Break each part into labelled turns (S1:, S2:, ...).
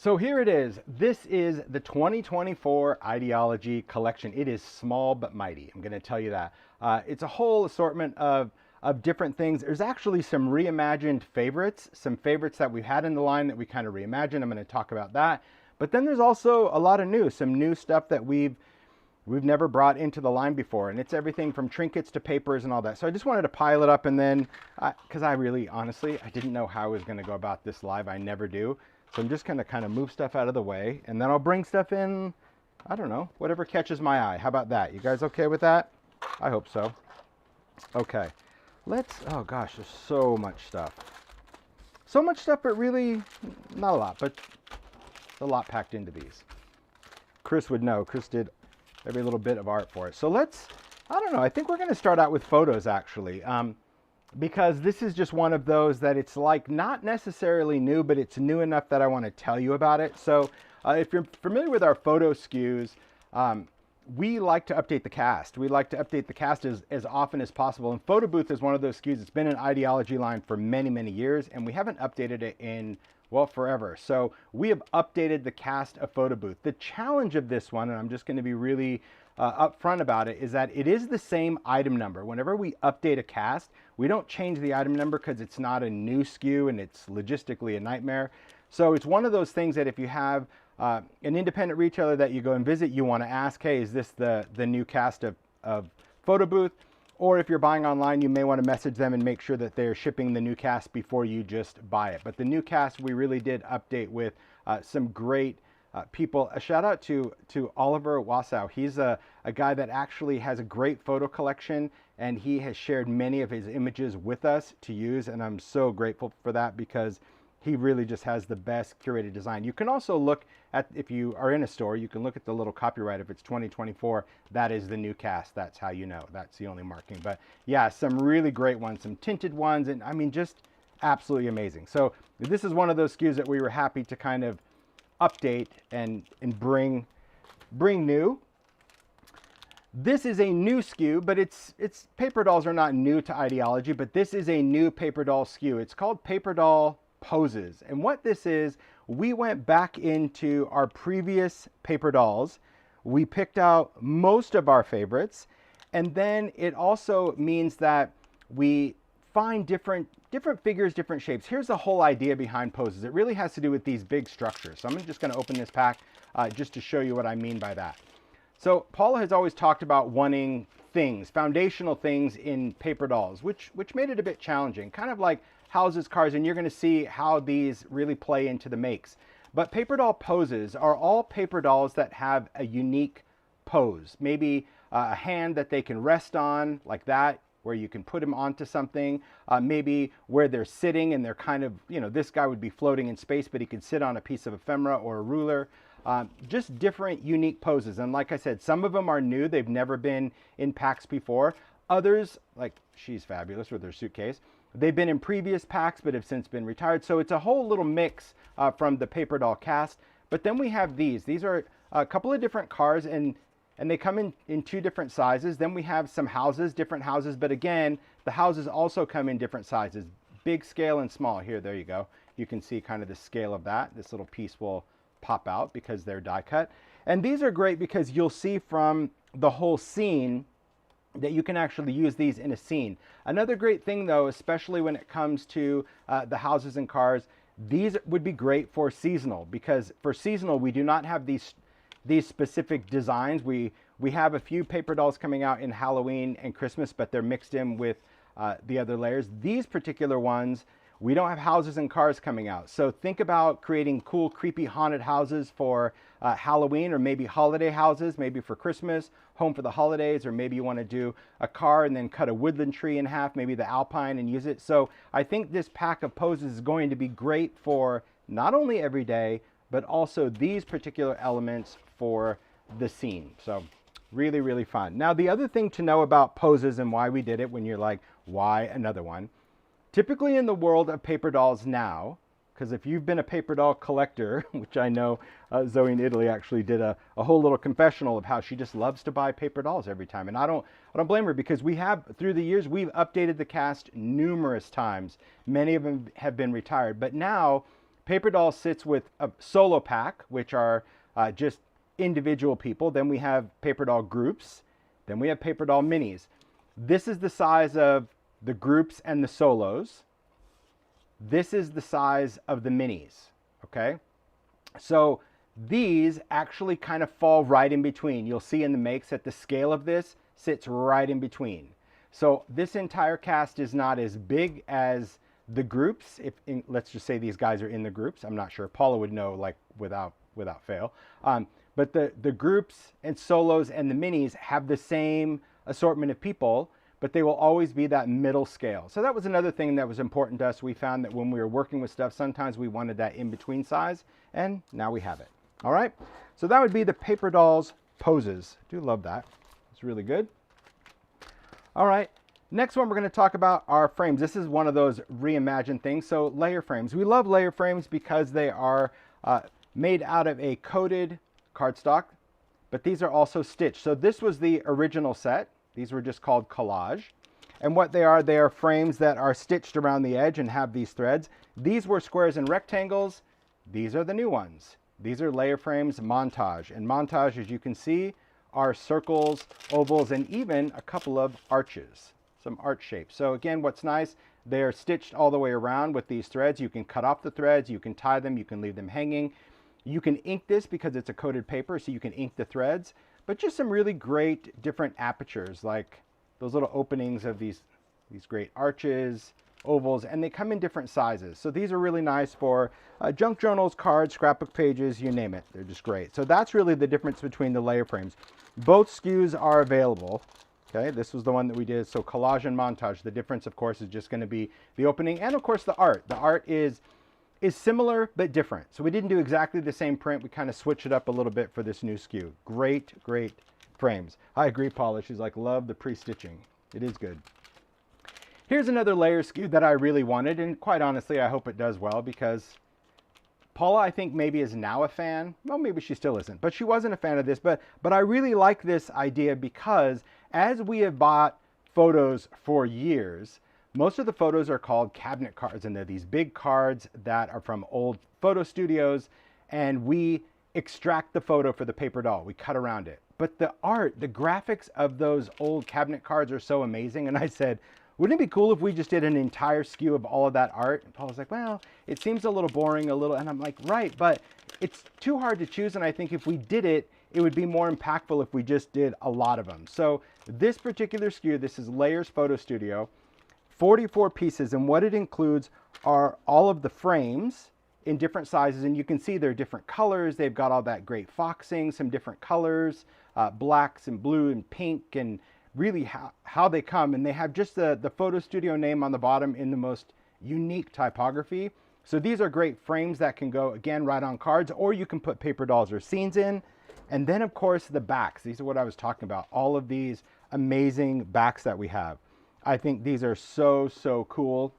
S1: So here it is. This is the 2024 Idea-ology collection. It is small but mighty. I'm going to tell you that. It's a whole assortment of different things. There's actually some reimagined favorites, some favorites that we've had in the line that we kind of reimagined. I'm going to talk about that. But then there's also a lot of some new stuff that we've never brought into the line before. And it's everything from trinkets to papers and all that. So I just wanted to pile it up, and then, because I really, honestly, I didn't know how I was going to go about this live. I never do. So I'm just going to kind of move stuff out of the way, and then I'll bring stuff in, I don't know, whatever catches my eye. How about that? You guys okay with that? I hope so. Okay, oh gosh, there's so much stuff. So much stuff, but really not a lot, but a lot packed into these. Chris would know. Chris did every little bit of art for it. So I don't know, I think we're going to start out with photos, actually. Because this is just one of those that it's like not necessarily new, but it's new enough that I want to tell you about it. So if you're familiar with our photo SKUs, we like to update the cast. We like to update the cast as often as possible. And Photo Booth is one of those SKUs. It's been an Idea-ology line for many, many years, and we haven't updated it in, well, forever. So we have updated the cast of Photo Booth. The challenge of this one, and I'm just going to be really upfront about it, is that it is the same item number. Whenever we update a cast, we don't change the item number because it's not a new SKU and it's logistically a nightmare. So it's one of those things that if you have an independent retailer that you go and visit, you want to ask, hey, is this the new cast of Photo Booth? Or if you're buying online, you may want to message them and make sure that they're shipping the new cast before you just buy it. But the new cast we really did update with some great people. A shout out to Oliver Wassow. He's a guy that actually has a great photo collection, and he has shared many of his images with us to use, and I'm so grateful for that because he really just has the best curated design. You can also look at, if you are in a store, you can look at the little copyright. If it's 2024, that is the new cast. That's how you know. That's the only marking. But yeah, some really great ones, some tinted ones, and I mean, just absolutely amazing. So this is one of those SKUs that we were happy to kind of update and bring new. This is a new SKU, but it's paper dolls are not new to Idea-ology, but this is a new paper doll SKU. It's called Paper Doll Poses. And what this is, we went back into our previous paper dolls. We picked out most of our favorites, and then it also means that we find different figures, different shapes. Here's the whole idea behind poses. It really has to do with these big structures. So I'm just going to open this pack just to show you what I mean by that. So Paula has always talked about wanting things, foundational things in paper dolls, which made it a bit challenging, kind of like houses, cars, and you're going to see how these really play into the makes. But paper doll poses are all paper dolls that have a unique pose, maybe a hand that they can rest on like that, where you can put them onto something, maybe where they're sitting and they're kind of, you know, this guy would be floating in space, but he could sit on a piece of ephemera or a ruler. Just different unique poses. And like I said, some of them are new. They've never been in packs before. Others, like she's fabulous with her suitcase, they've been in previous packs but have since been retired. So it's a whole little mix from the paper doll cast. But then we have these. These are a couple of different cars, and they come in two different sizes. Then we have some houses, different houses, but again, the houses also come in different sizes, big scale and small. Here, there you go. You can see kind of the scale of that. This little piece will pop out because they're die cut. And these are great because you'll see from the whole scene that you can actually use these in a scene. Another great thing though, especially when it comes to the houses and cars, these would be great for seasonal, because for seasonal, we do not have these specific designs. We have a few paper dolls coming out in Halloween and Christmas, but they're mixed in with the other layers. These particular ones, we don't have houses and cars coming out. So think about creating cool, creepy, haunted houses for Halloween, or maybe holiday houses, maybe for Christmas, home for the holidays, or maybe you want to do a car and then cut a woodland tree in half, maybe the alpine, and use it. So I think this pack of poses is going to be great for not only every day, but also these particular elements for the scene. So really, really fun. Now, the other thing to know about poses and why we did it, when you're like, why another one? Typically in the world of paper dolls now, because if you've been a paper doll collector, which I know Zoe in Italy actually did a whole little confessional of how she just loves to buy paper dolls every time. And I don't blame her, because we have, through the years, we've updated the cast numerous times. Many of them have been retired. But now, Paper doll sits with a solo pack, which are just individual people. Then we have paper doll groups. Then we have paper doll minis. This is the size of the groups and the solos. This is the size of the minis, okay? So these actually kind of fall right in between. You'll see in the makes that the scale of this sits right in between. So this entire cast is not as big as the groups. Let's just say these guys are in the groups. I'm not sure. Paula would know, like, without fail. But the groups and solos and the minis have the same assortment of people, but they will always be that middle scale. So that was another thing that was important to us. We found that when we were working with stuff, sometimes we wanted that in-between size, and now we have it. All right, so that would be the paper dolls poses. I do love that. It's really good. All right, next one we're going to talk about are frames. This is one of those reimagined things. So layer frames. We love layer frames because they are made out of a coated cardstock, but these are also stitched. So this was the original set. These were just called Collage. And what they are frames that are stitched around the edge and have these threads. These were squares and rectangles. These are the new ones. These are layer frames Montage. And Montage, as you can see, are circles, ovals, and even a couple of arches, some arch shapes. So again, what's nice, they're stitched all the way around with these threads. You can cut off the threads, you can tie them, you can leave them hanging. You can ink this because it's a coated paper, so you can ink the threads. But just some really great different apertures, like those little openings of these great arches, ovals, and they come in different sizes. So these are really nice for junk journals, cards, scrapbook pages, you name it. They're just great. So that's really the difference between the layer frames. Both SKUs are available. Okay, this was the one that we did. So Collage and Montage. The difference, of course, is just going to be the opening and, of course, the art. The art is similar but different. So we didn't do exactly the same print. We kind of switched it up a little bit for this new SKU. Great, great frames. I agree, Paula. She's like, love the pre-stitching. It is good. Here's another layer SKU that I really wanted, and quite honestly, I hope it does well, because Paula, I think, maybe is now a fan. Well, maybe she still isn't, but she wasn't a fan of this. But I really like this idea because as we have bought photos for years, most of the photos are called cabinet cards, and they're these big cards that are from old photo studios, and we extract the photo for the paper doll. We cut around it. But the art, the graphics of those old cabinet cards are so amazing, and I said, wouldn't it be cool if we just did an entire SKU of all of that art? And Paul was like, well, it seems a little boring, and I'm like, right, but it's too hard to choose, and I think if we did it, it would be more impactful if we just did a lot of them. So this particular SKU, this is Layers Photo Studio, 44 pieces, and what it includes are all of the frames in different sizes, and you can see they're different colors. They've got all that great foxing, some different colors, blacks and blue and pink, and really how they come, and they have just the photo studio name on the bottom in the most unique typography. So these are great frames that can go, again, right on cards, or you can put paper dolls or scenes in. And then, of course, the backs. These are what I was talking about, all of these amazing backs that we have. I think these are so, so cool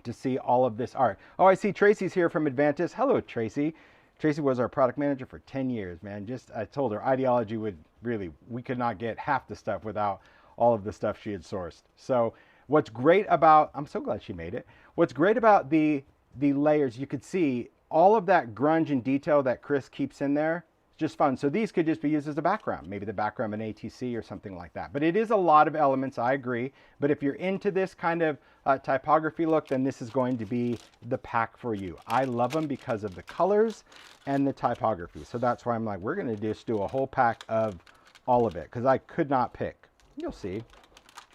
S1: to see all of this art. Oh, I see Tracy's here from Advantis. Hello, Tracy. Tracy was our product manager for 10 years, man. I told her idea-ology would really, we could not get half the stuff without all of the stuff she had sourced. So what's great about, I'm so glad she made it. What's great about the layers, you could see all of that grunge and detail that Chris keeps in there. Just fun. So these could just be used as a background, maybe the background in ATC or something like that. But it is a lot of elements, I agree. But if you're into this kind of typography look, then this is going to be the pack for you. I love them because of the colors and the typography. So that's why I'm like, we're going to just do a whole pack of all of it, because I could not pick. You'll see.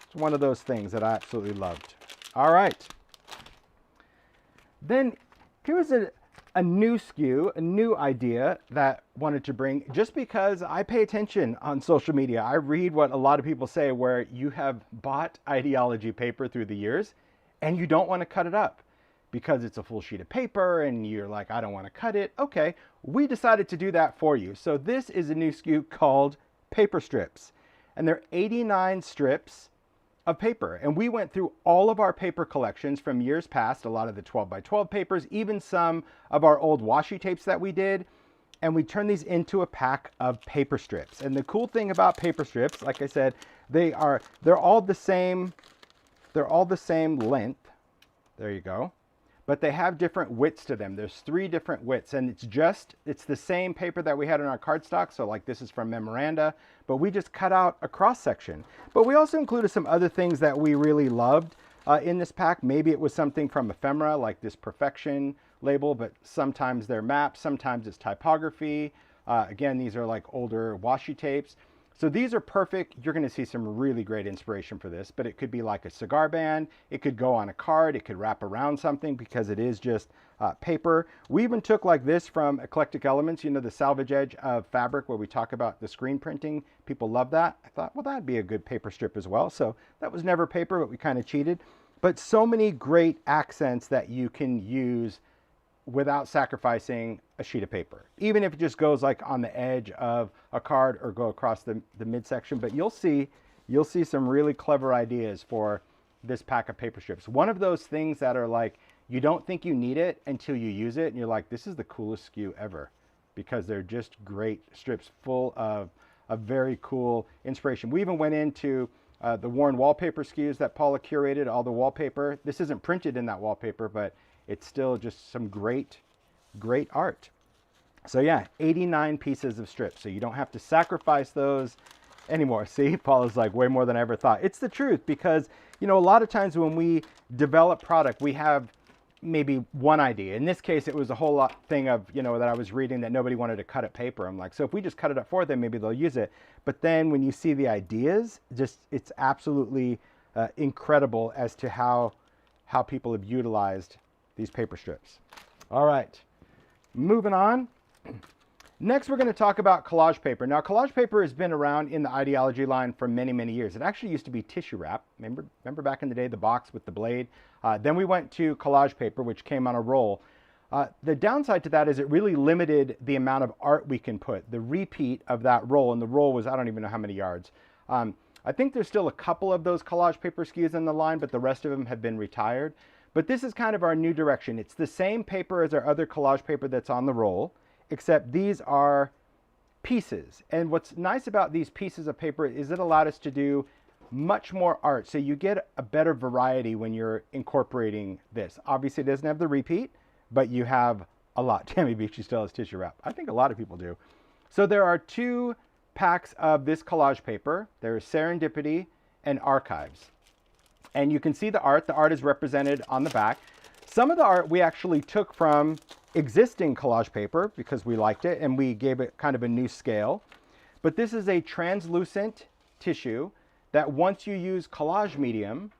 S1: It's one of those things that I absolutely loved. All right. Then here's a new SKU, a new idea that I wanted to bring, just because I pay attention on social media. I read what a lot of people say, where you have bought idea-ology paper through the years and you don't want to cut it up because it's a full sheet of paper and you're like, I don't want to cut it. Okay, we decided to do that for you. So this is a new SKU called Paper Strips, and they're 89 strips of paper. And we went through all of our paper collections from years past, a lot of the 12 by 12 papers, even some of our old washi tapes that we did, and we turned these into a pack of paper strips. And the cool thing about paper strips, like I said, they're all the same length. There you go. but they have different widths to them. There's 3 different widths, and it's the same paper that we had in our cardstock. So like this is from Memoranda, but we just cut out a cross section. But we also included some other things that we really loved in this pack. Maybe it was something from Ephemera, like this Perfection label, but sometimes they're maps, sometimes it's typography. Again, these are like older washi tapes. So these are perfect. You're going to see some really great inspiration for this, but it could be like a cigar band. It could go on a card. It could wrap around something because it is just paper. We even took like this from Eclectic Elements, you know, the salvage edge of fabric where we talk about the screen printing. People love that. I thought, well, that'd be a good paper strip as well. So that was never paper, but we kind of cheated. But so many great accents that you can use without sacrificing a sheet of paper, even if it just goes like on the edge of a card or go across the midsection. But you'll see some really clever ideas for this pack of paper strips. One of those things that are like, you don't think you need it until you use it, and you're like, this is the coolest SKU ever, because they're just great strips full of a very cool inspiration. We even went into the worn wallpaper SKUs that Paula curated, all the wallpaper. This isn't printed in that wallpaper, but it's still just some great art. So yeah, 89 pieces of strips. So you don't have to sacrifice those anymore. See, Paula's like, way more than I ever thought. It's the truth, because, you know, a lot of times when we develop product, we have maybe one idea. In this case, it was a whole lot thing of, you know, that I was reading that nobody wanted to cut up paper. I'm like, so if we just cut it up for them, maybe they'll use it. But then when you see the ideas, just, it's absolutely incredible as to how people have utilized these paper strips. All right, moving on. Next, we're going to talk about collage paper. Now, collage paper has been around in the idea-ology line for many, many years. It actually used to be tissue wrap. Remember back in the day, the box with the blade? Then we went to collage paper, which came on a roll. The downside to that is it really limited the amount of art we can put, the repeat of that roll. And the roll was, I don't even know how many yards. I think there's still a couple of those collage paper SKUs in the line, but the rest of them have been retired. But this is kind of our new direction. It's the same paper as our other collage paper that's on the roll, except these are pieces. And what's nice about these pieces of paper is it allowed us to do much more art. So you get a better variety when you're incorporating this. Obviously, it doesn't have the repeat, but you have a lot. Tami Vicki still has tissue wrap. I think a lot of people do. So there are 2 packs of this collage paper. There's Serendipity and Archives. And you can see the art. The art is represented on the back. Some of the art we actually took from existing collage paper because we liked it, and we gave it kind of a new scale. But this is a translucent tissue that once you use collage medium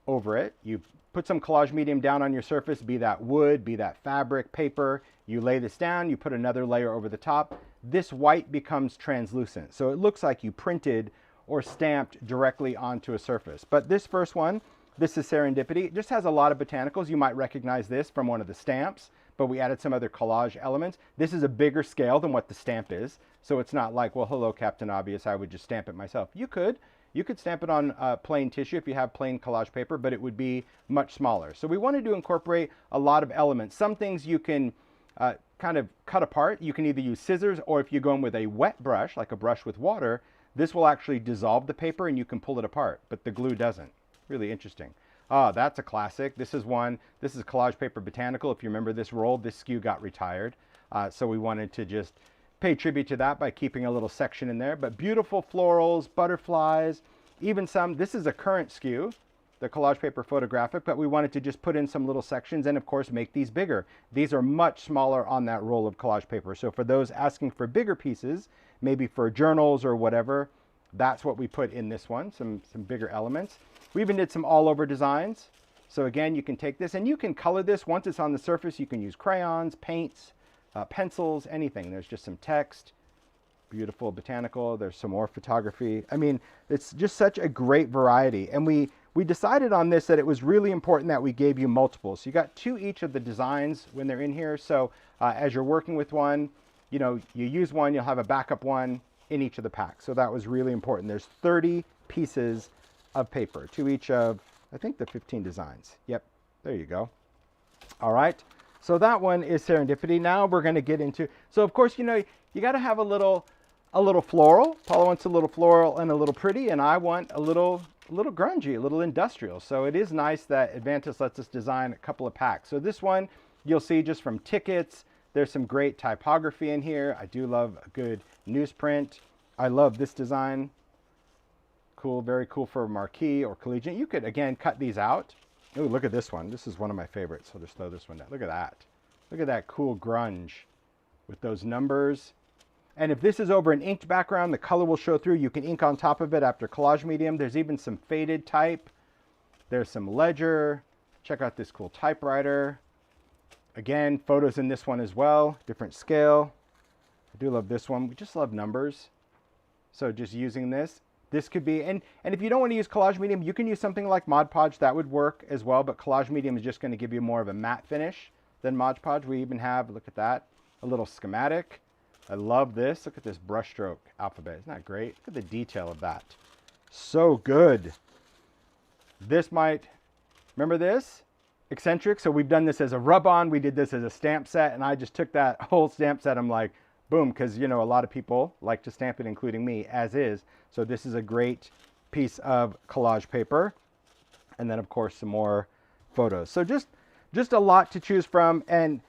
S1: over it, you put some collage medium down on your surface, be that wood, be that fabric, paper, you lay this down, you put another layer over the top, this white becomes translucent. So it looks like you printed or stamped directly onto a surface. But this first one, this is Serendipity. It just has a lot of botanicals. You might recognize this from one of the stamps, but we added some other collage elements. This is a bigger scale than what the stamp is. So it's not like, well, hello, Captain Obvious, I would just stamp it myself. You could stamp it on plain tissue if you have plain collage paper, but it would be much smaller. So we wanted to incorporate a lot of elements. Some things you can kind of cut apart. You can either use scissors, or if you go in with a wet brush, like a brush with water, this will actually dissolve the paper and you can pull it apart, but the glue doesn't. Really interesting. That's a classic. This is one. This is collage paper botanical. If you remember this roll, this SKU got retired. So we wanted to just pay tribute to that by keeping a little section in there. But beautiful florals, butterflies, even some. This is a current SKU, the collage paper photographic, but we wanted to just put in some little sections and of course make these bigger. These are much smaller on that roll of collage paper. So for those asking for bigger pieces, maybe for journals or whatever, that's what we put in this one, some bigger elements. We even did some all over designs. So again, you can take this and you can color this. Once it's on the surface, you can use crayons, paints, pencils, anything. There's just some text, beautiful botanical. There's some more photography. I mean, it's just such a great variety. And we decided on this that it was really important that we gave you multiples. So you got 2 each of the designs when they're in here. So as you're working with one, you know, you use one, you'll have a backup one in each of the packs. So that was really important. There's 30 pieces of paper, 2 each of, I think, the 15 designs. Yep, there you go. All right, so that one is Serendipity. Now we're going to get into, so of course, you know, you got to have a little floral. Paula wants a little floral and a little pretty, and I want a little little grungy, a little industrial. So it is nice that Advantis lets us design a couple of packs. So this one, you'll see just from tickets, there's some great typography in here. I do love a good newsprint. I love this design. Cool, very cool for a marquee or collegiate. You could, again, cut these out. Oh, look at this one. This is one of my favorites. So just throw this one down. Look at that. Look at that cool grunge with those numbers. And if this is over an inked background, the color will show through. You can ink on top of it after collage medium. There's even some faded type. There's some ledger. Check out this cool typewriter. Again, photos in this one as well. Different scale. I do love this one. We just love numbers. So just using this. This could be, and if you don't want to use collage medium, you can use something like Mod Podge. That would work as well, but collage medium is just going to give you more of a matte finish than Mod Podge. We even have, look at that, a little schematic. I love this. Look at this brushstroke alphabet. Isn't that great? Look at the detail of that. So good. This might, remember this? Eccentric. So we've done this as a rub-on. We did this as a stamp set, and I just took that whole stamp set. I'm like, boom, because, you know, a lot of people like to stamp it, including me, as is. So this is a great piece of collage paper. And then, of course, some more photos. So just a lot to choose from, and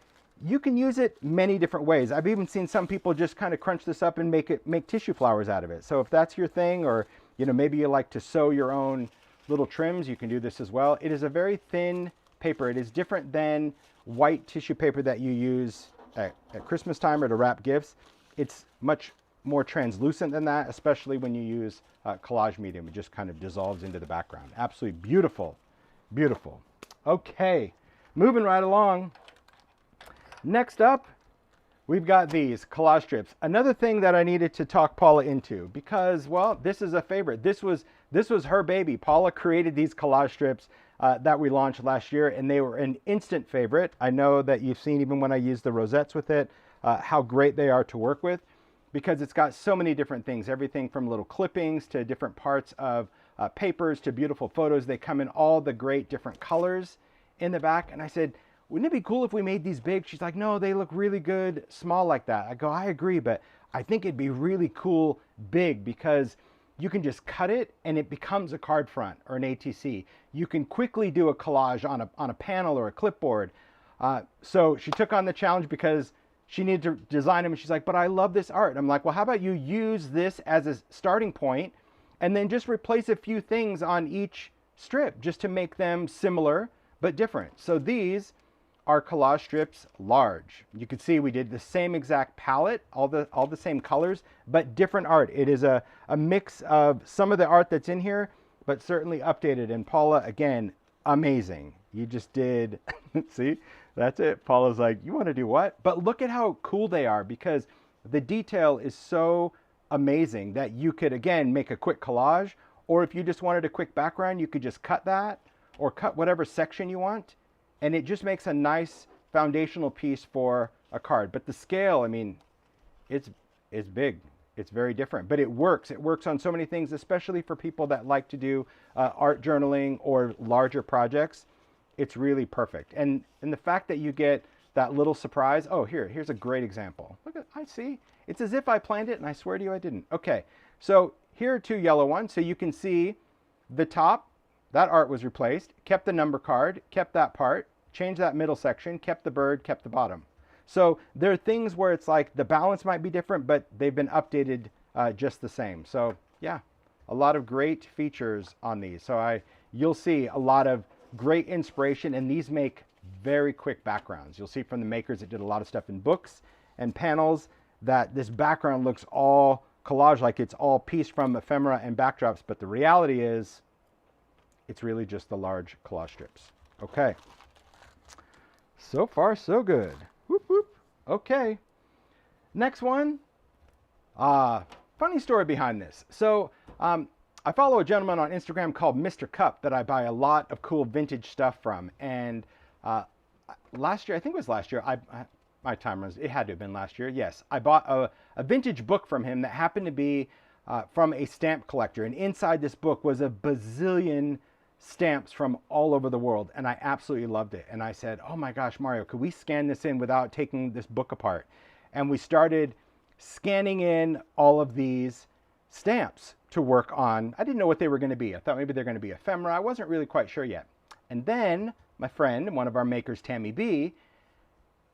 S1: you can use it many different ways. I've even seen some people just kind of crunch this up and make tissue flowers out of it. So if that's your thing, or, you know, maybe you like to sew your own little trims, you can do this as well. It is a very thin paper. It is different than white tissue paper that you use at Christmas time or to wrap gifts. It's much more translucent than that, especially when you use collage medium. It just kind of dissolves into the background. Absolutely beautiful, beautiful. Okay, moving right along. Next up, we've got these collage strips. Another thing that I needed to talk Paula into, because, well, this is a favorite. This was her baby. Paula created these collage strips that we launched last year, and they were an instant favorite. I know that you've seen, even when I used the rosettes with it, how great they are to work with, because it's got so many different things, everything from little clippings to different parts of papers to beautiful photos. They come in all the great different colors in the back. And I said, wouldn't it be cool if we made these big? She's like, no, they look really good small like that. I go, I agree, but I think it'd be really cool big, because you can just cut it and it becomes a card front or an ATC. You can quickly do a collage on a panel or a clipboard. So she took on the challenge because she needed to design them, and she's like, but I love this art. I'm like, well, how about you use this as a starting point and then just replace a few things on each strip just to make them similar but different. So these are collage strips large. You can see we did the same exact palette, all the same colors, but different art. It is a mix of some of the art that's in here, but certainly updated. And Paula, again, amazing. You just did, see, that's it. Paula's like, you want to do what? But look at how cool they are, because the detail is so amazing that you could, again, make a quick collage, or if you just wanted a quick background, you could just cut that or cut whatever section you want. And it just makes a nice foundational piece for a card. But the scale, I mean, it's big. It's very different, but it works. It works on so many things, especially for people that like to do art journaling or larger projects. It's really perfect. And the fact that you get that little surprise. Oh, here's a great example. Look at, I see. It's as if I planned it, and I swear to you I didn't. Okay, so here are two yellow ones. So you can see the top, that art was replaced, kept the number card, kept that part, changed that middle section, kept the bird, kept the bottom. So there are things where it's like the balance might be different, but they've been updated just the same. So yeah, a lot of great features on these. So you'll see a lot of great inspiration, and these make very quick backgrounds. You'll see from the makers that did a lot of stuff in books and panels that this background looks all collage, like it's all pieced from ephemera and backdrops, but the reality is it's really just the large collage strips. Okay. So far, so good. Whoop, whoop. Okay. Next one. Funny story behind this. So I follow a gentleman on Instagram called Mr. Cup that I buy a lot of cool vintage stuff from. And last year, I think it was last year, my time was, it had to have been last year. Yes, I bought a vintage book from him that happened to be from a stamp collector. And inside this book was a bazillion stamps from all over the world, and I absolutely loved it. And I said, oh my gosh, Mario, could we scan this in without taking this book apart? And we started scanning in all of these stamps to work on. I didn't know what they were going to be. I thought maybe they're going to be ephemera. I wasn't really quite sure yet. And then my friend, one of our makers, Tami B,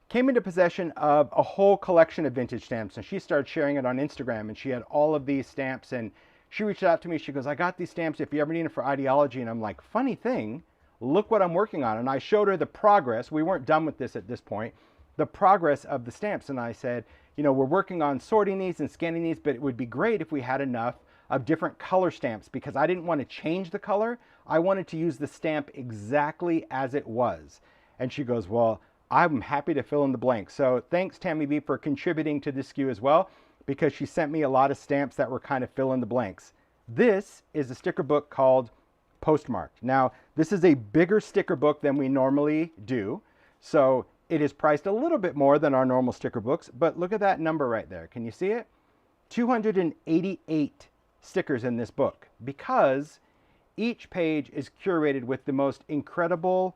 S1: came into possession of a whole collection of vintage stamps, and she started sharing it on Instagram, and she had all of these stamps, and she reached out to me. She goes, I got these stamps if you ever need them for ideology. And I'm like, funny thing, look what I'm working on. And I showed her the progress. We weren't done with this at this point, the progress of the stamps. And I said, you know, we're working on sorting these and scanning these, but it would be great if we had enough of different color stamps, because I didn't want to change the color. I wanted to use the stamp exactly as it was. And she goes, well, I'm happy to fill in the blanks. So thanks, Tami B, for contributing to this SKU as well, because she sent me a lot of stamps that were kind of fill in the blanks. This is a sticker book called Postmarked. Now, this is a bigger sticker book than we normally do. So it is priced a little bit more than our normal sticker books, but look at that number right there. Can you see it? 288 stickers in this book, because each page is curated with the most incredible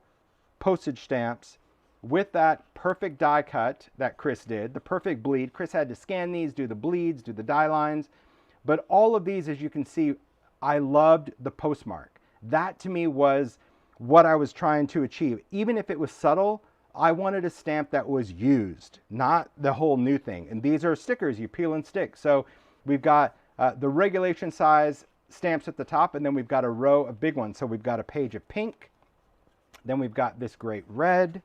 S1: postage stamps with that perfect die cut that Chris did, the perfect bleed. Chris had to scan these, do the bleeds, do the die lines. But all of these, as you can see, I loved the postmark. That to me was what I was trying to achieve. Even if it was subtle, I wanted a stamp that was used, not the whole new thing. And these are stickers you peel and stick. So we've got the regulation size stamps at the top, and then we've got a row of big ones. So we've got a page of pink, then we've got this great red,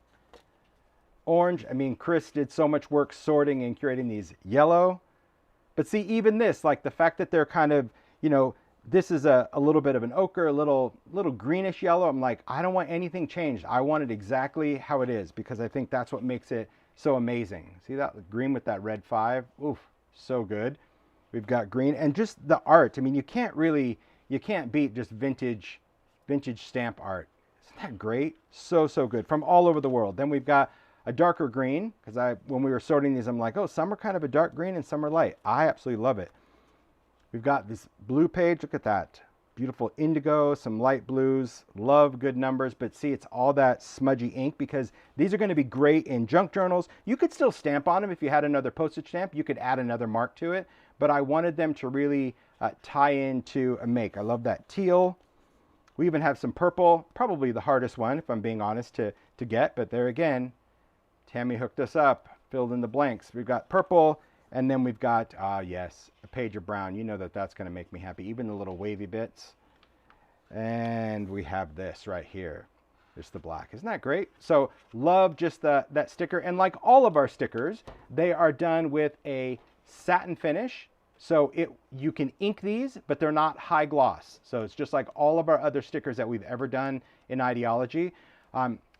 S1: orange. I mean, Chris did so much work sorting and curating these. Yellow. But see, even this, like the fact that they're kind of, you know, this is a little bit of an ochre, a little greenish yellow. I'm like, I don't want anything changed. I want it exactly how it is, because I think that's what makes it so amazing. See that green with that red 5? Oof, so good. We've got green, and just the art. I mean, you can't beat just vintage stamp art. Isn't that great? So good from all over the world. Then we've got a darker green, because when we were sorting these, I'm like, oh, some are kind of a dark green and some are light. I absolutely love it. We've got this blue page. Look at that. Beautiful indigo, some light blues. Love good numbers, but see, it's all that smudgy ink, because these are going to be great in junk journals. You could still stamp on them if you had another postage stamp. You could add another mark to it, but I wanted them to really tie into a make. I love that teal. We even have some purple, probably the hardest one, if I'm being honest, to get, but there again, Tami hooked us up, filled in the blanks. We've got purple, and then we've got, yes, a page of brown. You know that that's going to make me happy, even the little wavy bits. And we have this right here. There's the black. Isn't that great? So love just that sticker. And like all of our stickers, they are done with a satin finish. So you can ink these, but they're not high gloss. So it's just like all of our other stickers that we've ever done in Ideology.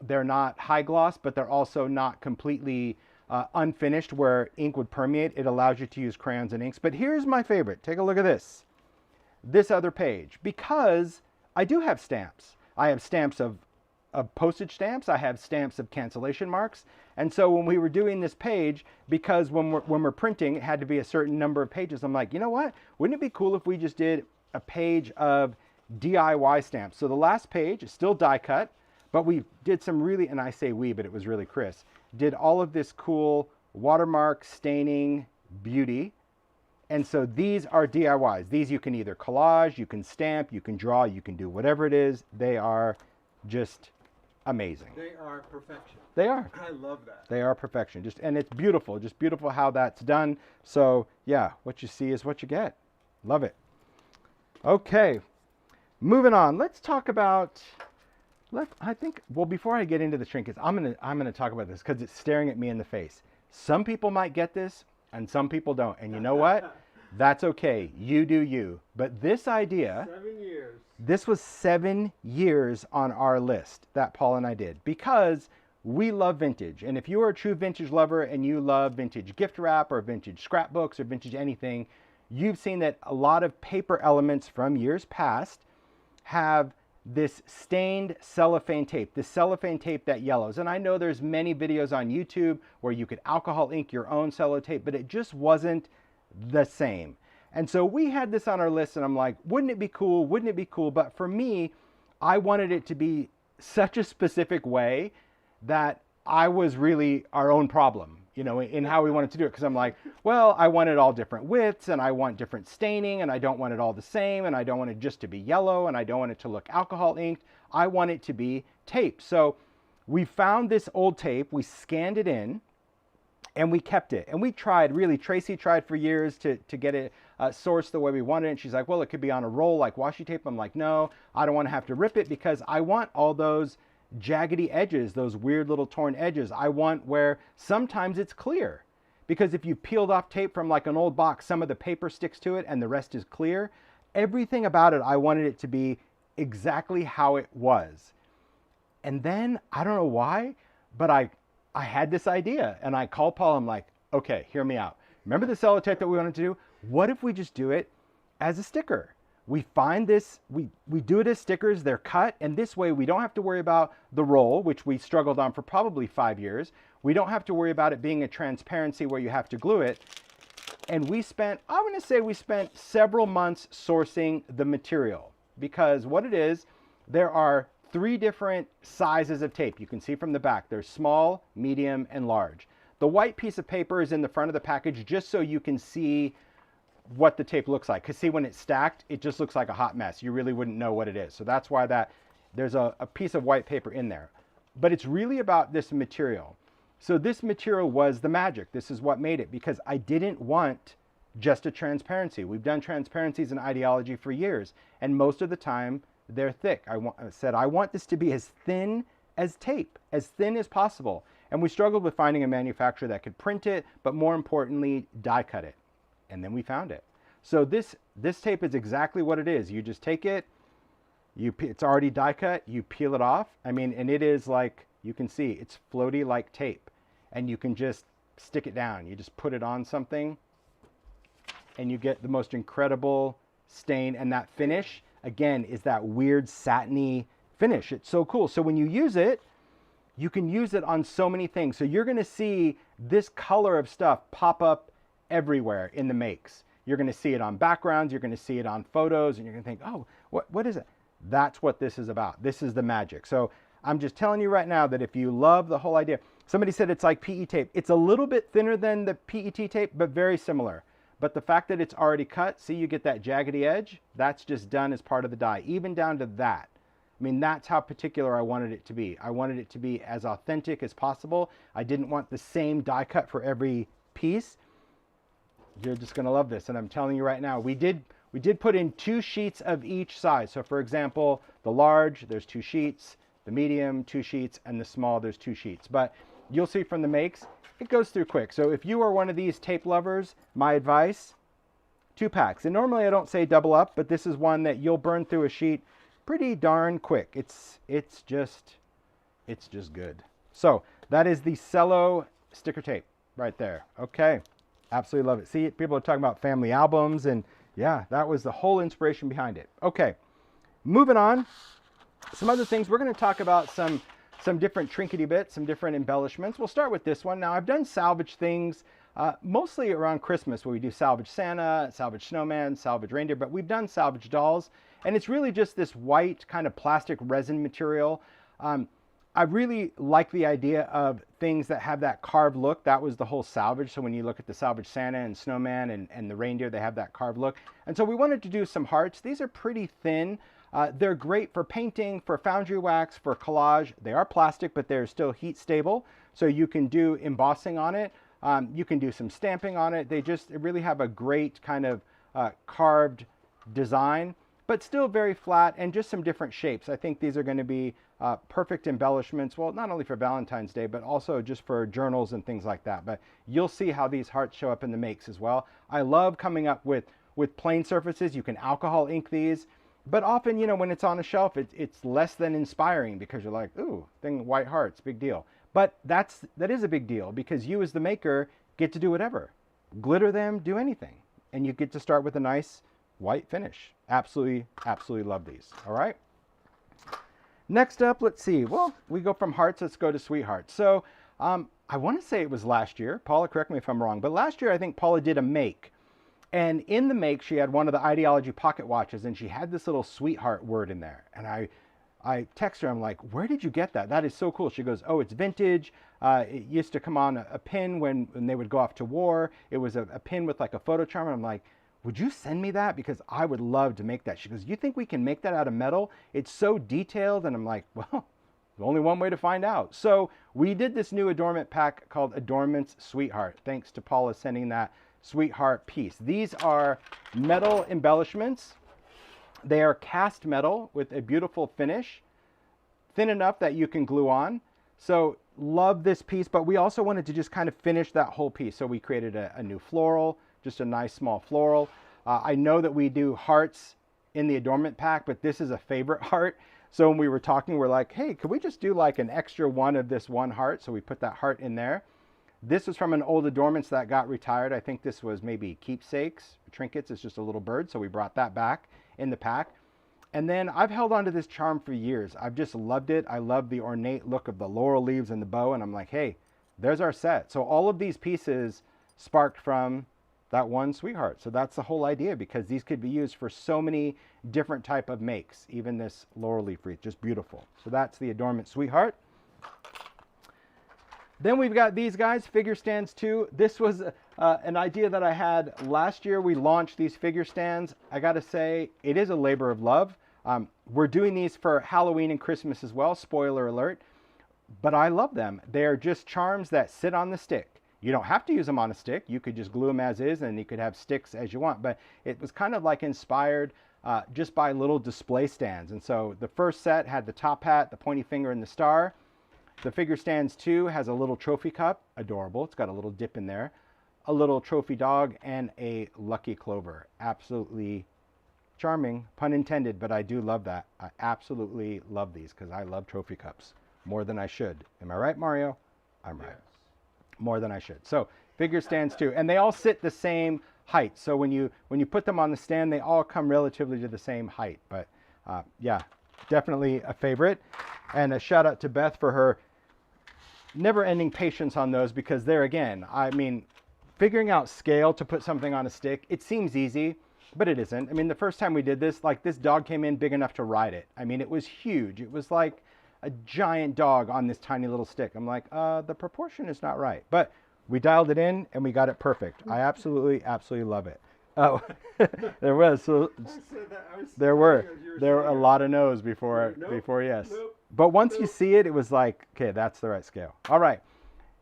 S1: They're not high gloss, but they're also not completely unfinished where ink would permeate. It allows you to use crayons and inks. But here's my favorite. Take a look at this. This other page, because I do have stamps. I have stamps of postage stamps. I have stamps of cancellation marks. And so when we were doing this page, because when we're printing, it had to be a certain number of pages. I'm like, you know what? Wouldn't it be cool if we just did a page of DIY stamps? So the last page is still die cut. But we did some really, and I say we, but it was really Chris, did all of this cool watermark staining beauty. And so these are DIYs. These you can either collage, you can stamp, you can draw, you can do whatever it is. They are just amazing.
S2: They are perfection.
S1: They are.
S2: I love that.
S1: They are perfection. And it's beautiful. Just beautiful how that's done. So yeah, what you see is what you get. Love it. Okay, moving on. Let's talk about... I think, well, before I get into the trinkets, I'm gonna talk about this because it's staring at me in the face. Some people might get this and some people don't. And you know what? That's okay. You do you. But this idea,
S2: 7 years.
S1: This was 7 years on our list that Paul and I did, because we love vintage. And if you are a true vintage lover and you love vintage gift wrap or vintage scrapbooks or vintage anything, you've seen that a lot of paper elements from years past have this stained cellophane tape, this cellophane tape that yellows. And I know there's many videos on YouTube where you could alcohol ink your own cello tape, but it just wasn't the same. And so we had this on our list and I'm like, wouldn't it be cool? Wouldn't it be cool? But for me, I wanted it to be such a specific way that I was really our own problem. you know, in how we wanted to do it. Because I'm like, well, I want it all different widths, and I want different staining, and I don't want it all the same, and I don't want it just to be yellow, and I don't want it to look alcohol inked. I want it to be tape. So we found this old tape, we scanned it in, and we kept it. And we tried, really, Tracy tried for years to get it sourced the way we wanted it. And she's like, well, it could be on a roll like washi tape. I'm like, no, I don't want to have to rip it because I want all those jaggedy edges, those weird little torn edges. I want where sometimes it's clear. Because if you peeled off tape from like an old box, some of the paper sticks to it and the rest is clear. Everything about it, I wanted it to be exactly how it was. And then, I don't know why, but I had this idea, and I called Paula. I'm like, okay, hear me out. Remember the sellotape that we wanted to do? What if we just do it as a sticker? We find this, we do it as stickers, they're cut, and this way we don't have to worry about the roll, which we struggled on for probably 5 years. We don't have to worry about it being a transparency where you have to glue it. And we spent, I'm gonna say we spent several months sourcing the material, because what it is, there are 3 different sizes of tape. You can see from the back. There's small, medium, and large. The white piece of paper is in the front of the package just so you can see what the tape looks like. Because see, when it's stacked, it just looks like a hot mess. You really wouldn't know what it is. So that's why there's a piece of white paper in there. But it's really about this material. So this material was the magic. This is what made it, because I didn't want just a transparency. We've done transparencies in ideology for years, and most of the time, they're thick. I said, I want this to be as thin as tape, as thin as possible. And we struggled with finding a manufacturer that could print it, but more importantly, die cut it. And then we found it. So this tape is exactly what it is. You just take it, it's already die cut, you peel it off. I mean, and it is like, you can see, it's floaty like tape. And you can just stick it down. You just put it on something, and you get the most incredible stain, and that finish, again, is that weird satiny finish. It's so cool. So when you use it, you can use it on so many things. So you're gonna see this color of stuff pop up everywhere in the makes. You're gonna see it on backgrounds, you're gonna see it on photos, and you're gonna think, oh, what is it? That's what this is about. This is the magic. So I'm just telling you right now that if you love the whole idea, somebody said it's like PE tape. It's a little bit thinner than the PET tape, but very similar. But the fact that it's already cut, see, you get that jaggedy edge, that's just done as part of the die, even down to that. I mean, that's how particular I wanted it to be. I wanted it to be as authentic as possible. I didn't want the same die cut for every piece. You're just gonna love this, and I'm telling you right now, we did put in 2 sheets of each size. So for example, the large, there's 2 sheets, the medium, 2 sheets, and the small, there's 2 sheets. But you'll see from the makes, it goes through quick. So if you are one of these tape lovers, my advice, 2 packs. And normally I don't say double up, but this is one that you'll burn through a sheet pretty darn quick. It's just good. So that is the Cello sticker tape right there. Okay, absolutely love it. See, people are talking about family albums, and yeah, that was the whole inspiration behind it. Okay, moving on. Some other things, we're going to talk about some different trinkety bits, some different embellishments. We'll start with this one. Now, I've done salvage things, mostly around Christmas, where we do salvage Santa, salvage snowman, salvage reindeer, but we've done salvage dolls, and it's really just this white kind of plastic resin material. I really like the idea of things that have that carved look. That was the whole salvage. So when you look at the salvage Santa and snowman and the reindeer, they have that carved look. And so we wanted to do some hearts. These are pretty thin. They're great for painting, for foundry wax, for collage. They are plastic, but they're still heat stable. So you can do embossing on it. You can do some stamping on it. They really have a great kind of carved design, but still very flat and just some different shapes. I think these are going to be perfect embellishments. Well, not only for Valentine's Day, but also just for journals and things like that. But you'll see how these hearts show up in the makes as well. I love coming up with plain surfaces. You can alcohol ink these. But often, you know, when it's on a shelf, it's less than inspiring because you're like, ooh, white hearts, big deal. But that is a big deal because you as the maker get to do whatever. Glitter them, do anything. And you get to start with a nice white finish. Absolutely, absolutely love these. All right. Next up, let's see. Well, we go from hearts, let's go to sweethearts. So I want to say it was last year. Paula, correct me if I'm wrong. But last year, I think Paula did a make. And in the make, she had one of the Ideology pocket watches, and she had this little sweetheart word in there. And I text her, I'm like, where did you get that? That is so cool. She goes, oh, it's vintage. It used to come on a pin when they would go off to war. It was a pin with like a photo charm. And I'm like, would you send me that? Because I would love to make that. She goes, you think we can make that out of metal? It's so detailed. And I'm like, well, there's only one way to find out. So we did this new adornment pack called Adornments Sweetheart. Thanks to Paula sending that Sweetheart piece. These are metal embellishments. They are cast metal with a beautiful finish, thin enough that you can glue on. So love this piece, but we also wanted to just kind of finish that whole piece. So we created a new floral, just a nice small floral. I know that we do hearts in the adornment pack, but this is a favorite heart. So when we were talking, we're like, hey, could we just do like an extra one of this one heart? So we put that heart in there. This was from an old adornments that got retired. I think this was maybe keepsakes, trinkets. It's just a little bird. So we brought that back in the pack. And then I've held on to this charm for years. I've just loved it. I love the ornate look of the laurel leaves and the bow. And I'm like, hey, there's our set. So all of these pieces sparked from that one Sweetheart. So that's the whole idea, because these could be used for so many different type of makes. Even this laurel leaf wreath, just beautiful. So that's the Adornment Sweetheart. Then we've got these guys, figure stands too. This was an idea that I had last year. We launched these figure stands. I gotta say, it is a labor of love. We're doing these for Halloween and Christmas as well, spoiler alert, but I love them. They're just charms that sit on the stick. You don't have to use them on a stick. You could just glue them as is, and you could have sticks as you want, but it was kind of like inspired just by little display stands. And so the first set had the top hat, the pointy finger, and the star. The figure stands 2 has a little trophy cup, adorable. It's got a little dip in there, a little trophy dog, and a lucky clover. Absolutely charming, pun intended, but I do love that. I absolutely love these because I love trophy cups more than I should. Am I right, Mario? I'm right. Yes. More than I should. So figure stands 2, and they all sit the same height. So when you put them on the stand, they all come relatively to the same height. But yeah, definitely a favorite. And a shout out to Beth for her never-ending patience on those, because there again, I mean, figuring out scale to put something on a stick, it seems easy, but it isn't. I mean, the first time we did this, like, this dog came in big enough to ride it. I mean, it was huge. It was like a giant dog on this tiny little stick. I'm like, the proportion is not right. But we dialed it in and we got it perfect. I absolutely love it. Oh, there was. So there were a lot of no's before yes. Nope. But once you see it, it was like, okay, that's the right scale. All right.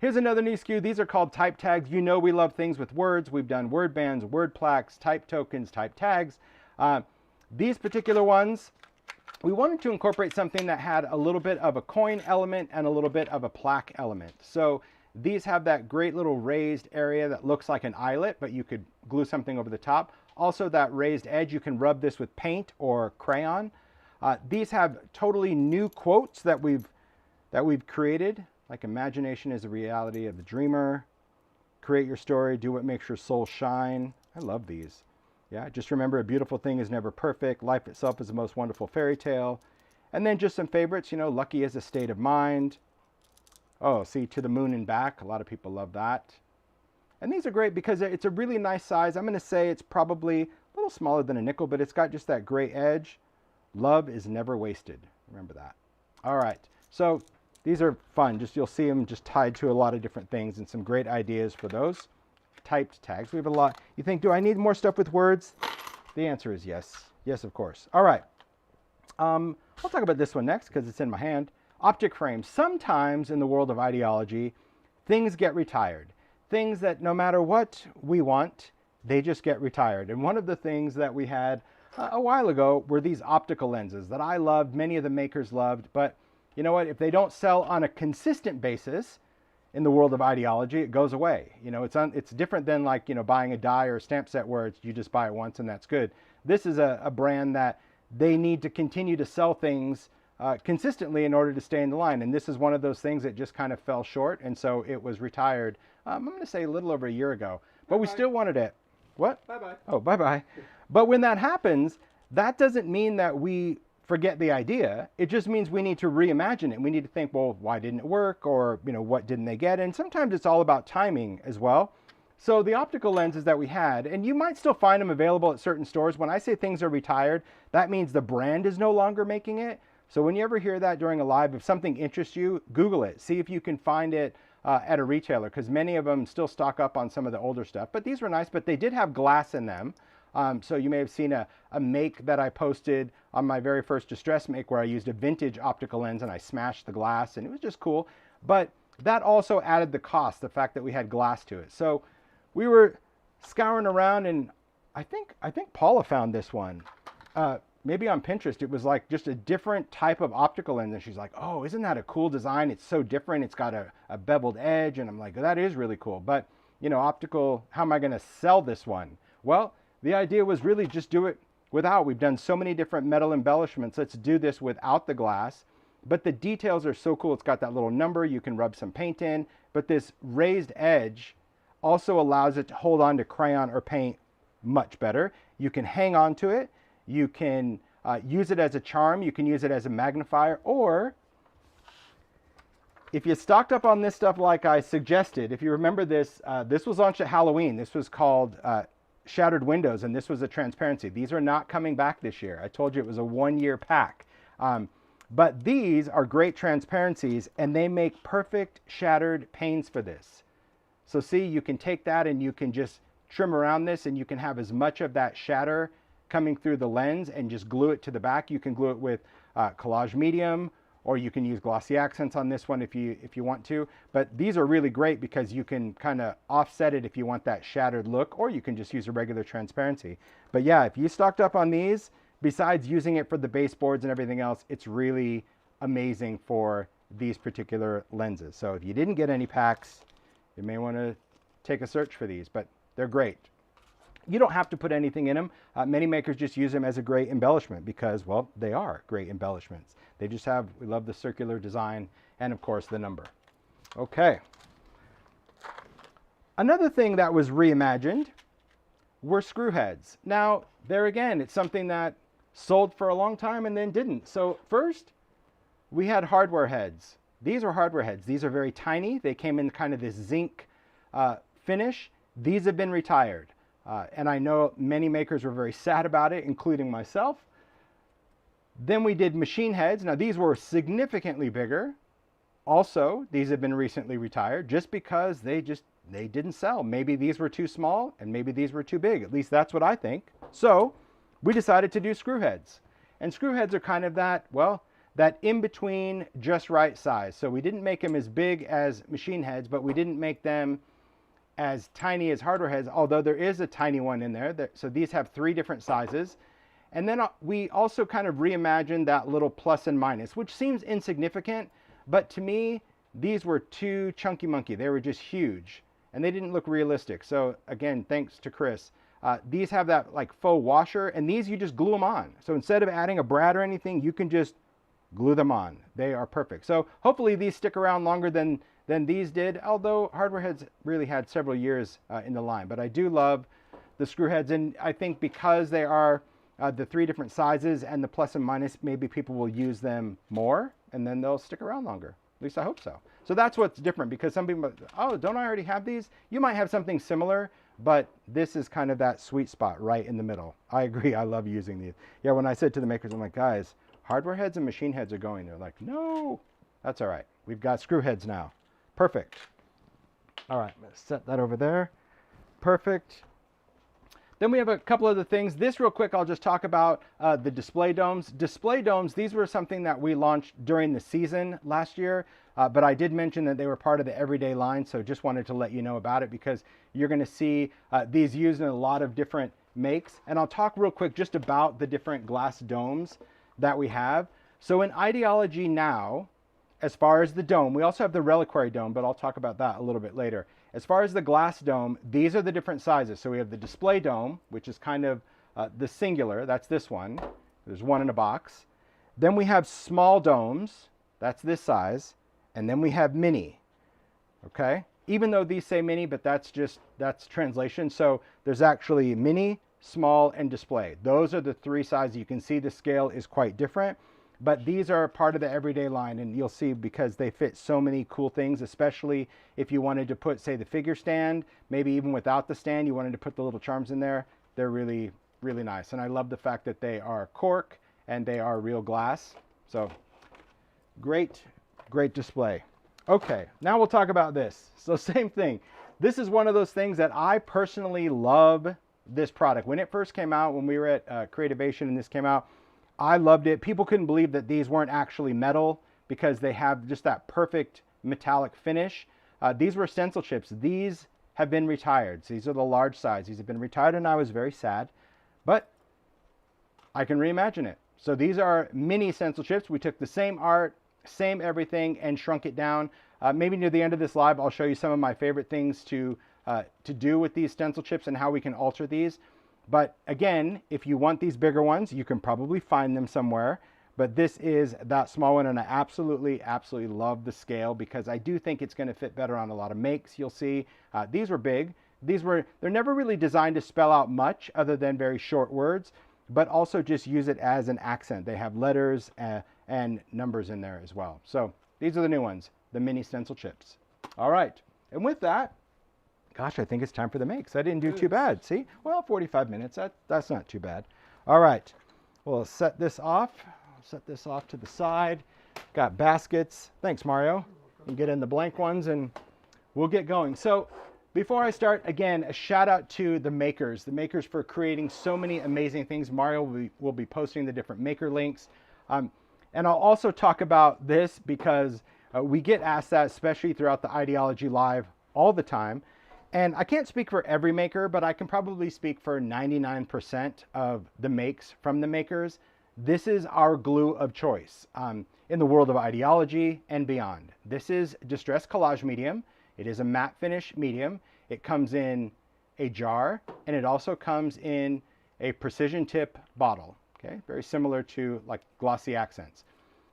S1: Here's another new SKU. These are called type tags. You know we love things with words. We've done word bands, word plaques, type tokens, type tags. These particular ones, we wanted to incorporate something that had a little bit of a coin element and a little bit of a plaque element. So these have that great little raised area that looks like an eyelet, but you could glue something over the top. Also that raised edge, you can rub this with paint or crayon. These have totally new quotes that we've created, like imagination is the reality of the dreamer, create your story, do what makes your soul shine. I love these. Yeah, just remember, a beautiful thing is never perfect. Life itself is the most wonderful fairy tale. And then just some favorites, you know, lucky is a state of mind. Oh, see, to the moon and back. A lot of people love that. And these are great because it's a really nice size. I'm going to say it's probably a little smaller than a nickel, but it's got just that gray edge. Love is never wasted. Remember that. All right. So these are fun. Just you'll see them just tied to a lot of different things, and some great ideas for those typed tags. We have a lot. You think, do I need more stuff with words? The answer is yes. Yes, of course. All right. I'll talk about this one next because it's in my hand. Object frames. Sometimes in the world of ideology, things get retired. Things that no matter what we want, they just get retired. And one of the things that we had a while ago were these optical lenses that I loved, many of the makers loved, but you know what? If they don't sell on a consistent basis in the world of ideology, it goes away. You know, it's different than, like, you know, buying a die or a stamp set where you just buy it once and that's good. This is a brand that they need to continue to sell things consistently in order to stay in the line. And this is one of those things that just kind of fell short. And so it was retired, I'm going to say a little over a year ago, but we still wanted it. What? Bye-bye. Oh, bye-bye. But when that happens, that doesn't mean that we forget the idea. It just means we need to reimagine it. We need to think, well, why didn't it work? Or, you know, what didn't they get? And sometimes it's all about timing as well. So the optical lenses that we had, and you might still find them available at certain stores. When I say things are retired, that means the brand is no longer making it. So when you ever hear that during a live, if something interests you, Google it. See if you can find it at a retailer, because many of them still stock up on some of the older stuff. But these were nice, but they did have glass in them. So you may have seen a make that I posted on my very first distress make where I used a vintage optical lens and I smashed the glass, and it was just cool. But that also added the cost, the fact that we had glass to it. So we were scouring around, and I think Paula found this one. Maybe on Pinterest. It was like just a different type of optical lens, and she's like, oh, isn't that a cool design? It's so different. It's got a beveled edge, and I'm like, that is really cool. But you know, optical, how am I going to sell this one? Well, the idea was really just do it without. We've done so many different metal embellishments. Let's do this without the glass. But the details are so cool. It's got that little number. You can rub some paint in. But this raised edge also allows it to hold on to crayon or paint much better. You can hang on to it. You can use it as a charm. You can use it as a magnifier. Or if you stocked up on this stuff like I suggested, if you remember this, this was launched at Halloween. This was called Shattered Windows, and this was a transparency. These are not coming back this year. I told you it was a one-year pack. But these are great transparencies, and they make perfect shattered panes for this. So see, you can take that and you can just trim around this, and you can have as much of that shatter coming through the lens and just glue it to the back. You can glue it with Collage medium, or you can use glossy accents on this one if you want to. But these are really great because you can kind of offset it if you want that shattered look, or you can just use a regular transparency. But yeah, if you stocked up on these, besides using it for the baseboards and everything else, it's really amazing for these particular lenses. So if you didn't get any packs, you may want to take a search for these, but they're great. You don't have to put anything in them. Many makers just use them as a great embellishment because, well, they are great embellishments. They just have, we love the circular design and of course the number. Okay. Another thing that was reimagined were screw heads. Now, there again, it's something that sold for a long time and then didn't. So first, we had hardware heads. These were hardware heads. These are very tiny. They came in kind of this zinc finish. These have been retired. And I know many makers were very sad about it, including myself. Then we did machine heads. Now these were significantly bigger. Also, these have been recently retired just because they didn't sell. Maybe these were too small and maybe these were too big. At least that's what I think. So we decided to do screw heads. And screw heads are kind of that, well, that in-between just right size. So we didn't make them as big as machine heads, but we didn't make them as tiny as hardware heads, although there is a tiny one in there. So these have 3 different sizes. And then we also kind of reimagined that little plus and minus, which seems insignificant, but to me, these were too chunky monkey. They were just huge and they didn't look realistic. So again, thanks to Chris. These have that like faux washer, and these you just glue them on. So instead of adding a brad or anything, you can just glue them on. They are perfect. So hopefully these stick around longer than these did, although hardware heads really had several years in the line. But I do love the screw heads, and I think because they are the 3 different sizes and the plus and minus, maybe people will use them more and then they'll stick around longer. At least I hope so. So that's what's different, because some people, oh, don't I already have these? You might have something similar, but this is kind of that sweet spot right in the middle. I agree, I love using these. Yeah, when I said to the makers, I'm like, guys, hardware heads and machine heads are going. They're like, no, that's all right. We've got screw heads now. Perfect. All right, I'm going to set that over there. Perfect. Then we have a couple other things. This real quick, I'll just talk about the display domes. Display domes, these were something that we launched during the season last year, but I did mention that they were part of the everyday line, so just wanted to let you know about it because you're going to see these used in a lot of different makes. And I'll talk real quick just about the different glass domes that we have. So in idea-ology now, as far as the dome, we also have the Reliquary dome, but I'll talk about that a little bit later. As far as the glass dome, these are the different sizes. So we have the display dome, which is kind of the singular. That's this one. There's one in a box. Then we have small domes. That's this size. And then we have mini. Okay? Even though these say mini, but that's translation. So there's actually mini, small, and display. Those are the 3 sizes. You can see the scale is quite different. But these are part of the everyday line, and you'll see because they fit so many cool things, especially if you wanted to put, say, the figure stand, maybe even without the stand, you wanted to put the little charms in there. They're really, really nice. And I love the fact that they are cork and they are real glass. So great, great display. Okay, now we'll talk about this. So same thing. This is one of those things that I personally love this product. When it first came out, when we were at Creativation and this came out, I loved it. People couldn't believe that these weren't actually metal because they have just that perfect metallic finish. These were stencil chips. These have been retired. So these are the large size. These have been retired and I was very sad, but I can reimagine it. So these are mini stencil chips. We took the same art, same everything, and shrunk it down. Maybe near the end of this live, I'll show you some of my favorite things to do with these stencil chips and how we can alter these. But again, if you want these bigger ones, you can probably find them somewhere. But this is that small one, and I absolutely, absolutely love the scale because I do think it's going to fit better on a lot of makes. You'll see these were big. They're never really designed to spell out much other than very short words, but also just use it as an accent. They have letters and numbers in there as well. So these are the new ones, the mini stencil chips. All right, and with that, gosh, I think it's time for the makes. I didn't do too bad. See, well, 45 minutes, that's not too bad. All right, we'll set this off. Set this off to the side. Got baskets. Thanks, Mario. You can get in the blank ones and we'll get going. So before I start, again, a shout out to the makers for creating so many amazing things. Mario will be posting the different maker links. And I'll also talk about this because we get asked that, especially throughout the Idea-ology Live all the time. And I can't speak for every maker, but I can probably speak for 99% of the makes from the makers. This is our glue of choice in the world of ideology and beyond. This is distress collage medium. It is a matte finish medium. It comes in a jar and it also comes in a precision tip bottle. Okay, very similar to like glossy accents.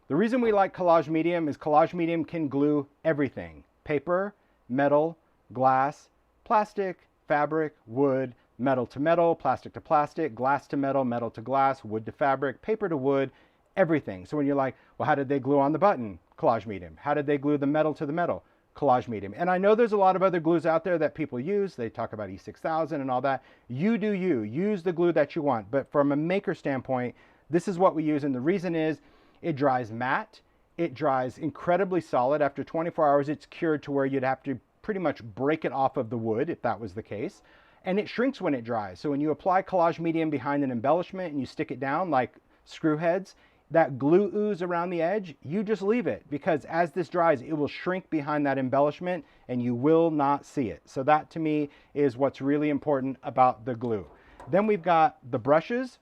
S1: The reason we like collage medium is collage medium can glue everything: paper, metal, glass, plastic, fabric, wood, metal to metal, plastic to plastic, glass to metal, metal to glass, wood to fabric, paper to wood, everything. So when you're like, well, how did they glue on the button? Collage medium. How did they glue the metal to the metal? Collage medium. And I know there's a lot of other glues out there that people use. They talk about E6000 and all that. You do you. Use the glue that you want. But from a maker standpoint, this is what we use. And the reason is it dries matte. It dries incredibly solid. After 24 hours, it's cured to where you'd have to pretty much break it off of the wood if that was the case. And it shrinks when it dries. So when you apply collage medium behind an embellishment and you stick it down like screw heads, that glue ooze around the edge, you just leave it because as this dries, it will shrink behind that embellishment and you will not see it. So that to me is what's really important about the glue. Then we've got the brushes,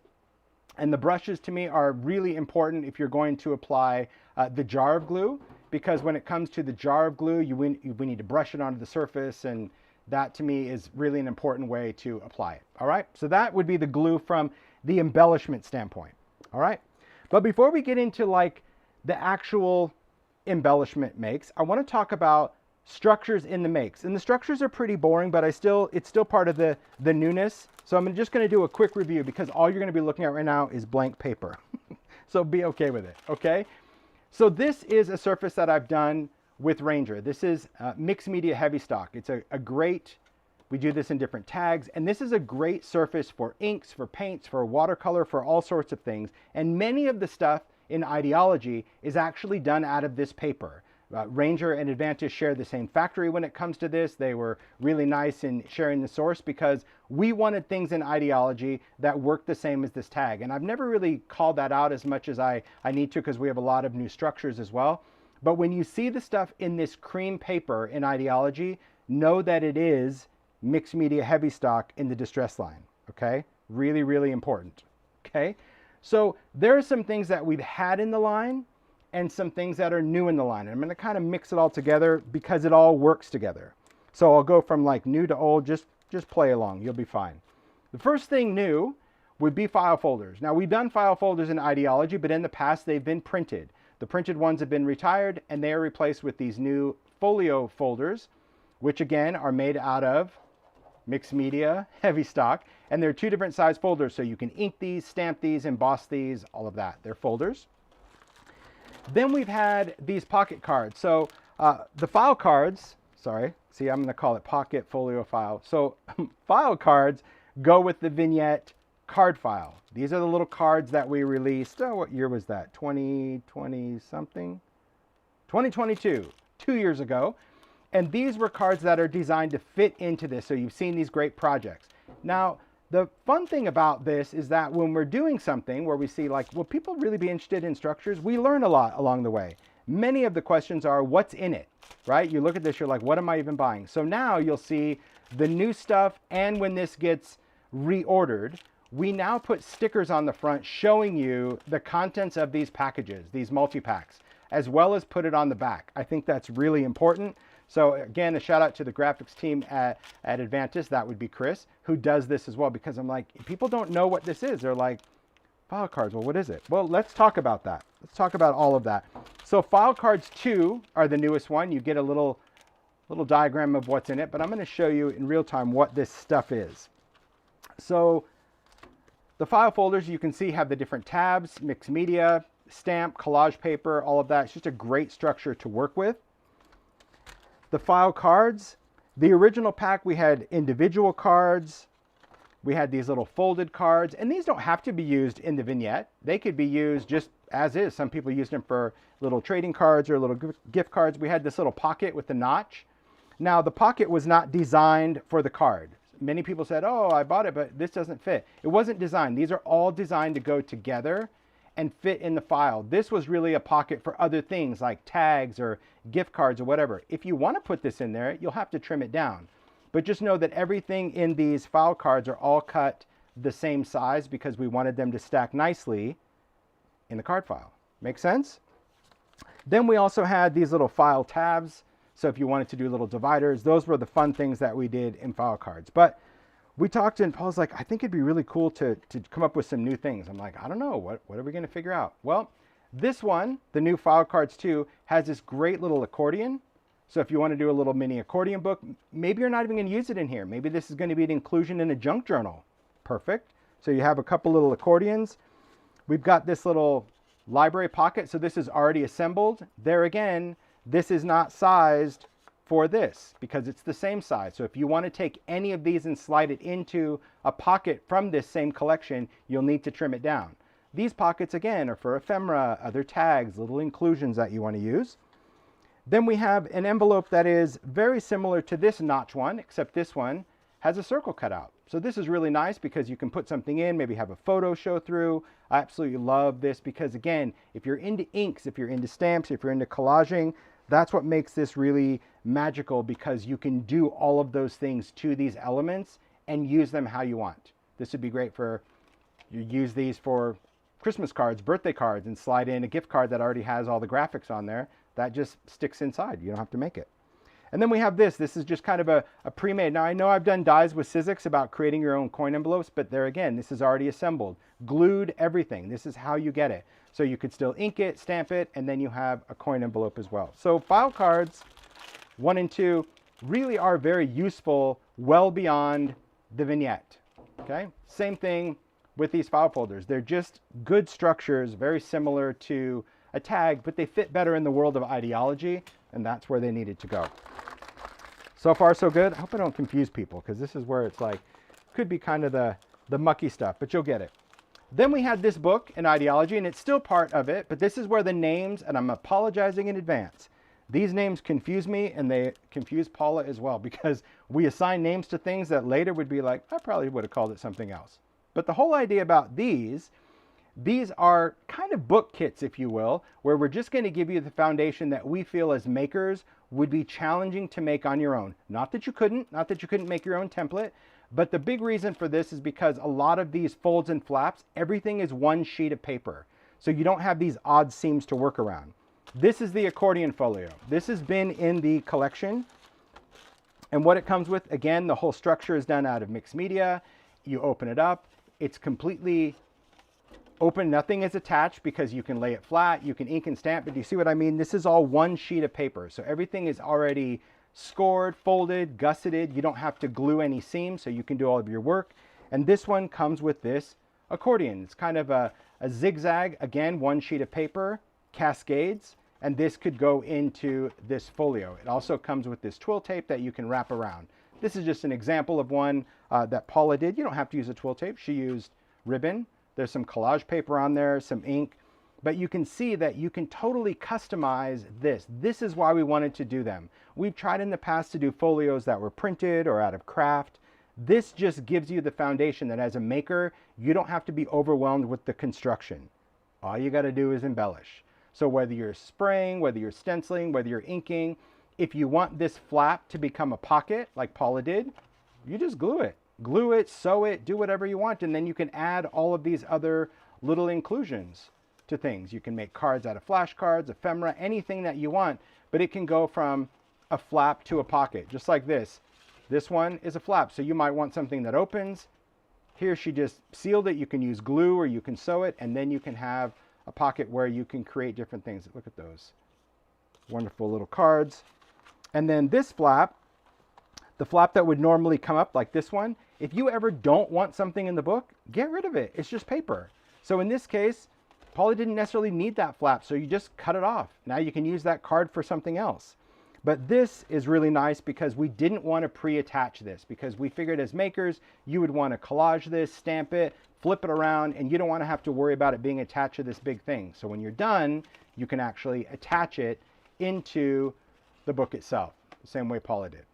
S1: and the brushes to me are really important if you're going to apply the jar of glue, because when it comes to the jar of glue, we need to brush it onto the surface, and that to me is really an important way to apply it. All right, so that would be the glue from the embellishment standpoint. All right, but before we get into like the actual embellishment makes, I want to talk about structures in the makes. And the structures are pretty boring, but it's still part of the newness. So I'm just going to do a quick review because all you're going to be looking at right now is blank paper. So be okay with it, okay? So this is a surface that I've done with Ranger. This is mixed media heavy stock. It's a great, we do this in different tags, and this is a great surface for inks, for paints, for watercolor, for all sorts of things. And many of the stuff in Idea-ology is actually done out of this paper. Ranger and Advantage share the same factory when it comes to this. They were really nice in sharing the source because we wanted things in Idea-ology that work the same as this tag. And I've never really called that out as much as I need to because we have a lot of new structures as well. But when you see the stuff in this cream paper in Idea-ology, know that it is mixed media heavy stock in the distress line, okay? Really, really important, okay? So there are some things that we've had in the line and some things that are new in the line. And I'm gonna kind of mix it all together because it all works together. So I'll go from like new to old, just play along, you'll be fine. The first thing new would be file folders. Now we've done file folders in Idea-ology, but in the past they've been printed. The printed ones have been retired and they are replaced with these new Folio folders, which again are made out of mixed media heavy stock. And they're two different size folders, so you can ink these, stamp these, emboss these, all of that. They're folders. Then we've had these pocket cards. So the file cards, sorry, see, I'm going to call it pocket folio file. So file cards go with the Vignette card file. These are the little cards that we released. Oh, what year was that? 2020 something? 2022, 2 years ago. And these were cards that are designed to fit into this. So you've seen these great projects. Now, the fun thing about this is that when we're doing something where we see like, will people really be interested in structures? We learn a lot along the way. Many of the questions are, what's in it, right? You look at this, you're like, what am I even buying? So now you'll see the new stuff, and when this gets reordered, we now put stickers on the front showing you the contents of these packages, these multi-packs, as well as put it on the back. I think that's really important. So again, a shout out to the graphics team at Advantis, that would be Chris, who does this as well, because I'm like, people don't know what this is. They're like, file cards, well, what is it? Well, let's talk about that. Let's talk about all of that. So file cards 2 are the newest one. You get a little diagram of what's in it, but I'm gonna show you in real time what this stuff is. So the file folders, you can see, have the different tabs, mixed media, stamp, collage paper, all of that. It's just a great structure to work with. The file cards, the original pack, we had individual cards. We had these little folded cards, and these don't have to be used in the vignette. They could be used just as is. Some people used them for little trading cards or little gift cards. We had this little pocket with the notch. Now, the pocket was not designed for the card. Many people said, oh, I bought it, but this doesn't fit. It wasn't designed. These are all designed to go together and fit in the file. This was really a pocket for other things like tags or gift cards or whatever. If you want to put this in there, you'll have to trim it down. But just know that everything in these file cards are all cut the same size because we wanted them to stack nicely in the card file. Make sense? Then we also had these little file tabs. So if you wanted to do little dividers, those were the fun things that we did in file cards. But we talked, and Paul's like, I think it'd be really cool to come up with some new things. I'm like, I don't know, what are we going to figure out? Well, this one, the new file cards 2, has this great little accordion. So if you want to do a little mini accordion book, maybe you're not even going to use it in here. Maybe this is going to be an inclusion in a junk journal. Perfect. So you have a couple little accordions. We've got this little library pocket. So this is already assembled. There again, this is not sized for this because it's the same size. So if you want to take any of these and slide it into a pocket from this same collection, you'll need to trim it down. These pockets, again, are for ephemera, other tags, little inclusions that you want to use. Then we have an envelope that is very similar to this notch one, except this one has a circle cut out. So this is really nice because you can put something in, maybe have a photo show through. I absolutely love this because, again, if you're into inks, if you're into stamps, if you're into collaging, that's what makes this really magical because you can do all of those things to these elements and use them how you want. This would be great for, you use these for Christmas cards, birthday cards, and slide in a gift card that already has all the graphics on there. That just sticks inside. You don't have to make it. And then we have this. This is just kind of a pre-made. Now, I know I've done dies with Sizzix about creating your own coin envelopes, but there again, this is already assembled. Glued, everything. This is how you get it. So you could still ink it, stamp it, and then you have a coin envelope as well. So file cards 1 and 2 really are very useful well beyond the vignette. Okay? Same thing with these file folders. They're just good structures, very similar to a tag, but they fit better in the world of ideology, and that's where they needed to go. So far, so good. I hope I don't confuse people, because this is where it's like, could be kind of the mucky stuff, but you'll get it. Then we had this book, an ideology, and it's still part of it, but this is where the names, and I'm apologizing in advance, these names confuse me, and they confuse Paula as well, because we assign names to things that later would be like, I probably would have called it something else. But the whole idea about these are kind of book kits, if you will, where we're just going to give you the foundation that we feel as makers would be challenging to make on your own. Not that you couldn't make your own template, but the big reason for this is because a lot of these folds and flaps, everything is one sheet of paper. So you don't have these odd seams to work around. This is the accordion folio. This has been in the collection. And what it comes with, again, the whole structure is done out of mixed media. You open it up. It's completely open, nothing is attached because you can lay it flat, you can ink and stamp, but do you see what I mean? This is all one sheet of paper. So everything is already scored, folded, gusseted. You don't have to glue any seams, so you can do all of your work. And this one comes with this accordion. It's kind of a zigzag, again, one sheet of paper, cascades, and this could go into this folio. It also comes with this twill tape that you can wrap around. This is just an example of one that Paula did. You don't have to use a twill tape. She used ribbon. There's some collage paper on there, some ink, but you can see that you can totally customize this. This is why we wanted to do them. We've tried in the past to do folios that were printed or out of craft. This just gives you the foundation that as a maker, you don't have to be overwhelmed with the construction. All you got to do is embellish. So whether you're spraying, whether you're stenciling, whether you're inking, if you want this flap to become a pocket like Paula did, you just glue it. Glue it, sew it, do whatever you want, and then you can add all of these other little inclusions to things. You can make cards out of flashcards, ephemera, anything that you want, but it can go from a flap to a pocket, just like this. This one is a flap, so you might want something that opens. Here she just sealed it. You can use glue or you can sew it, and then you can have a pocket where you can create different things. Look at those wonderful little cards. And then this flap, the flap that would normally come up like this one, if you ever don't want something in the book, get rid of it. It's just paper. So in this case, Paula didn't necessarily need that flap, so you just cut it off. Now you can use that card for something else. But this is really nice because we didn't want to pre-attach this, because we figured as makers, you would want to collage this, stamp it, flip it around, and you don't want to have to worry about it being attached to this big thing. So when you're done, you can actually attach it into the book itself, the same way Paula did.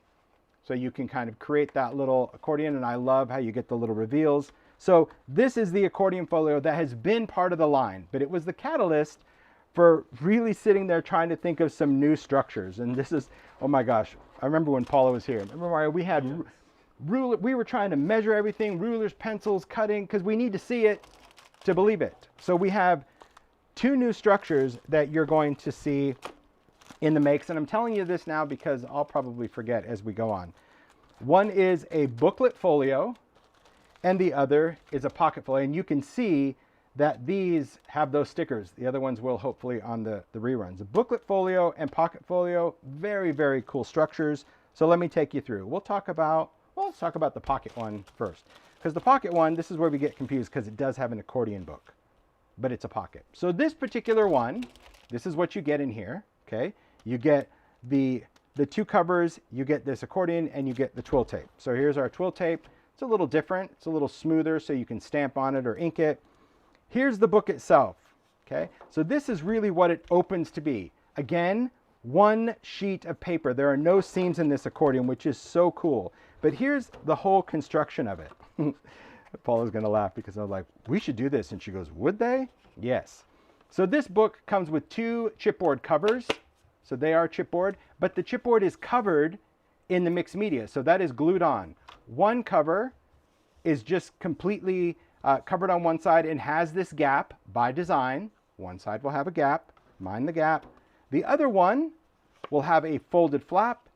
S1: So you can kind of create that little accordion, and I love how you get the little reveals. So this is the accordion folio that has been part of the line, but it was the catalyst for really sitting there trying to think of some new structures. And this is, oh my gosh, I remember when Paula was here. Remember, Mario, we had we were trying to measure everything, rulers, pencils, cutting, because we need to see it to believe it. So we have two new structures that you're going to see in the makes, and I'm telling you this now because I'll probably forget as we go on. One is a booklet folio, and the other is a pocket folio, and you can see that these have those stickers. The other ones will hopefully on the reruns. The booklet folio and pocket folio, very, very cool structures. So let me take you through. Let's talk about the pocket one first. Because the pocket one, this is where we get confused because it does have an accordion book, but it's a pocket. So this particular one, this is what you get in here, okay? You get the two covers, you get this accordion, and you get the twill tape. So here's our twill tape. It's a little different. It's a little smoother, so you can stamp on it or ink it. Here's the book itself, okay? So this is really what it opens to be. Again, one sheet of paper. There are no seams in this accordion, which is so cool. But here's the whole construction of it. Paula's gonna laugh because I'm like, we should do this. And she goes, would they? Yes. So this book comes with two chipboard covers. So they are chipboard, but the chipboard is covered in the mixed media. So that is glued on. One cover is just completely covered on one side and has this gap by design. One side will have a gap, mind the gap. The other one will have a folded flap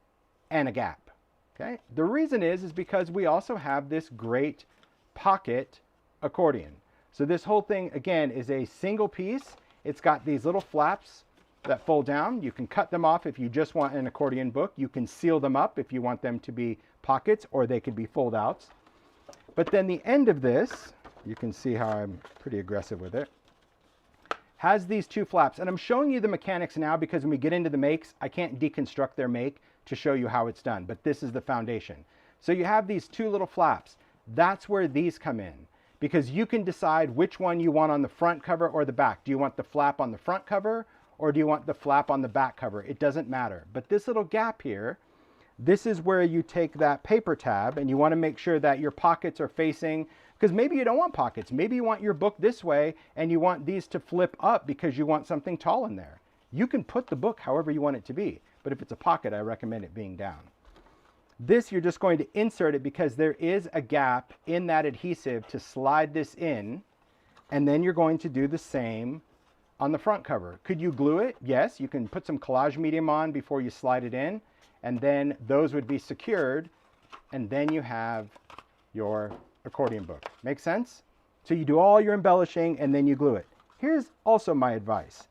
S1: and a gap, okay? The reason is because we also have this great pocket accordion. So this whole thing, again, is a single piece. It's got these little flaps that fold down. You can cut them off if you just want an accordion book. You can seal them up if you want them to be pockets, or they could be fold outs. But then the end of this, you can see how I'm pretty aggressive with it, has these two flaps. And I'm showing you the mechanics now because when we get into the makes, I can't deconstruct their make to show you how it's done, but this is the foundation. So you have these two little flaps. That's where these come in, because you can decide which one you want on the front cover or the back. Do you want the flap on the front cover, or do you want the flap on the back cover? It doesn't matter. But this little gap here, this is where you take that paper tab and you want to make sure that your pockets are facing, because maybe you don't want pockets. Maybe you want your book this way and you want these to flip up because you want something tall in there. You can put the book however you want it to be, but if it's a pocket, I recommend it being down. This, you're just going to insert it because there is a gap in that adhesive to slide this in, and then you're going to do the same on the front cover. Could you glue it? Yes, you can put some collage medium on before you slide it in, and then those would be secured, and then you have your accordion book. Make sense? So you do all your embellishing and then you glue it. Here's also my advice.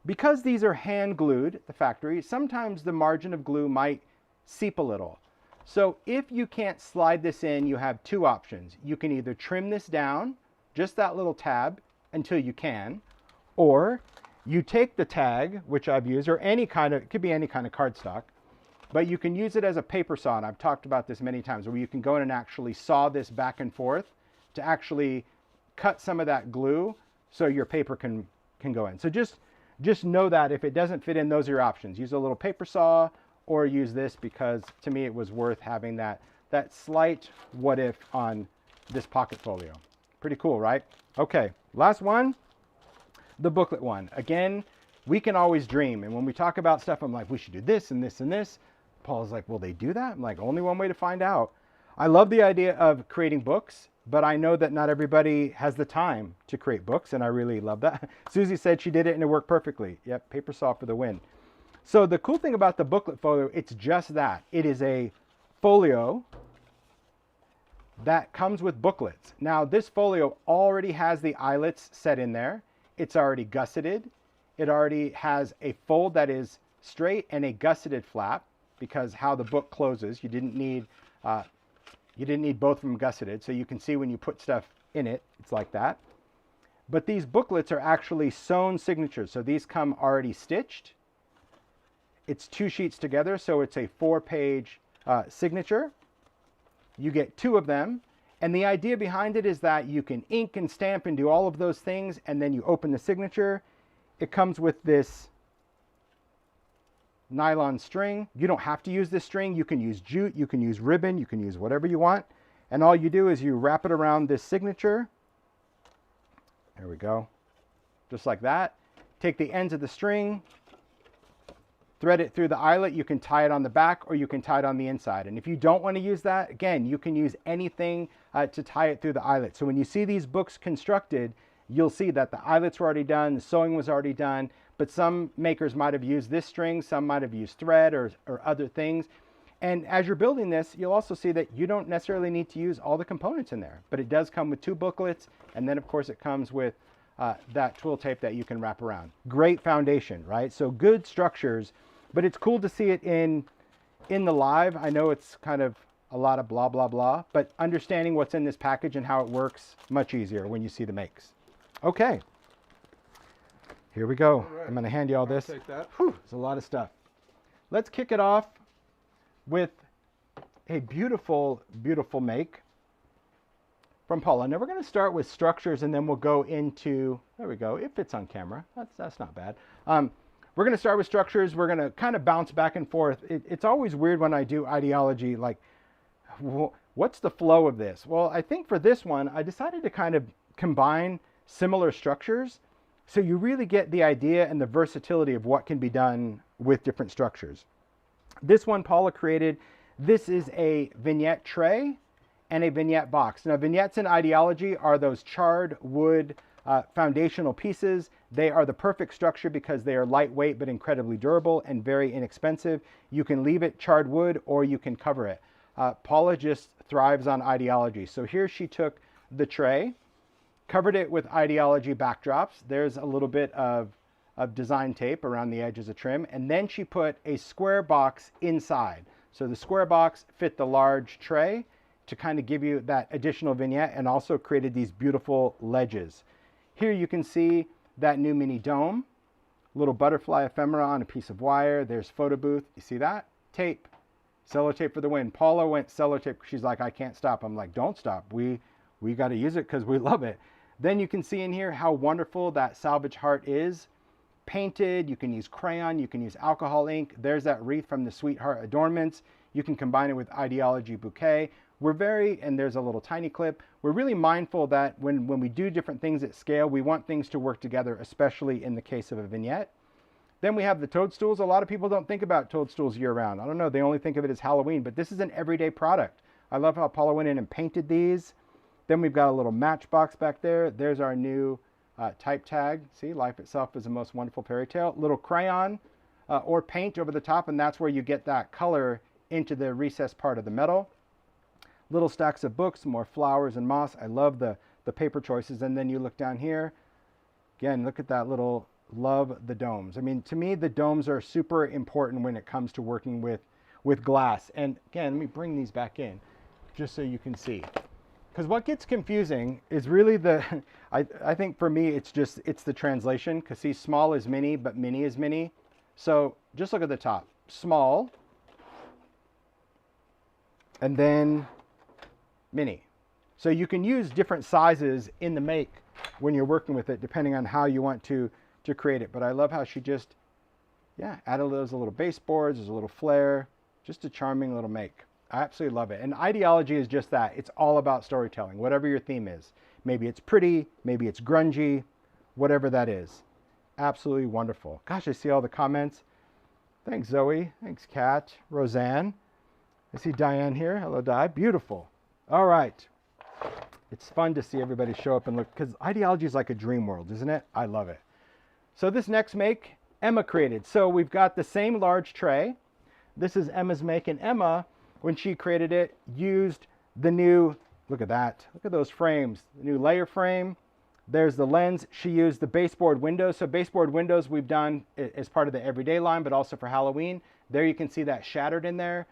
S1: Because these are hand glued at the factory, sometimes the margin of glue might seep a little. So if you can't slide this in, you have two options. You can either trim this down, just that little tab, until you can, or you take the tag, which I've used, or any kind of, it could be any kind of cardstock, but you can use it as a paper saw, and I've talked about this many times, where you can go in and actually saw this back and forth to actually cut some of that glue so your paper can go in. So just know that if it doesn't fit in, those are your options. Use a little paper saw or use this, because to me it was worth having that slight what if on this pocket folio. Pretty cool, right? Okay, last one, the booklet one. Again, we can always dream. And when we talk about stuff, I'm like, we should do this and this and this. Paul's like, will they do that? I'm like, only one way to find out. I love the idea of creating books, but I know that not everybody has the time to create books, and I really love that. Suzy said she did it and it worked perfectly. Yep, paper saw for the win. So the cool thing about the booklet folio, it's just that. It is a folio that comes with booklets. Now this folio already has the eyelets set in there. It's already gusseted. It already has a fold that is straight and a gusseted flap, because how the book closes, you didn't need both of them gusseted. So you can see when you put stuff in it, it's like that. But these booklets are actually sewn signatures. So these come already stitched. It's 2 sheets together, so it's a 4-page signature. You get 2 of them. And the idea behind it is that you can ink and stamp and do all of those things, and then you open the signature. It comes with this nylon string. You don't have to use this string. You can use jute, you can use ribbon, you can use whatever you want. And all you do is you wrap it around this signature. There we go. Just like that. Take the ends of the string, thread it through the eyelet. You can tie it on the back or you can tie it on the inside. And if you don't want to use that, again, you can use anything to tie it through the eyelet. So when you see these books constructed, you'll see that the eyelets were already done, the sewing was already done, but some makers might have used this string, some might have used thread or other things. And as you're building this, you'll also see that you don't necessarily need to use all the components in there, but it does come with 2 booklets, and then of course it comes with that twill tape that you can wrap around. Great foundation, right? So good structures, but it's cool to see it in the live. I know it's kind of a lot of blah, blah, blah, but understanding what's in this package and how it works, much easier when you see the makes. Okay, here we go. Right. I'm going to hand you all this.
S2: Take that.
S1: Whew, it's a lot of stuff. Let's kick it off with a beautiful, beautiful make from Paula. Now we're going to start with structures, and then we'll go into, there we go, it fits on camera. That's not bad. We're going to start with structures. We're going to kind of bounce back and forth. It's always weird when I do ideology, like, what's the flow of this? Well, I think for this one, I decided to kind of combine similar structures, so you really get the idea and the versatility of what can be done with different structures. This one Paula created, this is a vignette tray and a vignette box. Now vignettes in ideology are those charred wood foundational pieces. They are the perfect structure because they are lightweight but incredibly durable and very inexpensive. You can leave it charred wood or you can cover it. Paula just thrives on ideology. So here she took the tray, covered it with ideology backdrops. There's a little bit of design tape around the edges of trim, and then she put a square box inside. So the square box fit the large tray to kind of give you that additional vignette, and also created these beautiful ledges. Here you can see that new mini dome, little butterfly ephemera on a piece of wire. There's photo booth. You see that? Tape, sellotape for the win. Paula went sellotape. She's like, I can't stop. I'm like, don't stop. We got to use it because we love it. Then you can see in here how wonderful that salvage heart is. Painted, you can use crayon, you can use alcohol ink. There's that wreath from the Sweetheart Adornments. You can combine it with Ideology Bouquet. And there's a little tiny clip. We're really mindful that when we do different things at scale, we want things to work together, especially in the case of a vignette. Then we have the toadstools. A lot of people don't think about toadstools year round. I don't know, they only think of it as Halloween, but this is an everyday product. I love how Paula went in and painted these. Then we've got a little matchbox back there. There's our new type tag. See, life itself is the most wonderful fairy tale. Little crayon or paint over the top, and that's where you get that color into the recessed part of the metal. Little stacks of books, more flowers and moss. I love the paper choices. And then you look down here. Again, look at that little, love the domes. I mean, to me, the domes are super important when it comes to working with glass. And again, let me bring these back in just so you can see. Because what gets confusing is really I think for me, it's the translation. Because see, small is mini, but mini is mini. So just look at the top. Small. And then mini. So you can use different sizes in the make when you're working with it, depending on how you want to create it. But I love how she just, yeah, added those little baseboards, there's a little flare, just a charming little make. I absolutely love it. And idea-ology is just that. It's all about storytelling, whatever your theme is. Maybe it's pretty, maybe it's grungy, whatever that is. Absolutely wonderful. Gosh, I see all the comments. Thanks, Zoe. Thanks, Kat. Roseanne. I see Diane here. Hello, Di. Beautiful. All right. It's fun to see everybody show up and look, because idea-ology is like a dream world, isn't it? I love it. So this next make, Emma created. So we've got the same large tray. This is Emma's make, and Emma, when she created it, used the new, look at that, look at those frames, the new layer frame. There's the lens. She used the baseboard windows. So baseboard windows we've done as part of the everyday line, but also for Halloween. There you can see that shattered in there.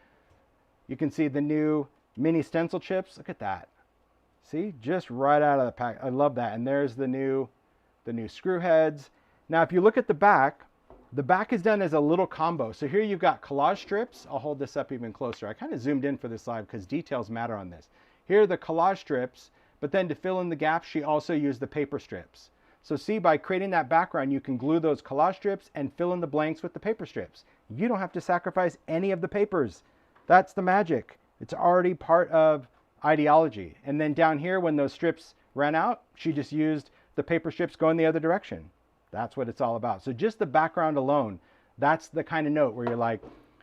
S1: You can see the new mini stencil chips. Look at that. See, just right out of the pack. I love that. And there's the new screw heads. Now, if you look at the back is done as a little combo. So here you've got collage strips. I'll hold this up even closer. I kind of zoomed in for this slide because details matter on this. Here are the collage strips, but then to fill in the gaps, she also used the paper strips. So see, by creating that background, you can glue those collage strips and fill in the blanks with the paper strips. You don't have to sacrifice any of the papers. That's the magic. It's already part of idea-ology. And then down here, when those strips ran out, she just used the paper strips going the other direction. That's what it's all about. So just the background alone, that's the kind of note where you're like,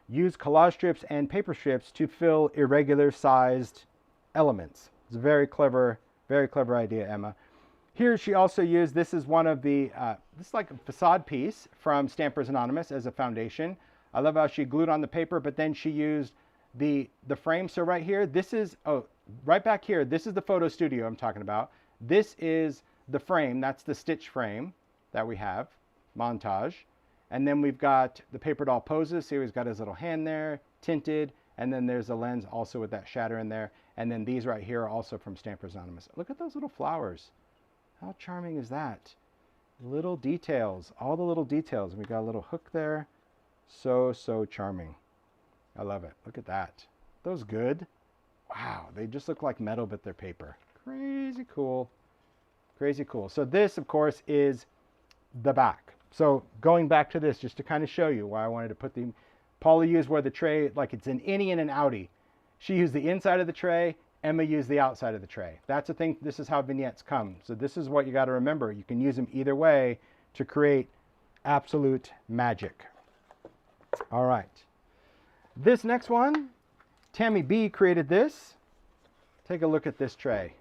S1: use collage strips and paper strips to fill irregular sized elements. It's a very clever idea, Emma. Here she also used, this is one of the, this is like a facade piece from Stampers Anonymous as a foundation. I love how she glued on the paper, but then she used the frame. So right here, this is, oh, right back here, this is the photo studio I'm talking about. This is the frame, that's the stitch frame that we have, montage. And then we've got the paper doll poses. See, he's got his little hand there, tinted. And then there's the lens also with that shatter in there. And then these right here are also from Stampers Anonymous. Look at those little flowers. How charming is that? Little details, all the little details. We got a little hook there. So charming. I love it. Look at that. Those good. Wow, they just look like metal, but they're paper. Crazy cool. Crazy cool. So this, of course, is the back. So going back to this, just to kind of show you why I wanted to put the, Paula used where the tray, like it's an innie and an outie. She used the inside of the tray, Emma used the outside of the tray. That's the thing, this is how vignettes come. So this is what you got to remember. You can use them either way to create absolute magic. All right. This next one, Tami B created this. Take a look at this tray.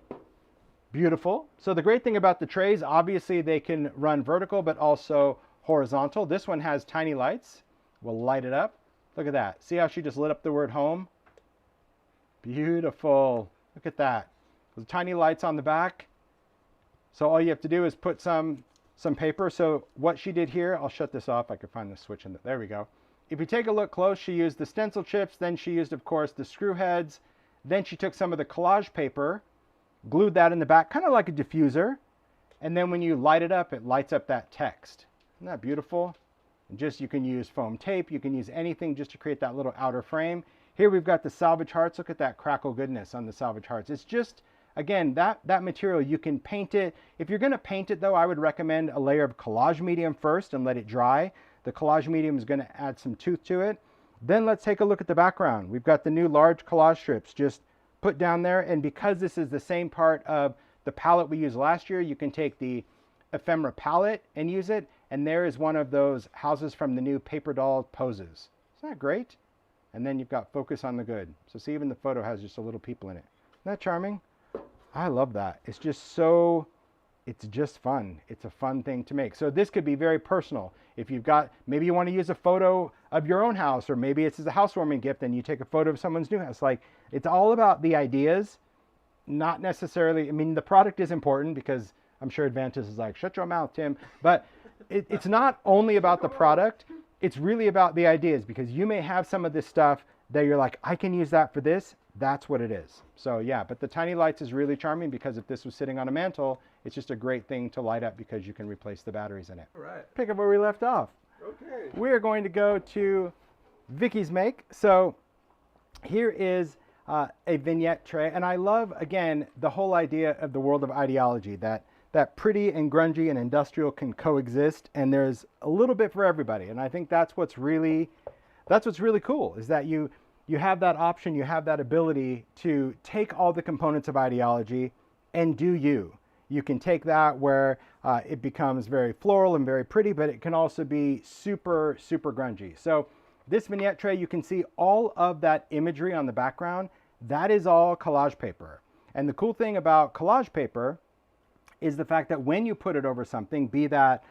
S1: Beautiful. So the great thing about the trays, obviously they can run vertical, but also horizontal. This one has tiny lights. We'll light it up. Look at that. See how she just lit up the word home? Beautiful. Look at that. Those tiny lights on the back. So all you have to do is put some paper. So what she did here, I'll shut this off. I can find the switch in there we go. If you take a look close, she used the stencil chips. Then she used, of course, the screw heads. Then she took some of the collage paper, glued that in the back, kind of like a diffuser. And then when you light it up, it lights up that text. Isn't that beautiful? And just, you can use foam tape. You can use anything just to create that little outer frame. Here we've got the salvage hearts. Look at that crackle goodness on the salvage hearts. It's just, again, that material, you can paint it. If you're going to paint it, though, I would recommend a layer of collage medium first and let it dry. The collage medium is going to add some tooth to it. Then let's take a look at the background. We've got the new large collage strips just put down there. And because this is the same part of the palette we used last year, you can take the ephemera palette and use it. And there is one of those houses from the new paper doll poses. Isn't that great? And then you've got focus on the good. So see, even the photo has just a little people in it. Isn't that charming? I love that. It's just so, it's just fun. It's a fun thing to make. So this could be very personal. If you've got, maybe you want to use a photo of your own house, or maybe it's as a housewarming gift and you take a photo of someone's new house. Like, it's all about the ideas, not necessarily, I mean, the product is important because I'm sure Advantis is like, shut your mouth, Tim. But it's not only about the product. It's really about the ideas, because you may have some of this stuff that you're like, I can use that for this. That's what it is. So yeah, but the tiny lights is really charming because if this was sitting on a mantle, it's just a great thing to light up because you can replace the batteries in it.
S2: All right.
S1: Pick up where we left off.
S2: Okay.
S1: We're going to go to Vicki's make. So here is a vignette tray. And I love, again, the whole idea of the world of ideology, that pretty and grungy and industrial can coexist, and there's a little bit for everybody. And I think that's what's really cool, is that you have that option, you have that ability to take all the components of ideology and do you. You can take that where it becomes very floral and very pretty, but it can also be super, super grungy. So this vignette tray, you can see all of that imagery on the background. That is all collage paper. And the cool thing about collage paper is the fact that when you put it over something, be that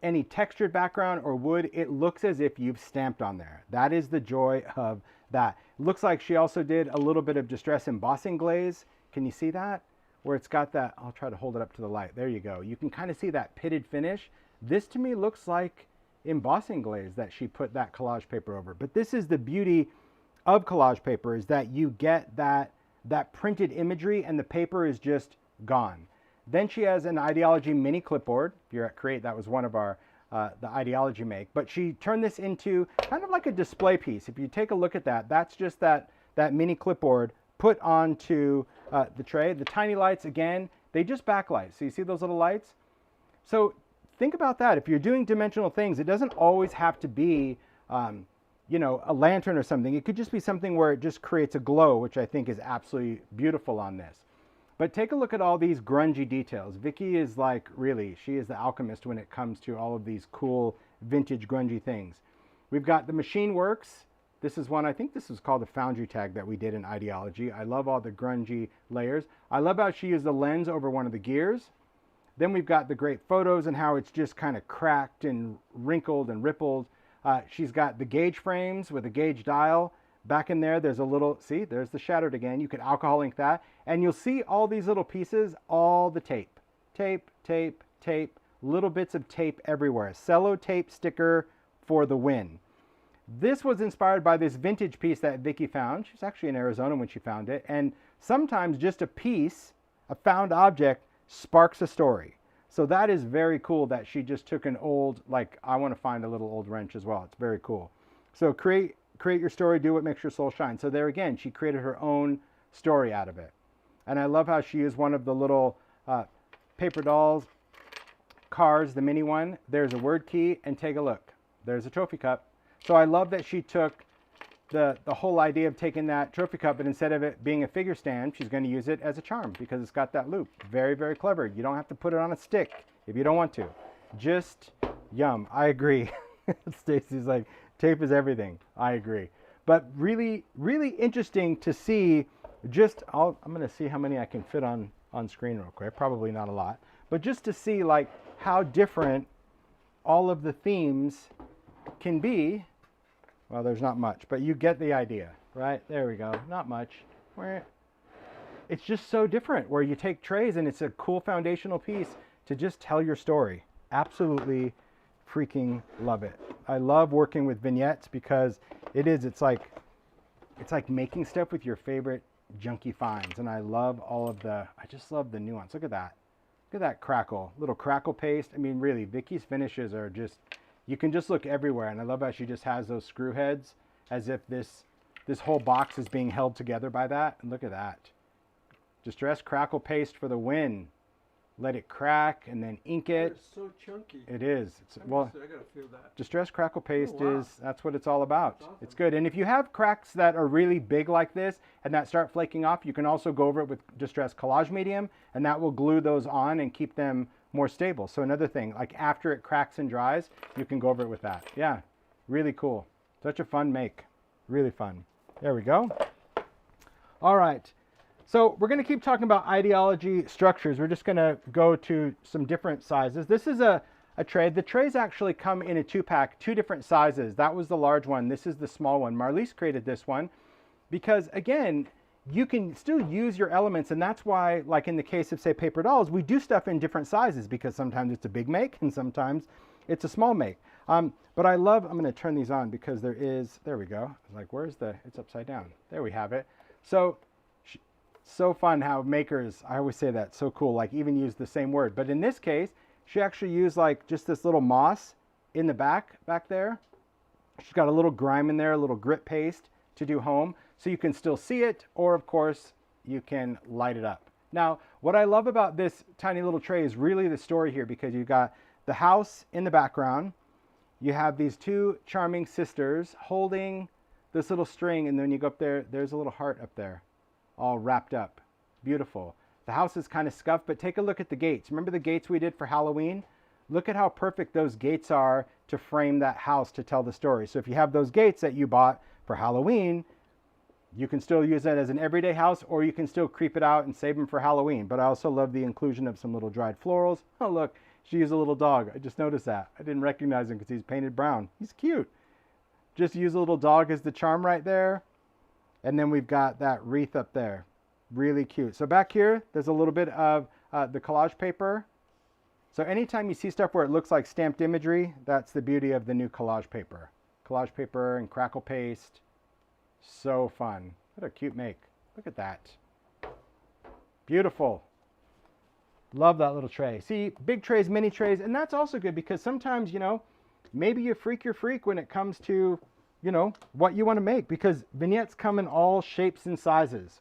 S1: any textured background or wood, it looks as if you've stamped on there. That is the joy of that. Looks like she also did a little bit of distress embossing glaze. Can you see that? Where it's got that, I'll try to hold it up to the light. There you go. You can kind of see that pitted finish. This to me looks like embossing glaze that she put that collage paper over. But this is the beauty of collage paper, is that you get that printed imagery and the paper is just gone. Then she has an ideology mini clipboard. If you're at Create, that was one of our the ideology make. But she turned this into kind of like a display piece. If you take a look at that, that's just that mini clipboard put onto the tray. The tiny lights, again, they just backlight. So you see those little lights? So think about that. If you're doing dimensional things, it doesn't always have to be, you know, a lantern or something. It could just be something where it just creates a glow, which I think is absolutely beautiful on this. But take a look at all these grungy details. Vicki is like, really, she is the alchemist when it comes to all of these cool vintage grungy things. We've got the machine works. This is one, I think this is called the foundry tag that we did in ideology. I love all the grungy layers. I love how she used the lens over one of the gears. Then we've got the great photos and how it's just kind of cracked and wrinkled and rippled. She's got the gauge frames with a gauge dial. Back in there, there's a little, see, there's the shattered again. You could alcohol ink that. And you'll see all these little pieces, all the tape. Tape, tape, tape, little bits of tape everywhere. Cello tape sticker for the win. This was inspired by this vintage piece that Vicki found. She's actually in Arizona when she found it. And sometimes just a piece, a found object, sparks a story. So that is very cool that she just took an old, like, I want to find a little old wrench as well. It's very cool. So create your story, do what makes your soul shine. So there again, she created her own story out of it. And I love how she used one of the little paper dolls cars, the mini one. There's a word key, and take a look. There's a trophy cup. So I love that she took the whole idea of taking that trophy cup, but instead of it being a figure stand, she's going to use it as a charm because it's got that loop. Very, very clever. You don't have to put it on a stick if you don't want to. Just yum. I agree. Stacy's like, tape is everything. I agree. But really, really interesting to see just, I'm going to see how many I can fit on screen real quick. Probably not a lot. But just to see like how different all of the themes can be. Well, there's not much, but you get the idea, right? There we go. Not much. It's just so different where you take trays and it's a cool foundational piece to just tell your story. Absolutely freaking love it. I love working with vignettes because it's like making stuff with your favorite junky finds. And I love I just love the nuance. Look at that. Look at that crackle, little crackle paste. I mean, really, Vicki's finishes are just, you can just look everywhere. And I love how she just has those screw heads as if this whole box is being held together by that. And look at that. Distress crackle paste for the win. Let it crack and then ink it.
S2: It's so chunky.
S1: It is.
S2: I gotta feel that.
S1: Distress crackle paste that's what it's all about.
S2: Awesome.
S1: It's good. And if you have cracks that are really big like this and that start flaking off, you can also go over it with Distress collage medium and that will glue those on and keep them more stable. So another thing, like after it cracks and dries, you can go over it with that. Yeah, really cool. Such a fun make. Really fun. There we go. All right. So we're going to keep talking about ideology structures. We're just going to go to some different sizes. This is a tray. The trays actually come in a 2-pack, 2 different sizes. That was the large one. This is the small one. Marlies created this one because, again, you can still use your elements. And that's why, like in the case of, say, paper dolls, we do stuff in different sizes because sometimes it's a big make and sometimes it's a small make. But I love, I'm going to turn these on because there we go. Like, it's upside down. There we have it. So fun how makers, I always say that, so cool, like even use the same word. But in this case, she actually used like just this little moss in the back there. She's got a little grime in there, a little grit paste to do home. so you can still see it, or of course, you can light it up. Now, what I love about this tiny little tray is really the story here, because you've got the house in the background. You have these two charming sisters holding this little string, and then you go up there, there's a little heart up there, all wrapped up. Beautiful. The house is kind of scuffed, but take a look at the gates. Remember the gates we did for Halloween? Look at how perfect those gates are to frame that house to tell the story. So if you have those gates that you bought for Halloween, you can still use that as an everyday house, or you can still creep it out and save them for Halloween. But I also love the inclusion of some little dried florals. Oh, look, she used a little dog. I just noticed that. I didn't recognize him because he's painted brown. He's cute. Just use a little dog as the charm right there. And then we've got that wreath up there. Really cute. So back here, there's a little bit of the collage paper. So anytime you see stuff where it looks like stamped imagery, that's the beauty of the new collage paper. Collage paper and crackle paste. So fun. What a cute make. Look at that. Beautiful. Love that little tray. See, big trays, mini trays, and that's also good because sometimes, you know, maybe you freak your freak when it comes to, you know, what you want to make, because vignettes come in all shapes and sizes.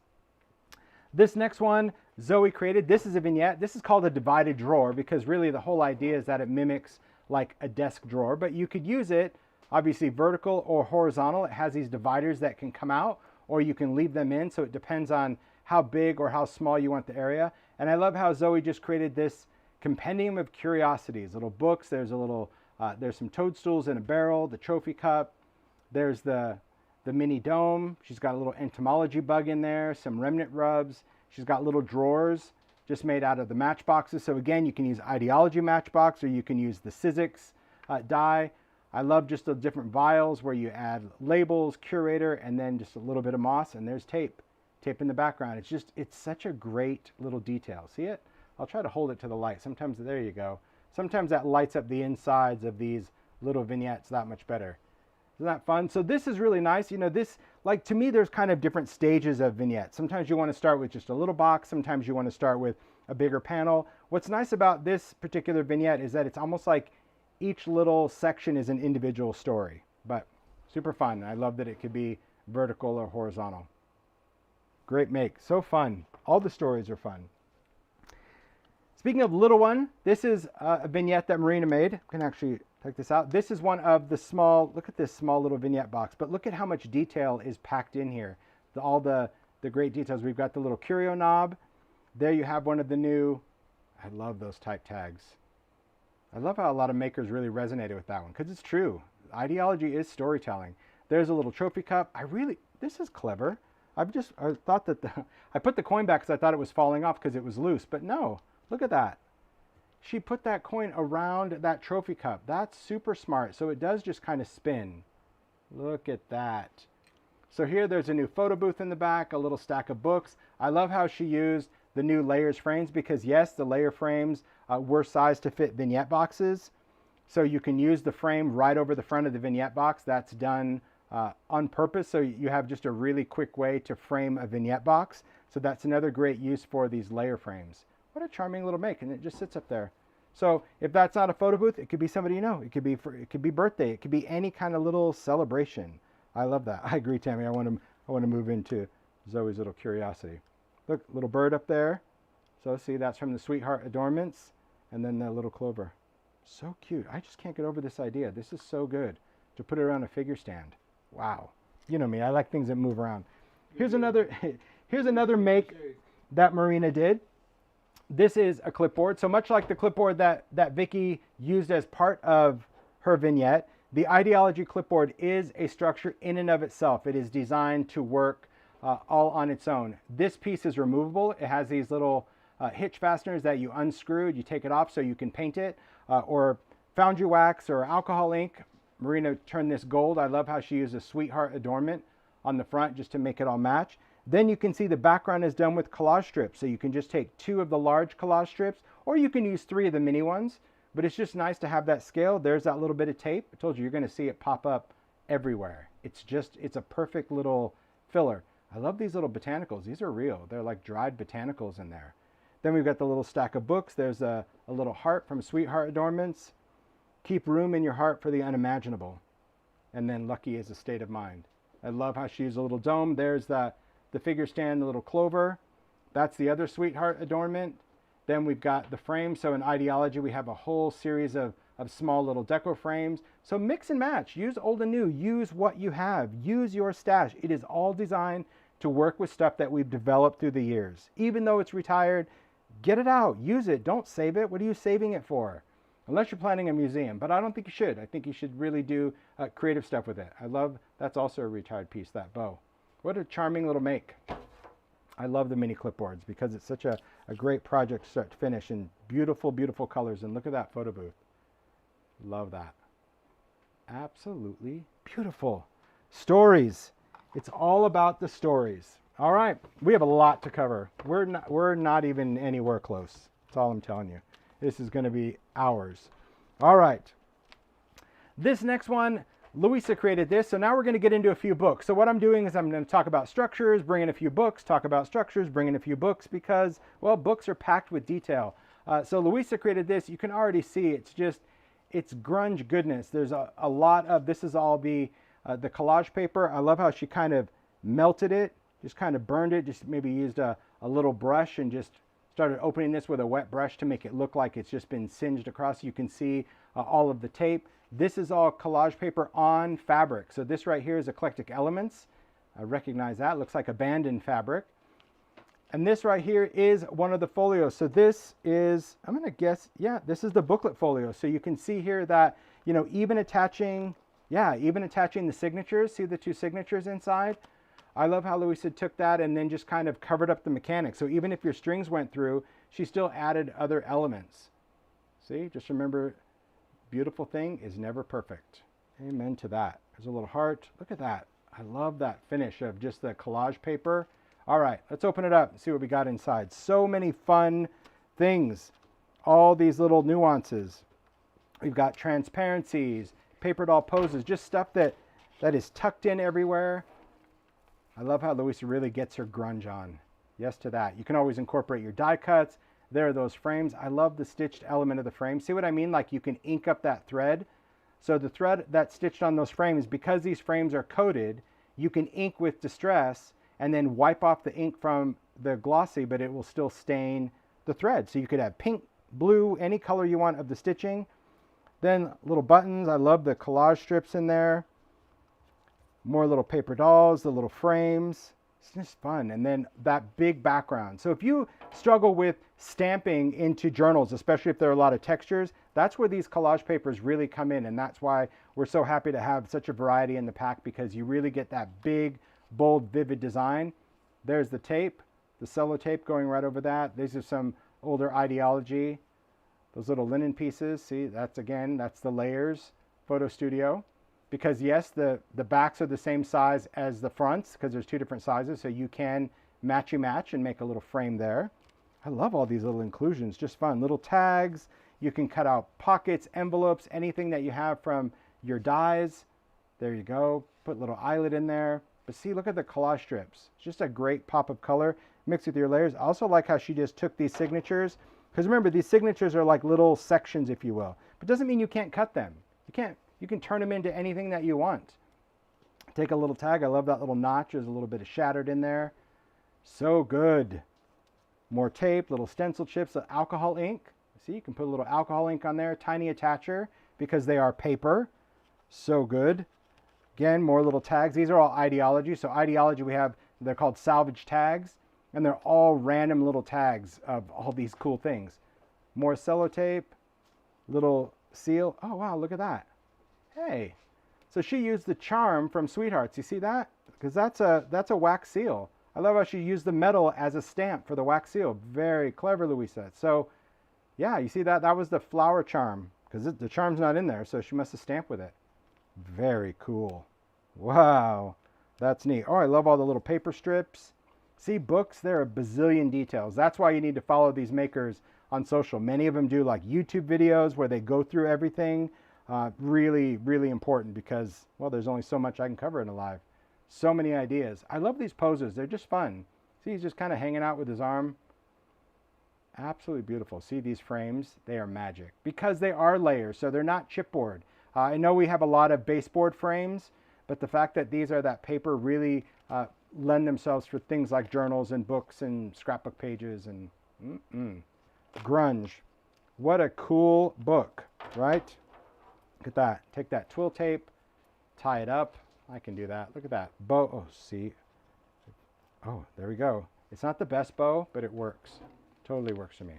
S1: This next one, Zoe created. This is a vignette. This is called a divided drawer because really the whole idea is that it mimics like a desk drawer, but you could use it obviously vertical or horizontal. It has these dividers that can come out, or you can leave them in, so it depends on how big or how small you want the area. And I love how Zoe just created this compendium of curiosities, little books. There's a little, there's some toadstools in a barrel, the trophy cup. There's the mini dome. She's got a little entomology bug in there, some remnant rubs. She's got little drawers just made out of the matchboxes. So again, you can use idea-ology matchbox, or you can use the Sizzix die. I love just the different vials where you add labels, curator, and then just a little bit of moss, and there's tape in the background. It's such a great little detail. See it? I'll try to hold it to the light. Sometimes, there you go. Sometimes that lights up the insides of these little vignettes that much better. Isn't that fun? So this is really nice. You know, this, like, to me, there's kind of different stages of vignettes. Sometimes you want to start with just a little box. Sometimes you want to start with a bigger panel. What's nice about this particular vignette is that it's almost like each little section is an individual story, but super fun. I love that it could be vertical or horizontal. Great make, so fun. All the stories are fun. Speaking of little one, this is a vignette that Marina made. I can actually take this out. This is one of the small, look at this small little vignette box, but look at how much detail is packed in here. All the great details. We've got the little curio knob. There you have one of the new, I love those type tags. I love how a lot of makers really resonated with that one, because it's true. Idea-ology is storytelling. There's a little trophy cup. This is clever. I thought that I put the coin back because I thought it was falling off because it was loose, but no, look at that. She put that coin around that trophy cup. That's super smart. So it does just kind of spin. Look at that. So here there's a new photo booth in the back, a little stack of books. I love how she used the new layers frames because yes, the layer frames were sized to fit vignette boxes. So you can use the frame right over the front of the vignette box. That's done on purpose. So you have just a really quick way to frame a vignette box. So that's another great use for these layer frames. What a charming little make, and it just sits up there. So if that's not a photo booth, it could be somebody you know. It could be birthday. It could be any kind of little celebration. I love that. I agree, Tami. I want to move into Zoe's little curiosity. Look, little bird up there. So see, that's from the Sweetheart Adornments, and then the little clover. So cute. I just can't get over this idea. This is so good to put it around a figure stand. Wow. You know me. I like things that move around. Here's another make that Marina did. This is a clipboard. So much like the clipboard that Vicki used as part of her vignette, the idea-ology clipboard is a structure in and of itself. It is designed to work all on its own. This piece is removable. It has these little hitch fasteners that you unscrew. You take it off so you can paint it, or foundry wax or alcohol ink. Marina turned this gold. I love how she used a Sweetheart adornment on the front just to make it all match. Then you can see the background is done with collage strips. So you can just take 2 of the large collage strips, or you can use 3 of the mini ones. But it's just nice to have that scale. There's that little bit of tape. I told you, you're going to see it pop up everywhere. It's a perfect little filler. I love these little botanicals. These are real. They're like dried botanicals in there. Then we've got the little stack of books. There's a little heart from Sweetheart Adornments. Keep room in your heart for the unimaginable. And then lucky is a state of mind. I love how she used a little dome. There's the figure stand, the little clover. That's the other sweetheart adornment. Then we've got the frame. So in Ideology, we have a whole series of small little deco frames. So mix and match, use old and new, use what you have, use your stash. It is all designed to work with stuff that we've developed through the years. Even though it's retired, get it out, use it, don't save it. What are you saving it for? Unless you're planning a museum, but I don't think you should. I think you should really do creative stuff with it. I love, that's also a retired piece, that bow. What a charming little make. I love the mini clipboards because it's such a great project start to finish, and beautiful, beautiful colors. And look at that photo booth. Love that. Absolutely beautiful. Stories. It's all about the stories. All right, we have a lot to cover. We're not even anywhere close. That's all I'm telling you. This is going to be hours. All right. This next one, Luise created this. So now we're going to get into a few books. So what I'm doing is I'm going to talk about structures, bring in a few books, talk about structures, bring in a few books because, well, books are packed with detail. So Luise created this. You can already see it's grunge goodness. There's a lot of, this is all the collage paper. I love how she kind of melted it, just kind of burned it, just maybe used a little brush and just started opening this with a wet brush to make it look like it's just been singed across. You can see all of the tape. This is all collage paper on fabric. So this right here is Eclectic Elements. I recognize that. Looks like abandoned fabric. And this right here is one of the folios. So this is, I'm going to guess, yeah, this is the booklet folio. So you can see here that, you know, even attaching the signatures, see the two signatures inside? I love how Luise took that and then just kind of covered up the mechanics. So even if your strings went through, she still added other elements. See, just remember, beautiful thing is never perfect. Amen to that. There's a little heart. Look at that. I love that finish of just the collage paper. All right, let's open it up and see what we got inside. So many fun things. All these little nuances. We've got transparencies, paper doll poses, just stuff that is tucked in everywhere. I love how Luise really gets her grunge on. Yes to that. You can always incorporate your die cuts. There are those frames. I love the stitched element of the frame. See what I mean? Like you can ink up that thread. So the thread that's stitched on those frames, because these frames are coated, you can ink with distress and then wipe off the ink from the glossy, but it will still stain the thread. So you could have pink, blue, any color you want of the stitching. Then little buttons. I love the collage strips in there. More little paper dolls, the little frames. It's just fun. And then that big background. So if you struggle with stamping into journals, especially if there are a lot of textures, that's where these collage papers really come in. And that's why we're so happy to have such a variety in the pack, because you really get that big, bold, vivid design. There's the tape, the cello tape going right over that. These are some older Ideology. Those little linen pieces. See, that's the layers. Photo Studio. Because yes, the backs are the same size as the fronts, because there's two different sizes, so you can match and make a little frame there. I love all these little inclusions, just fun. Little tags, you can cut out pockets, envelopes, anything that you have from your dies. There you go, put a little eyelet in there. But see, look at the collage strips. It's just a great pop of color mixed with your layers. I also like how she just took these signatures, because remember, these signatures are like little sections, if you will. But it doesn't mean you can't cut them. You can turn them into anything that you want. Take a little tag. I love that little notch. There's a little bit of shattered in there. So good. More tape, little stencil chips, alcohol ink. See, you can put a little alcohol ink on there. Tiny attacher, because they are paper. So good. Again, more little tags. These are all Ideology. So Ideology, they're called salvage tags. And they're all random little tags of all these cool things. More sellotape. Little seal. Oh, wow, look at that. Hey, so she used the charm from Sweethearts. You see that? Because that's a wax seal. I love how she used the metal as a stamp for the wax seal. Very clever, Luise. So, yeah, you see that? That was the flower charm, because the charm's not in there, so she must have stamped with it. Very cool. Wow, that's neat. Oh, I love all the little paper strips. See, books, there are a bazillion details. That's why you need to follow these makers on social. Many of them do like YouTube videos where they go through everything. Really, really important, because, well, there's only so much I can cover in a live. So many ideas. I love these poses. They're just fun. See, he's just kind of hanging out with his arm. Absolutely beautiful. See these frames? They are magic, because they are layers, so they're not chipboard. I know we have a lot of baseboard frames, but the fact that these are that paper really lend themselves for things like journals and books and scrapbook pages and grunge. What a cool book, right? Look at that. Take that twill tape, tie it up. I can do that. Look at that. Bow. Oh, see. Oh, there we go. It's not the best bow, but it works. Totally works for me.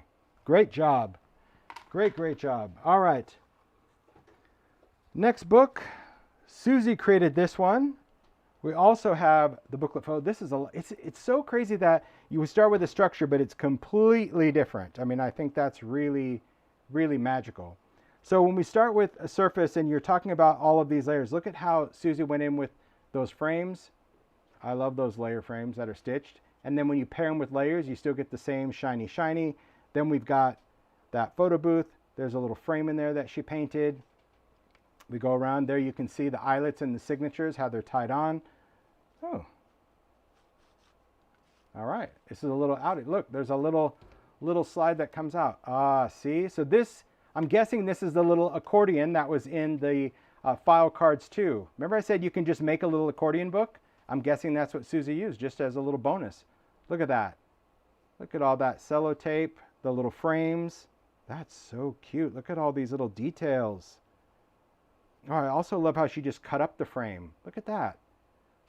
S1: Great job. Great job. All right. Next book. Suzy created this one. We also have the booklet photo. This is it's so crazy that you would start with a structure, but it's completely different. I mean, I think that's really, really magical. So when we start with a surface and you're talking about all of these layers, look at how Suzy went in with those frames. I love those layer frames that are stitched. And then when you pair them with layers, you still get the same shiny. Then we've got that photo booth. There's a little frame in there that she painted. We go around there, you can see the eyelets and the signatures, how they're tied on. Oh. All right, this is a little out. Look, there's a little slide that comes out. Ah, see? So this, I'm guessing this is the little accordion that was in the file cards too. Remember I said you can just make a little accordion book? I'm guessing that's what Suzy used, just as a little bonus. Look at that. Look at all that cello tape, the little frames. That's so cute. Look at all these little details. Oh, I also love how she just cut up the frame. Look at that.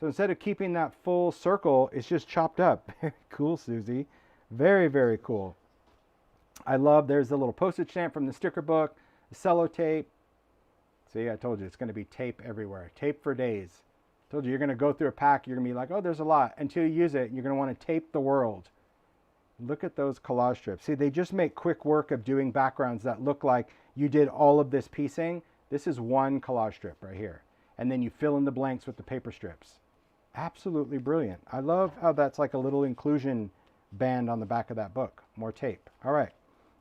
S1: So instead of keeping that full circle, it's just chopped up. Very cool, Suzy. Very, very cool. I love, there's the little postage stamp from the sticker book, the cello tape. See, I told you, it's going to be tape everywhere. Tape for days. I told you, you're going to go through a pack, you're going to be like, oh, there's a lot. Until you use it, you're going to want to tape the world. Look at those collage strips. See, they just make quick work of doing backgrounds that look like you did all of this piecing. This is one collage strip right here. And then you fill in the blanks with the paper strips. Absolutely brilliant. I love how that's like a little inclusion band on the back of that book. More tape. All right,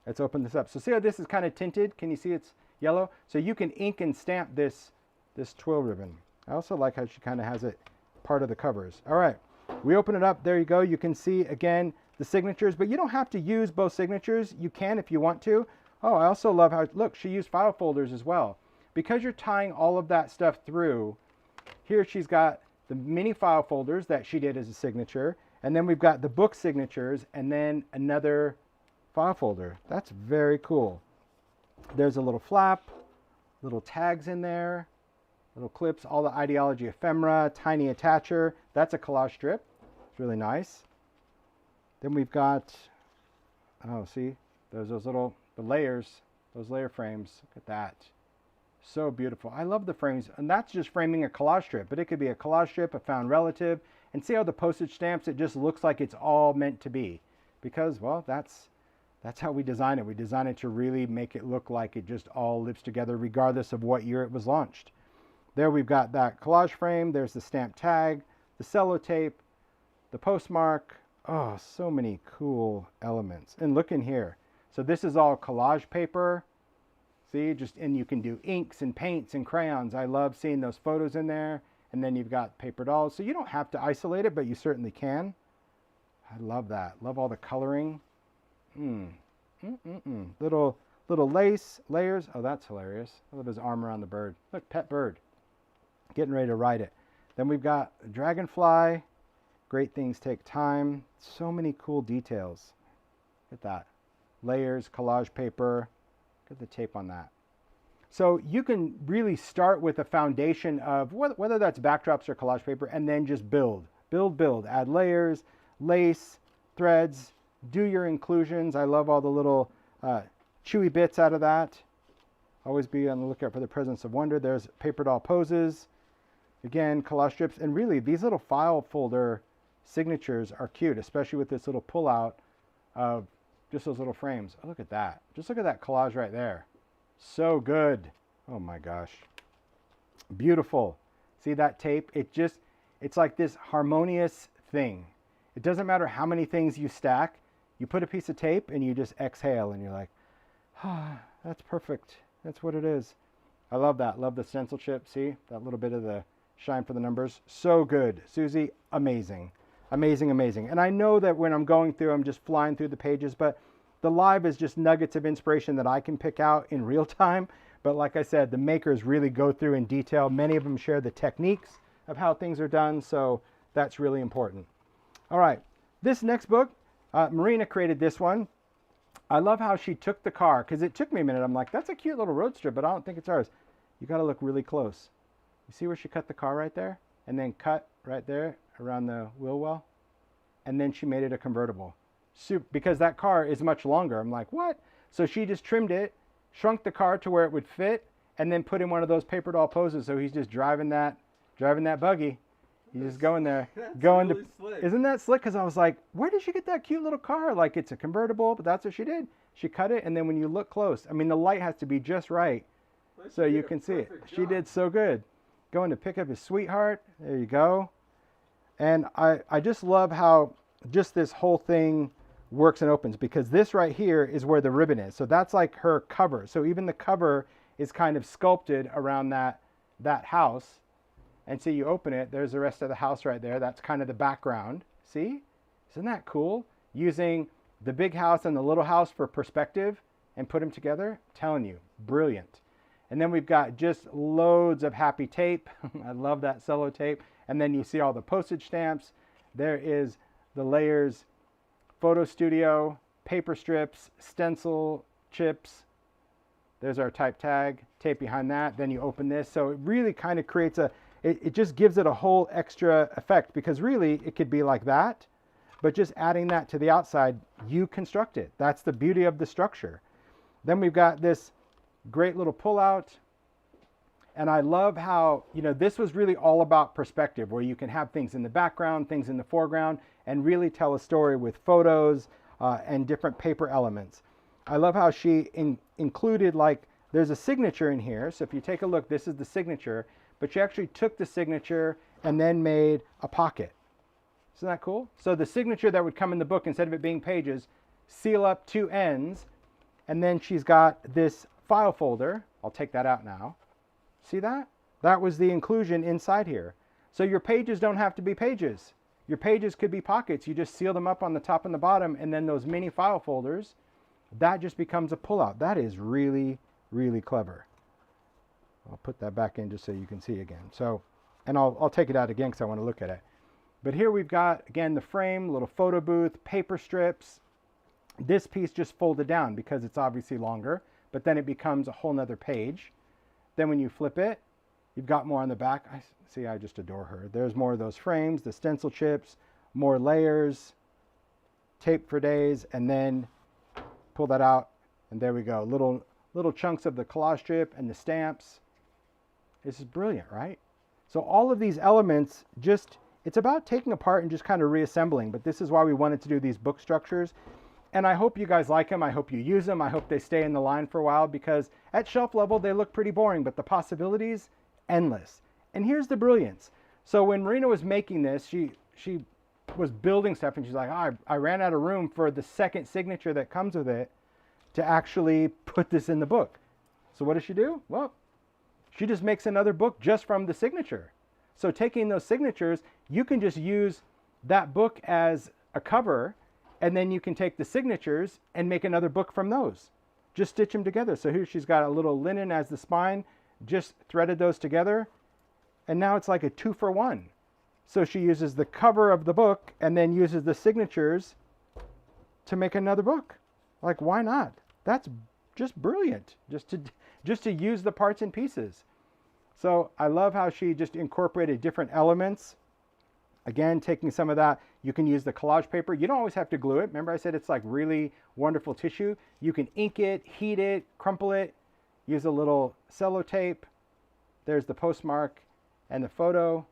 S1: let's open this up. So see how this is kind of tinted? Can you see it's yellow? So you can ink and stamp this twill ribbon. I also like how she kind of has it part of the covers. All right, we open it up. There you go. You can see, again, the signatures, but you don't have to use both signatures. You can if you want to. Oh, I also love how, look, she used file folders as well. Because you're tying all of that stuff through, here she's got the mini file folders that she did as a signature, and then we've got the book signatures, and then another file folder. That's very cool. There's a little flap, little tags in there, little clips, all the idea-ology ephemera, tiny attacher. That's a collage strip. It's really nice. Then we've got, oh, see, there's those little, the layers, those layer frames. Look at that. So beautiful. I love the frames, and that's just framing a collage strip, but it could be a collage strip, a found relative, and see how the postage stamps, it just looks like it's all meant to be, because, well, that's how we design it. We design it to really make it look like it just all lives together regardless of what year it was launched. There we've got that collage frame, there's the stamp tag, the cello tape, the postmark. Oh, so many cool elements. And look in here. So this is all collage paper. See, and you can do inks and paints and crayons. I love seeing those photos in there. And then you've got paper dolls. So you don't have to isolate it, but you certainly can. I love that. Love all the coloring. Little lace layers. Oh, that's hilarious. I love his arm around the bird. Look, pet bird. Getting ready to ride it. Then we've got a dragonfly. Great things take time. So many cool details. Look at that. Layers, collage paper. Look at the tape on that. So you can really start with a foundation of whether that's backdrops or collage paper, and then just build. Add layers, lace, threads, do your inclusions. I love all the little chewy bits out of that. Always be on the lookout for the presence of wonder. There's paper doll poses. Again, collage strips. And really, these little file folder signatures are cute, especially with this little pullout of just those little frames. Oh, look at that. Just look at that collage right there. So good. Oh my gosh. Beautiful. See that tape? It's like this harmonious thing. It doesn't matter how many things you stack. You put a piece of tape and you just exhale and you're like, ah, that's perfect. That's what it is. I love that. Love the stencil chip. See that little bit of the shine for the numbers. So good. Suzy, amazing. Amazing, amazing. And I know that when I'm going through, I'm just flying through the pages, but the live is just nuggets of inspiration that I can pick out in real time. But like I said, the makers really go through in detail. Many of them share the techniques of how things are done, so that's really important. All right, this next book, Marina created this one. I love how she took the car, because it took me a minute. I'm like, that's a cute little roadster, but I don't think it's ours. You got to look really close. You see where she cut the car right there? And then cut right there around the wheel well? And then she made it a convertible. Because that car is much longer. I'm like, what? So she just trimmed it, shrunk the car to where it would fit, and then put in one of those paper doll poses. So he's just driving that buggy. He's just going there. Going really slick. Isn't that slick? Because I was like, where did she get that cute little car? Like, it's a convertible, but that's what she did. She cut it, and then when you look close, I mean, the light has to be just right so you can see it. She did so good. Going to pick up his sweetheart. There you go. And I just love how just this whole thing works and opens, because this right here is where the ribbon is. So that's like her cover. So even the cover is kind of sculpted around that house. And so you open it, there's the rest of the house right there. That's kind of the background. See? Isn't that cool? Using the big house and the little house for perspective and put them together. I'm telling you, brilliant. And then we've got just loads of happy tape. I love that cello tape. And then you see all the postage stamps. There is the layers, photo studio, paper strips, stencil chips. There's our type tag, tape behind that. Then you open this. So it really kind of creates it just gives it a whole extra effect, because really it could be like that, but just adding that to the outside, you construct it. That's the beauty of the structure. Then we've got this great little pullout. And I love how, this was really all about perspective, where you can have things in the background, things in the foreground, and really tell a story with photos and different paper elements. I love how she included, like, there's a signature in here. So if you take a look, this is the signature, but she actually took the signature and then made a pocket. Isn't that cool? So the signature that would come in the book, instead of it being pages, seal up two ends, and then she's got this file folder. I'll take that out now. See that? That was the inclusion inside here. So your pages don't have to be pages. Your pages could be pockets. You just seal them up on the top and the bottom, and then those mini file folders, that just becomes a pullout. That is really, really clever. I'll put that back in just so you can see again. So, and I'll take it out again because I want to look at it. But here we've got, again, the frame, little photo booth, paper strips. This piece just folded down because it's obviously longer, but then it becomes a whole nother page. Then when you flip it, you've got more on the back. I just adore her. There's more of those frames, the stencil chips, more layers, tape for days, and then pull that out, and there we go. Little chunks of the collage strip and the stamps. This is brilliant, right? So all of these elements, it's about taking apart and just kind of reassembling, but this is why we wanted to do these book structures. And I hope you guys like them. I hope you use them. I hope they stay in the line for a while, because at shelf level, they look pretty boring, but the possibilities, endless. And here's the brilliance. So when Marina was making this, she was building stuff, and she's like, I ran out of room for the second signature that comes with it to actually put this in the book. So what does she do? Well, she just makes another book just from the signature. So taking those signatures, you can just use that book as a cover, and then you can take the signatures and make another book from those. Just stitch them together. So here she's got a little linen as the spine, just threaded those together, and now it's like a 2-for-1. So she uses the cover of the book and then uses the signatures to make another book. Like, why not? That's just brilliant, just to use the parts and pieces. So I love how she just incorporated different elements. Again, taking some of that, you can use the collage paper. You don't always have to glue it. Remember I said it's like really wonderful tissue. You can ink it, heat it, crumple it, use a little cello tape. There's the postmark and the photo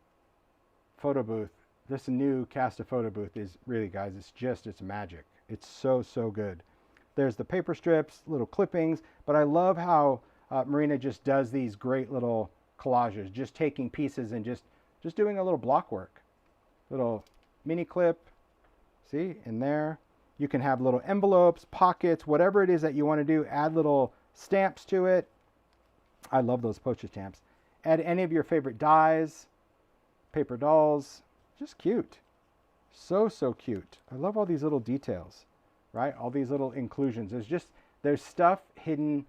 S1: booth. This new cast of photo booth is really, guys, it's magic. It's so, so good. There's the paper strips, little clippings, but I love how Marina just does these great little collages, just taking pieces and just doing a little block work. Little mini clip, see, in there. You can have little envelopes, pockets, whatever it is that you want to do. Add little stamps to it. I love those postage stamps. Add any of your favorite dies, paper dolls. Just cute. So, so cute. I love all these little details, right? All these little inclusions. There's stuff hidden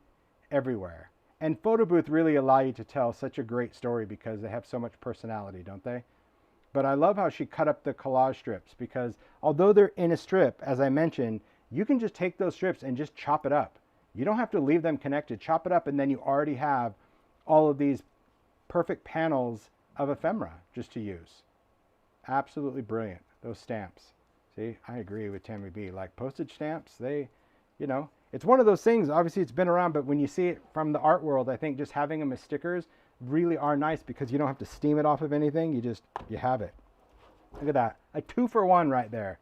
S1: everywhere. And photo booth really allow you to tell such a great story because they have so much personality, don't they? But I love how she cut up the collage strips because although they're in a strip, as I mentioned, you can just take those strips and just chop it up. You don't have to leave them connected. Chop it up and then you already have all of these perfect panels of ephemera just to use. Absolutely brilliant. Those stamps. See, I agree with Tami B. Like postage stamps, they, you know, it's one of those things, obviously it's been around, but when you see it from the art world, I think just having them as stickers really are nice because you don't have to steam it off of anything. You have it. Look at that. A 2-for-1 right there.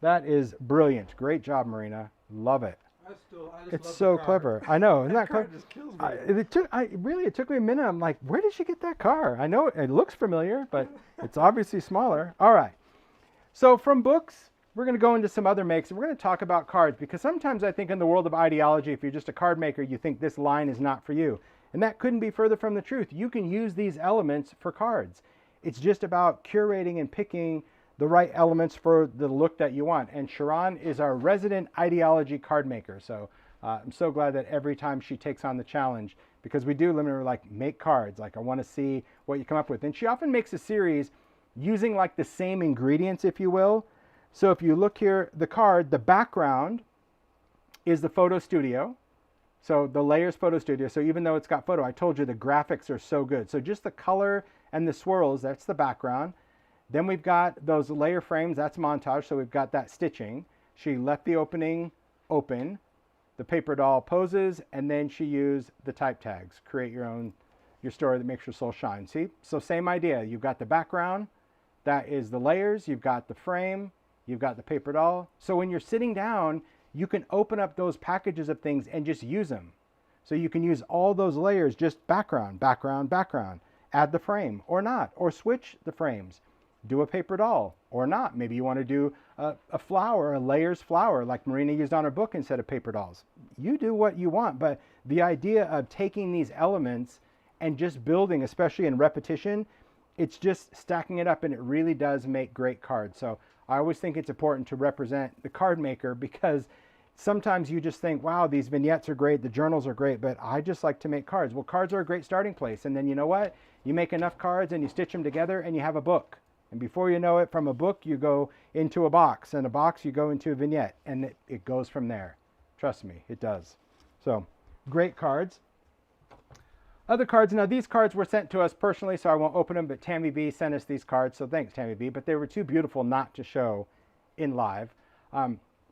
S1: That is brilliant. Great job, Marina. Love it.
S2: I just
S1: It's
S2: love
S1: so
S2: the car.
S1: clever. I know. Isn't that
S2: car
S1: clever?
S2: just kills me.
S1: It took me a minute. I'm like, where did she get that car? I know it looks familiar, but it's obviously smaller. All right. So from books, we're going to go into some other makes, and we're going to talk about cards because sometimes I think in the world of ideology, if you're just a card maker, you think this line is not for you. And that couldn't be further from the truth. You can use these elements for cards. It's just about curating and picking the right elements for the look that you want. And Cheiron is our resident ideology card maker. So I'm so glad that every time she takes on the challenge, because we do limit her, like, make cards. Like, I want to see what you come up with. And she often makes a series using like the same ingredients, if you will. So if you look here, the card, the background is the photo studio. So the layers photo studio. So even though it's got photo, I told you the graphics are so good. So just the color and the swirls, that's the background. Then we've got those layer frames, that's montage. So we've got that stitching. She left the opening open, the paper doll poses, and then she used the type tags. Create your story that makes your soul shine. See? So same idea. You've got the background, that is the layers, you've got the frame, you've got the paper doll. So when you're sitting down, you can open up those packages of things and just use them. So you can use all those layers, just background, background, background. Add the frame or not, or switch the frames. Do a paper doll or not. Maybe you want to do a flower, a layers flower like Marina used on her book instead of paper dolls. You do what you want, but the idea of taking these elements and just building, especially in repetition, it's just stacking it up and it really does make great cards. So I always think it's important to represent the card maker because sometimes you just think, wow, these vignettes are great, the journals are great, but I just like to make cards. Well, cards are a great starting place. And then you know what? You make enough cards and you stitch them together and you have a book. And before you know it, from a book, you go into a box, and a box, you go into a vignette, and it goes from there. Trust me, it does. So great cards. Other cards, now these cards were sent to us personally, so I won't open them, but Tami B sent us these cards, so thanks, Tami B. But they were too beautiful not to show in live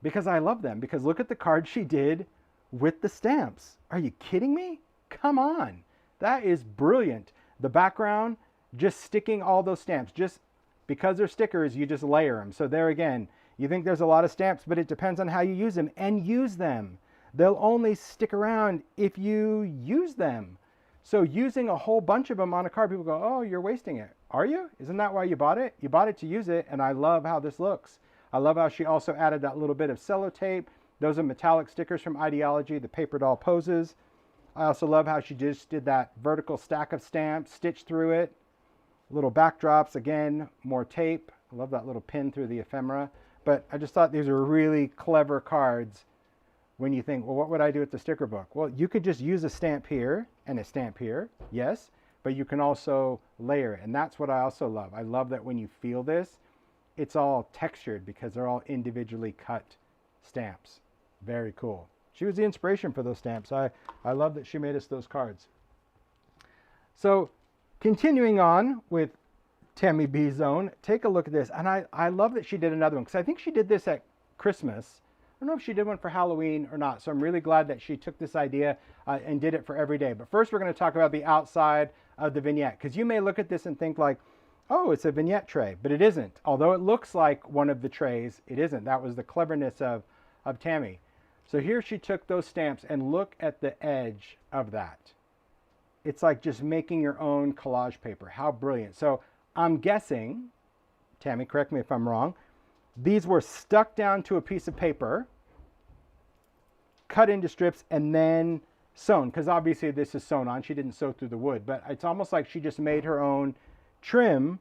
S1: because I love them. Because look at the card she did with the stamps. Are you kidding me? Come on. That is brilliant. The background, just sticking all those stamps. Just because they're stickers, you just layer them. So there again, you think there's a lot of stamps, but it depends on how you use them. And use them. They'll only stick around if you use them. So using a whole bunch of them on a card, people go, oh, you're wasting it. Are you? Isn't that why you bought it? You bought it to use it, and I love how this looks. I love how she also added that little bit of sellotape. Those are metallic stickers from Ideology, the paper doll poses. I also love how she just did that vertical stack of stamps, stitched through it. Little backdrops, again, more tape. I love that little pin through the ephemera. But I just thought these were really clever cards when you think, well, what would I do with the sticker book? Well, you could just use a stamp here and a stamp here, yes, but you can also layer it. And that's what I also love. I love that when you feel this, it's all textured because they're all individually cut stamps. Very cool. She was the inspiration for those stamps. I love that she made us those cards. So continuing on with Tami B's zone, take a look at this. And I love that she did another one because I think she did this at Christmas. I don't know if she did one for Halloween or not. So I'm really glad that she took this idea and did it for every day. But first we're going to talk about the outside of the vignette because you may look at this and think like, oh, it's a vignette tray, but it isn't. Although it looks like one of the trays, it isn't. That was the cleverness of Tami. So here she took those stamps and look at the edge of that. It's like just making your own collage paper. How brilliant. So I'm guessing, Tami, correct me if I'm wrong, these were stuck down to a piece of paper, cut into strips, and then sewn. Because obviously this is sewn on. She didn't sew through the wood. But it's almost like she just made her own trim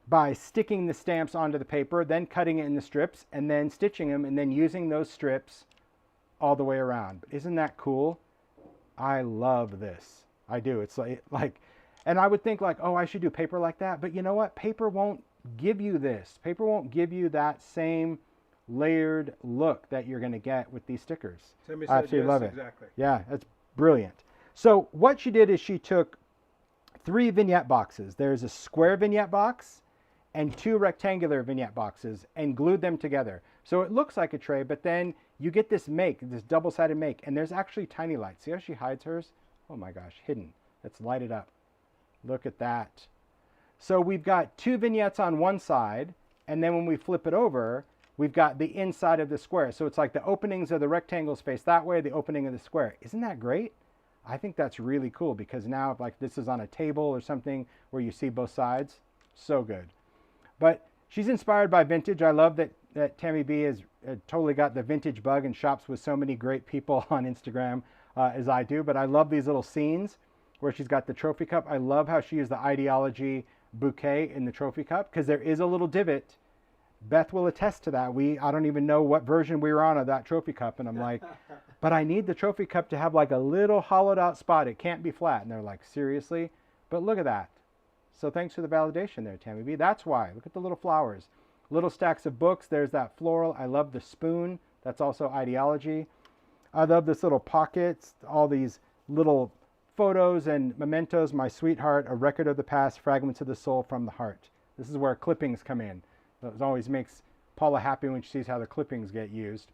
S1: by sticking the stamps onto the paper, then cutting it in the strips, and then stitching them, and then using those strips all the way around. But isn't that cool? I love this. I do. It's like, and I would think like, oh, I should do paper like that. But you know what? Paper won't give you this. Paper won't give you that same layered look that you're going to get with these stickers.
S2: Tami
S1: I
S2: said
S1: absolutely
S2: yes,
S1: love it.
S2: exactly.
S1: Yeah, that's brilliant. So what she did is she took 3 vignette boxes. There's a square vignette box and 2 rectangular vignette boxes and glued them together. So it looks like a tray, but then you get this double-sided make, and there's actually tiny lights. See how she hides hers? Oh my gosh, hidden. Let's light it up. Look at that. So we've got 2 vignettes on one side, and then when we flip it over, we've got the inside of the square. So it's like the openings of the rectangles face that way, the opening of the square. Isn't that great? I think that's really cool because now like this is on a table or something where you see both sides. So good. But she's inspired by vintage. I love that Tami B has totally got the vintage bug and shops with so many great people on Instagram as I do. But I love these little scenes where she's got the trophy cup. I love how she used the idea-ology bouquet in the trophy cup because there is a little divot. Beth will attest to that. I don't even know what version we were on of that trophy cup. And I'm like, but I need the trophy cup to have like a little hollowed out spot. It can't be flat. And they're like, seriously? But look at that. So thanks for the validation there, Tami B. That's why. Look at the little flowers. Little stacks of books. There's that floral. I love the spoon. That's also idea-ology. I love this little pockets. All these little photos and mementos. My sweetheart, a record of the past, fragments of the soul from the heart. This is where clippings come in. It always makes Paula happy when she sees how the clippings get used.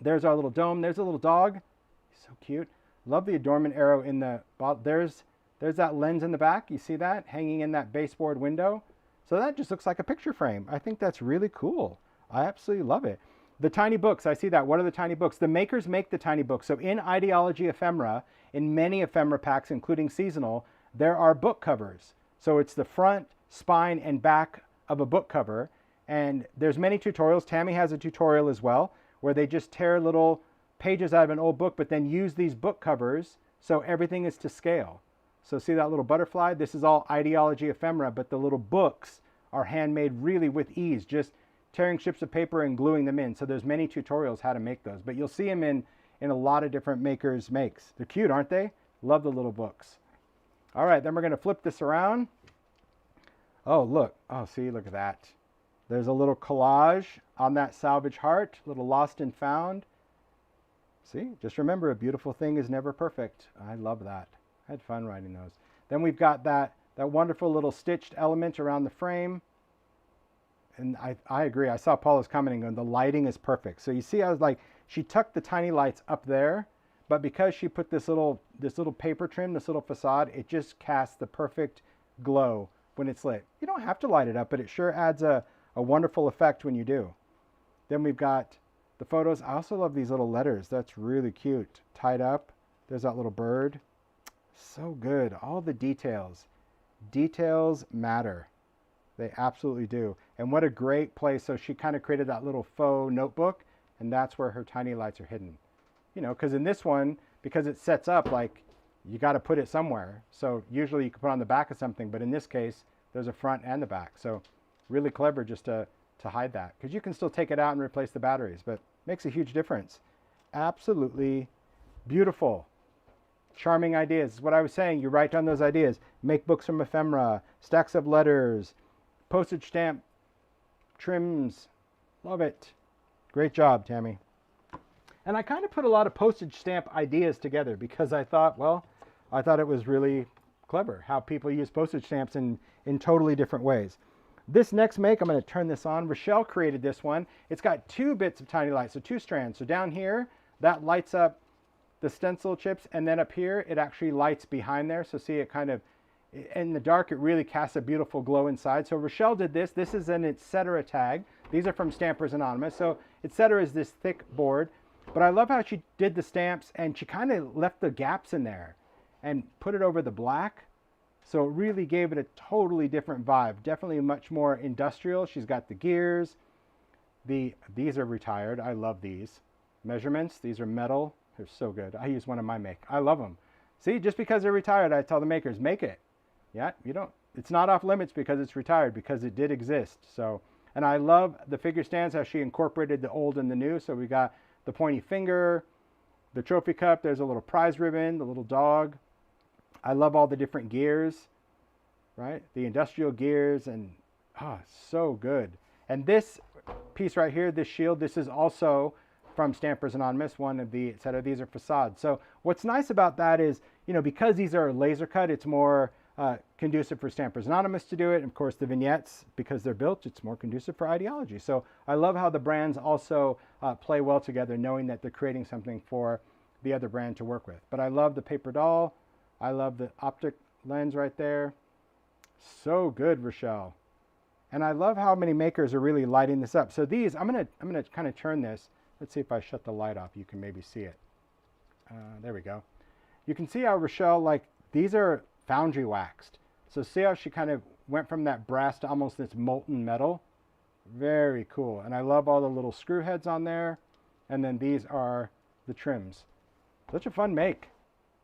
S1: There's our little dome. There's a little dog. He's so cute. Love the adornment arrow in the bottom. There's that lens in the back. You see that hanging in that baseboard window? So that just looks like a picture frame. I think that's really cool. I absolutely love it. The tiny books, I see that. What are the tiny books? The makers make the tiny books. So in idea-ology ephemera, in many ephemera packs, including seasonal, there are book covers. So it's the front, spine, and back of a book cover. And there's many tutorials. Tami has a tutorial as well, where they just tear little pages out of an old book, but then use these book covers so everything is to scale. So see that little butterfly? This is all idea-ology ephemera, but the little books are handmade really with ease, just tearing strips of paper and gluing them in. So there's many tutorials how to make those, but you'll see them in a lot of different makers' makes. They're cute, aren't they? Love the little books. All right, then we're going to flip this around. Oh, look. Oh, see, look at that. There's a little collage on that salvage heart, little lost and found. See, just remember, a beautiful thing is never perfect. I love that. I had fun writing those. Then we've got that wonderful little stitched element around the frame. And I agree. I saw Paula's commenting on the lighting is perfect. So you see, I was like, she tucked the tiny lights up there, but because she put this little paper trim, this little facade, it just casts the perfect glow when it's lit. You don't have to light it up, but it sure adds a wonderful effect when you do. Then we've got the photos. I also love these little letters. That's really cute. Tied up. There's that little bird. So good. All the details. Details matter. They absolutely do. And what a great place. So she kind of created that little faux notebook, and that's where her tiny lights are hidden. You know, because in this one, because it sets up, like, you got to put it somewhere. So usually you can put it on the back of something, but in this case, there's a front and the back. So really clever just to hide that, because you can still take it out and replace the batteries, but makes a huge difference. Absolutely beautiful. Charming ideas. This is what I was saying. You write down those ideas. Make books from ephemera, stacks of letters, postage stamp trims. Love it. Great job, Tami. And I kind of put a lot of postage stamp ideas together because I thought, well, I thought it was really clever how people use postage stamps in totally different ways. This next make, I'm going to turn this on. Richele created this one. It's got 2 bits of tiny light, so 2 strands. So down here, that lights up the stencil chips, and then up here, it actually lights behind there. So see, it kind of, in the dark, it really casts a beautiful glow inside. So Richele did this. This is an Etcetera tag. These are from Stampers Anonymous. So Etcetera is this thick board. But I love how she did the stamps, and she kind of left the gaps in there and put it over the black. So it really gave it a totally different vibe. Definitely much more industrial. She's got the gears. These are retired. I love these. Measurements. These are metal. They're so good. I use one in my make. I love them. See, just because they're retired, I tell the makers, make it. Yeah, you don't. It's not off limits because it's retired, because it did exist. So, and I love the figure stands, how she incorporated the old and the new. So we got the pointy finger, the trophy cup. There's a little prize ribbon, the little dog. I love all the different gears, right? The industrial gears, and so good. And this piece right here, this shield, this is also from Stampers Anonymous, one of the Etcetera. These are facades. So what's nice about that is, you know, because these are laser cut, it's more conducive for Stampers Anonymous to do it. And of course, the vignettes, because they're built, it's more conducive for ideology. So I love how the brands also play well together, knowing that they're creating something for the other brand to work with. But I love the paper doll. I love the optic lens right there. So good, Richele. And I love how many makers are really lighting this up. So these, I'm gonna kind of turn this. Let's see if I shut the light off. You can maybe see it. There we go. You can see how Richele, like, these are foundry waxed. So see how she kind of went from that brass to almost this molten metal. Very cool. And I love all the little screw heads on there. And then these are the trims. Such a fun make.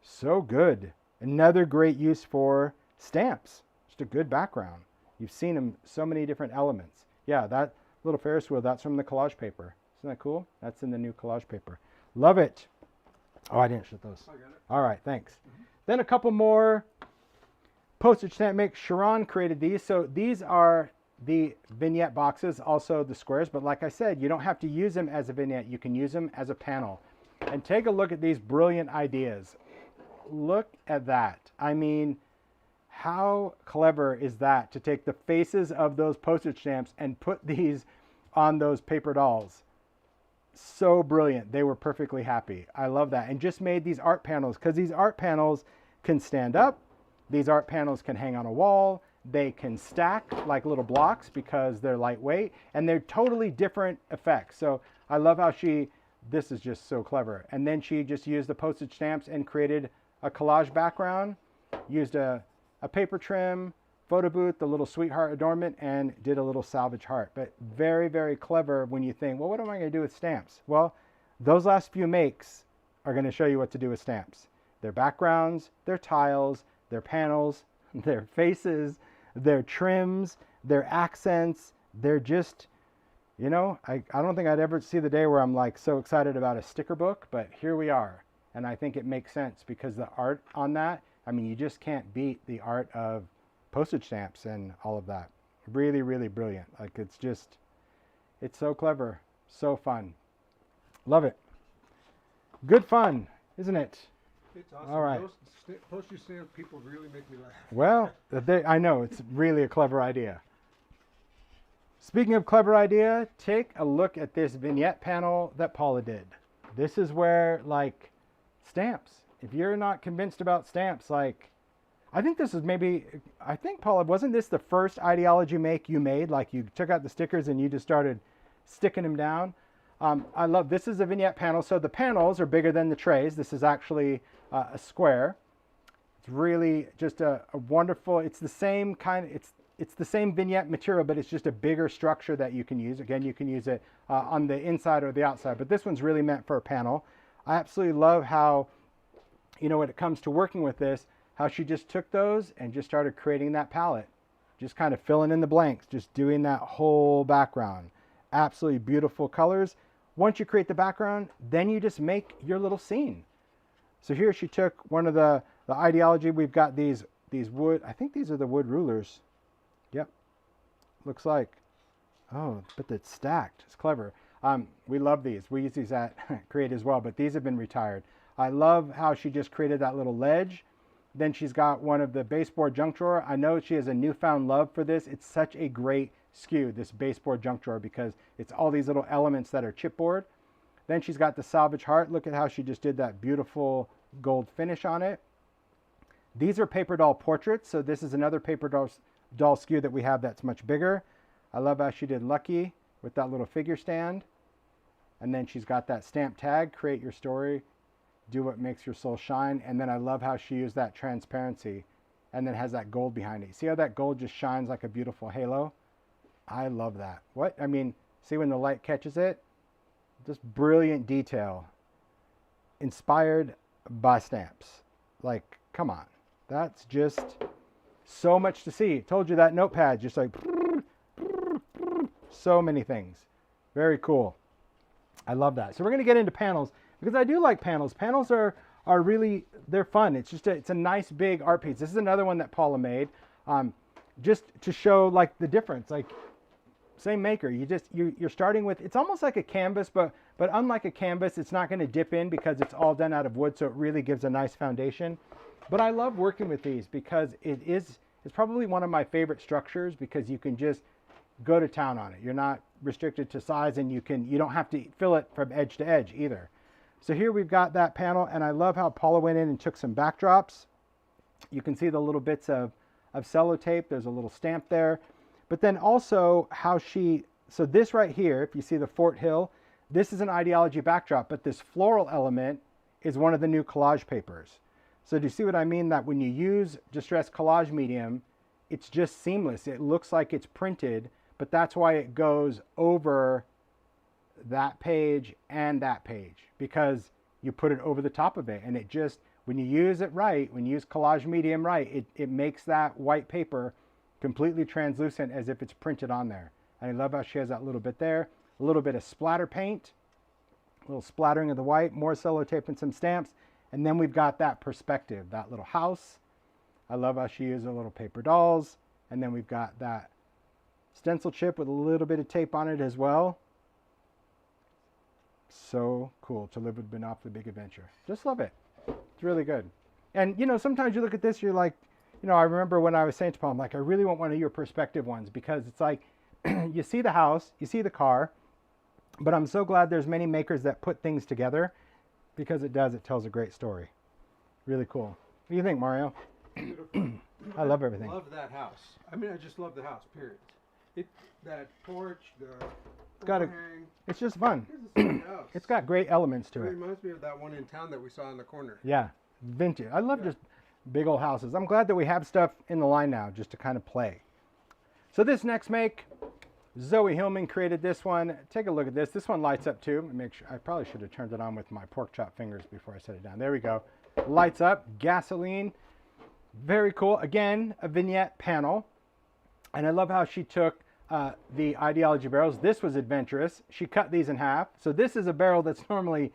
S1: So good. Another great use for stamps. Just a good background. You've seen them, so many different elements. Yeah, that little Ferris wheel, that's from the collage paper. Isn't that cool? That's in the new collage paper. Love it. Oh, I didn't shut those.
S2: I got it.
S1: All right, thanks. Then a couple more postage stamp makes. Cheiron created these. So these are the vignette boxes, also the squares. But like I said, you don't have to use them as a vignette. You can use them as a panel. And take a look at these brilliant ideas. Look at that. I mean, how clever is that to take the faces of those postage stamps and put these on those paper dolls? So brilliant. They were perfectly happy. I love that. And just made these art panels, because these art panels can stand up. These art panels can hang on a wall. They can stack like little blocks because they're lightweight, and they're totally different effects. So I love how this is just so clever. And then she just used the postage stamps and created a collage background, used a paper trim, photo booth, the little sweetheart adornment, and did a little salvage heart. But very, very clever when you think, well, what am I going to do with stamps? Well, those last few makes are going to show you what to do with stamps. Their backgrounds, their tiles, their panels, their faces, their trims, their accents. They're just, you know, I don't think I'd ever see the day where I'm like so excited about a sticker book, but here we are. And I think it makes sense because the art on that, I mean, you just can't beat the art of postage stamps and all of that. Really, really brilliant. Like, it's so clever, so fun. Love it. Good fun, isn't it?
S2: It's awesome.
S1: All right.
S2: Those postage stamp people really make me laugh.
S1: Well, I know, it's really a clever idea. Speaking of clever idea, take a look at this vignette panel that Paula did. This is where, like, stamps. If you're not convinced about stamps, like, I think Paula, wasn't this the first ideology make you made? Like, you took out the stickers and you just started sticking them down. I love, this is a vignette panel. So the panels are bigger than the trays. This is actually a square. It's really just a wonderful, it's the same kind, it's the same vignette material, but it's just a bigger structure that you can use. Again, you can use it on the inside or the outside, but this one's really meant for a panel. I absolutely love how, you know, when it comes to working with this, how she just took those and just started creating that palette. Just kind of filling in the blanks, just doing that whole background. Absolutely beautiful colors. Once you create the background, then you just make your little scene. So here she took one of the ideology. We've got these wood, I think these are the wood rulers. Yep, looks like. Oh, but it's stacked. It's clever. We love these. We use these at Create as well, but these have been retired. I love how she just created that little ledge. Then she's got one of the baseboard junk drawer. I know she has a newfound love for this. It's such a great SKU, this baseboard junk drawer, because it's all these little elements that are chipboard. Then she's got the salvage heart. Look at how she just did that beautiful gold finish on it. These are paper doll portraits. So this is another paper doll SKU that we have that's much bigger. I love how she did Lucky with that little figure stand. And then she's got that stamp tag, create your story, do what makes your soul shine. And then I love how she used that transparency and then has that gold behind it. See how that gold just shines like a beautiful halo? I love that. What? I mean, see when the light catches it? Just brilliant detail. Inspired by stamps. Like, come on. That's just so much to see. Told you that notepad, just like so many things. Very cool. I love that. So we're going to get into panels because I do like panels. Panels are are really, they're fun. It's just it's a nice big art piece. This is another one that Paula made, just to show like the difference. Like, same maker. You're starting with, it's almost like a canvas, but unlike a canvas, it's not going to dip in because it's all done out of wood, so it really gives a nice foundation. But I love working with these because it's probably one of my favorite structures because you can just go to town on it. You're not restricted to size, and you don't have to fill it from edge to edge either. So here we've got that panel, and I love how Paula went in and took some backdrops. You can see the little bits of sellotape. There's a little stamp there. But then also how so this right here, if you see the Fort Hill, this is an ideology backdrop, but this floral element is one of the new collage papers. So do you see what I mean? That when you use distressed collage medium, it's just seamless. It looks like it's printed, but that's why it goes over that page and that page, because you put it over the top of it. And it just, when you use it right, when you use collage medium right, it makes that white paper completely translucent as if it's printed on there. And I love how she has that little bit there. A little bit of splatter paint, a little splattering of the white, more sellotape and some stamps. And then we've got that perspective, that little house. I love how she uses little paper dolls. And then we've got that stencil chip with a little bit of tape on it as well. So cool to live with Benoff's Big Adventure. Just love it. It's really good. And you know, sometimes you look at this, you're like, you know, I remember when I was saying to Paul, I'm like, I really want one of your perspective ones, because it's like, you see the house, you see the car, but I'm so glad there's many makers that put things together, because it tells a great story. Really cool. What do you think, Mario?
S2: Beautiful.
S1: I love everything.
S2: Love that house. I mean, I just love the house, period. That porch,
S1: It's just fun. It's got great elements to
S2: It
S1: it.
S2: reminds me of that one in town that we saw in the corner.
S1: Yeah, vintage. I love just big old houses. I'm glad that we have stuff in the line now just to kind of play. So this next make, Zoe Hillman created this one. Take a look at this. This one lights up too. Make sure, I probably should have turned it on with my pork chop fingers before I set it down. There we go. Lights up, gasoline. Very cool. Again, a vignette panel. And I love how she took the ideology barrels. This was adventurous. She cut these in half. So this is a barrel that's normally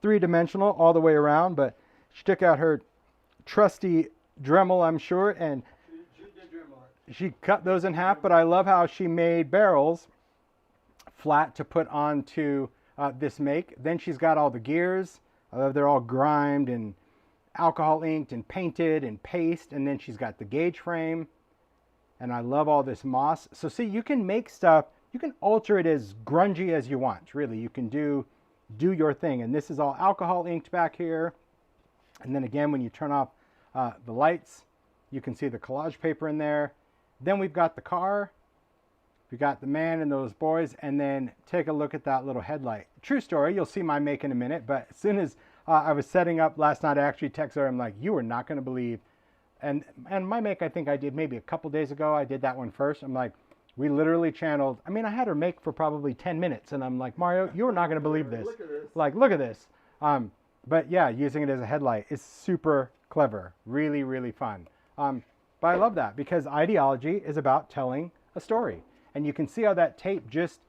S1: three-dimensional all the way around, but she took out her trusty Dremel, I'm sure, and she cut those in half. But I love how she made barrels flat to put onto this make. Then she's got all the gears. I love they're all grimed and alcohol inked and painted and paste. And then she's got the gauge frame. And I love all this moss. So see, you can make stuff, you can alter it as grungy as you want, really. You can do your thing. And this is all alcohol inked back here. And then again, when you turn off the lights, you can see the collage paper in there. Then we've got the car. We got the man and those boys. And then take a look at that little headlight. True story, you'll see my make in a minute. But as soon as I was setting up last night, I actually texted her. I'm like, you are not going to believe. And my make, I think I did maybe a couple days ago. I did that one first. I'm like, we literally channeled. I mean, I had her make for probably 10 minutes. And I'm like, Mario, you're not going to believe this.
S2: Look at this.
S1: Like, look at this. But yeah, using it as a headlight is super clever. Really, really fun. But I love that because ideology is about telling a story. And you can see how that tape just,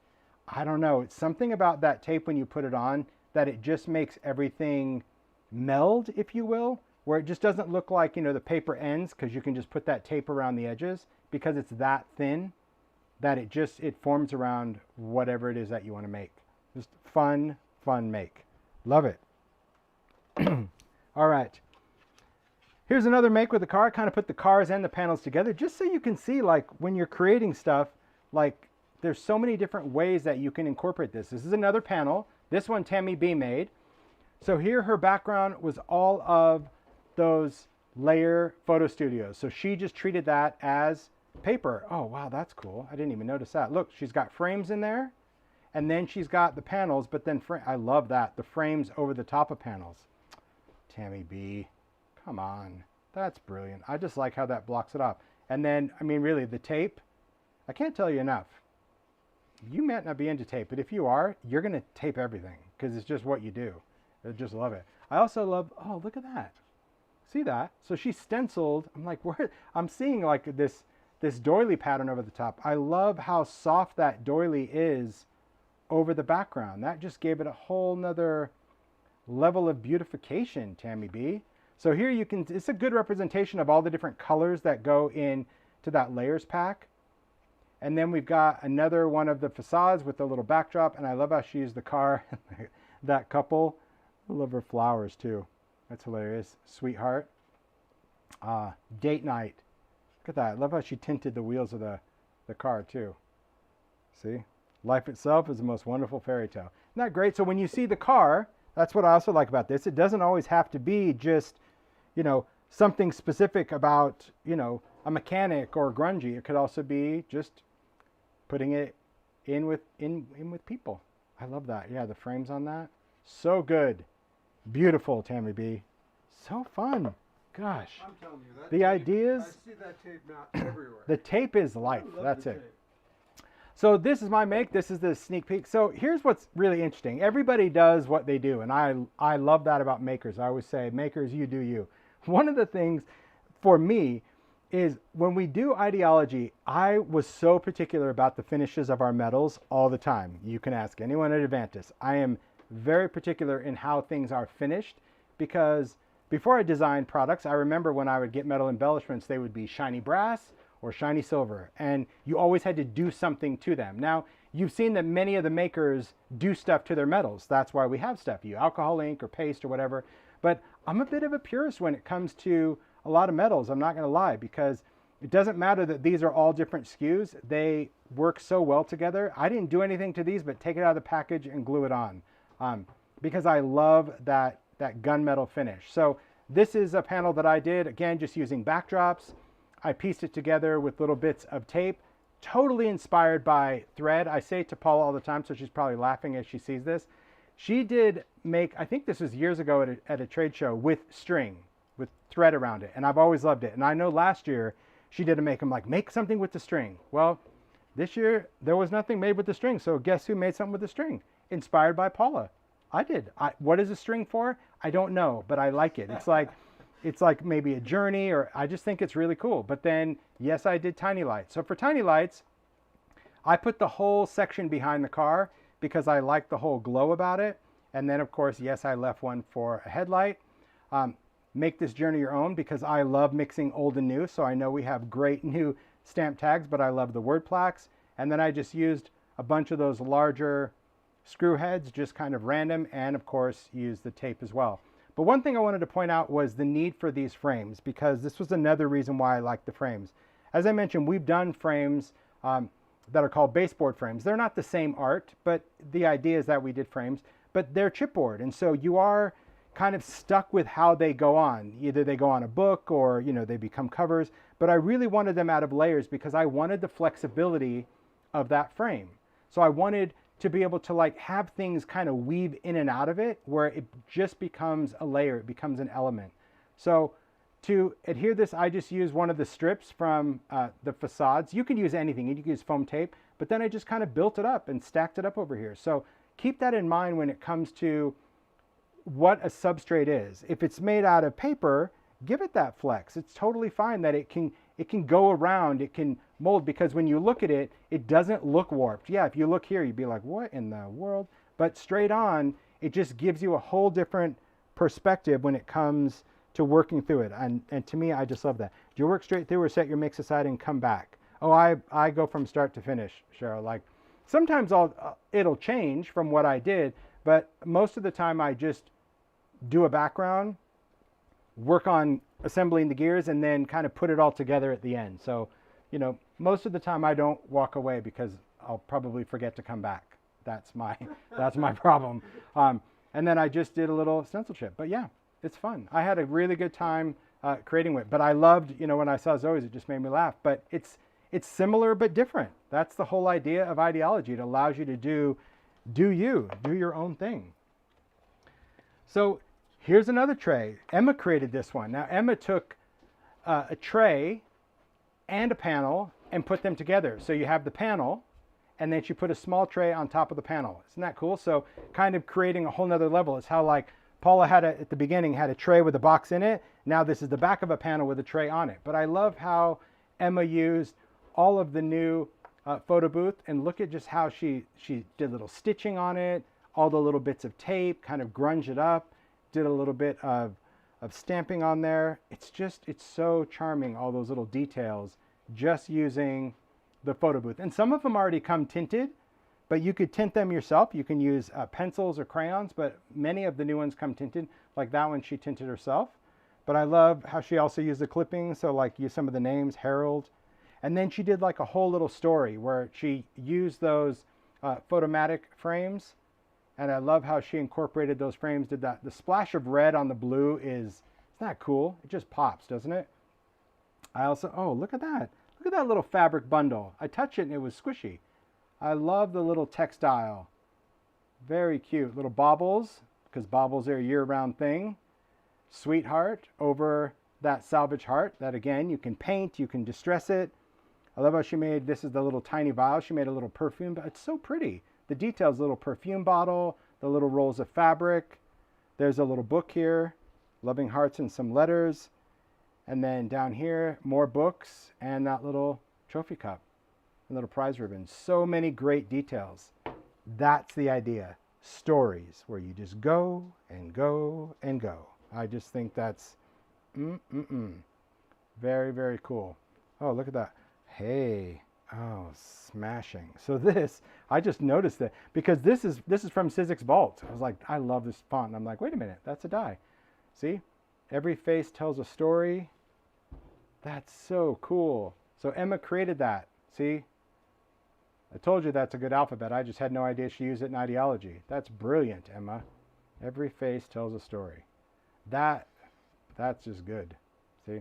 S1: I don't know, it's something about that tape when you put it on that it just makes everything meld, if you will. Where it just doesn't look like, you know, the paper ends, because you can just put that tape around the edges, because it's that thin that it forms around whatever it is that you want to make. Just fun make. Love it. All right. Here's another make with the car. I kind of put the cars and the panels together just so you can see, like, when you're creating stuff, like, there's so many different ways that you can incorporate this. This is another panel. This one Tami B made. So here her background was all of those layer photo studios. So she just treated that as paper. Oh, wow, that's cool. I didn't even notice that. Look, she's got frames in there, and then she's got the panels, but then I love that. The frames over the top of panels. Tami B, come on. That's brilliant. I just like how that blocks it off. And then, I mean, really, the tape, I can't tell you enough. You might not be into tape, but if you are, you're going to tape everything because it's just what you do. I just love it. I also love, oh, look at that. See that? So she stenciled. I'm like, where? I'm seeing like this doily pattern over the top. I love how soft that doily is over the background. That just gave it a whole nother level of beautification, Tami B. So here you can, it's a good representation of all the different colors that go into that layers pack. And then we've got another one of the facades with a little backdrop, and I love how she used the car, that couple. I love her flowers too. That's hilarious. Sweetheart. Date night. Look at that. I love how she tinted the wheels of the car too. See? Life itself is the most wonderful fairy tale. Isn't that great? So when you see the car, that's what I also like about this. It doesn't always have to be just, you know, something specific about, you know, a mechanic or grungy. It could also be just putting it in with people. I love that. Yeah, the frames on that. So good. Beautiful, Tami B. So fun. Gosh.
S2: I'm telling you, that
S1: the
S2: tape,
S1: ideas.
S2: I see that tape now everywhere.
S1: The tape is life.
S2: I love
S1: That's
S2: the
S1: it.
S2: tape.
S1: So this is my make. This is the sneak peek. So here's what's really interesting. Everybody does what they do, and I love that about makers. I always say, makers, you do you. One of the things for me is when we do ideology, I was so particular about the finishes of our metals all the time. You can ask anyone at Advantis. I am very particular in how things are finished, because before I designed products, I remember when I would get metal embellishments, they would be shiny brass or shiny silver, and you always had to do something to them. Now, you've seen that many of the makers do stuff to their metals. That's why we have stuff, you alcohol ink or paste or whatever. But I'm a bit of a purist when it comes to a lot of metals, I'm not gonna lie, because it doesn't matter that these are all different SKUs. They work so well together. I didn't do anything to these, but take it out of the package and glue it on, because I love that gunmetal finish. So this is a panel that I did, again, just using backdrops. I pieced it together with little bits of tape, totally inspired by thread. I say it to Paula all the time, so she's probably laughing as she sees this. She did make, I think this was years ago at a trade show, with string, with thread around it, and I've always loved it. And I know last year she did make them like, make something with the string. Well, this year there was nothing made with the string, so guess who made something with the string? Inspired by Paula. I did. What is a string for? I don't know, but I like it. It's like maybe a journey, or I just think it's really cool. But then, yes, I did tiny lights. So for tiny lights, I put the whole section behind the car because I like the whole glow about it. And then, of course, yes, I left one for a headlight. Make this journey your own, because I love mixing old and new. So I know we have great new stamp tags, but I love the word plaques. And then I just used a bunch of those larger screw heads, just kind of random, and of course use the tape as well. But one thing I wanted to point out was the need for these frames, because this was another reason why I like the frames. As I mentioned, we've done frames that are called baseboard frames. They're not the same art, but the idea is that we did frames, but they're chipboard, and so you are kind of stuck with how they go on. Either they go on a book, or you know, they become covers. But I really wanted them out of layers because I wanted the flexibility of that frame. So I wanted to be able to like have things kind of weave in and out of it, where it just becomes a layer, it becomes an element. So to adhere this, I just use one of the strips from the facades. You can use anything, you can use foam tape, but then I just kind of built it up and stacked it up over here. So keep that in mind when it comes to what a substrate is. If it's made out of paper, give it that flex. It's totally fine that it can go around, it can mold, because when you look at it, it doesn't look warped. Yeah, if you look here, you'd be like, what in the world? But straight on, it just gives you a whole different perspective when it comes to working through it. And to me, I just love that. Do you work straight through or set your mix aside and come back? Oh, I go from start to finish, Cheryl. Like sometimes it'll change from what I did, but most of the time I just do a background, work on assembling the gears, and then kind of put it all together at the end. So, you know, most of the time I don't walk away because I'll probably forget to come back. That's my problem. And then I just did a little stencil chip. But yeah, it's fun. I had a really good time creating it. But I loved, you know, when I saw Zoe's, it just made me laugh. But it's similar but different. That's the whole idea of ideology. It allows you to do your own thing. So here's another tray. Emma created this one. Now Emma took a tray and a panel and put them together. So you have the panel, and then she put a small tray on top of the panel. Isn't that cool? So kind of creating a whole nother level. It's how like Paula had at the beginning had a tray with a box in it. Now this is the back of a panel with a tray on it. But I love how Emma used all of the new photo booth, and look at just how she did little stitching on it, all the little bits of tape, kind of grunge it up. did a little bit of stamping on there. It's so charming, all those little details, just using the photo booth. And some of them already come tinted, but you could tint them yourself. You can use pencils or crayons, but many of the new ones come tinted. Like that one, she tinted herself. But I love how she also used the clippings, so like use some of the names, Harold. And then she did like a whole little story where she used those photomatic frames. And I love how she incorporated those frames, did that. The splash of red on the blue is not cool. It just pops, doesn't it? I also, oh, look at that. Look at that little fabric bundle. I touched it and it was squishy. I love the little textile. Very cute. Little baubles, because baubles are a year-round thing. Sweetheart over that salvage heart. That again, you can paint, you can distress it. I love how she made, this is the little tiny vial. She made a little perfume, but it's so pretty. The details, little perfume bottle, the little rolls of fabric. There's a little book here, loving hearts and some letters. And then down here, more books and that little trophy cup and little prize ribbon. So many great details. That's the idea. Stories where you just go and go and go. I just think that's very, very cool. Oh, look at that. Hey, oh, smashing. So this, I just noticed that because this is from Sizek's Vault. I was like, I love this font. And I'm like, wait a minute, that's a die. See? Every face tells a story. That's so cool. So Emma created that. See? I told you that's a good alphabet. I just had no idea she used it in ideology. That's brilliant, Emma. Every face tells a story. That's just good. See?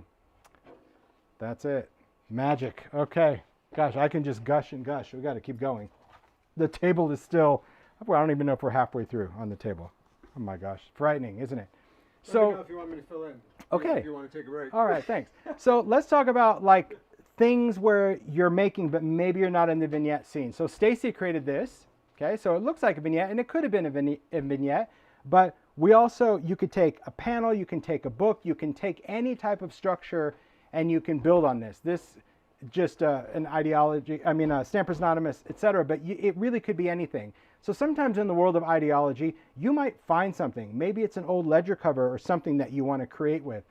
S1: That's it. Magic. Okay. Gosh, I can just gush and gush. We got to keep going. The table is still, well, I don't even know if we're halfway through on the table. Oh my gosh. Frightening, isn't it?
S2: Let me know if you want me to fill in.
S1: Okay.
S2: If you want to take a break.
S1: All right, thanks. So let's talk about like things where you're making, but maybe you're not in the vignette scene. So Stacy created this. Okay, so it looks like a vignette, and it could have been a vignette, but we also, you could take a panel, you can take a book, you can take any type of structure, and you can build on this. This just an ideology, Stampers Anonymous, etc. But it really could be anything. So sometimes in the world of ideology, you might find something. Maybe it's an old ledger cover or something that you want to create with,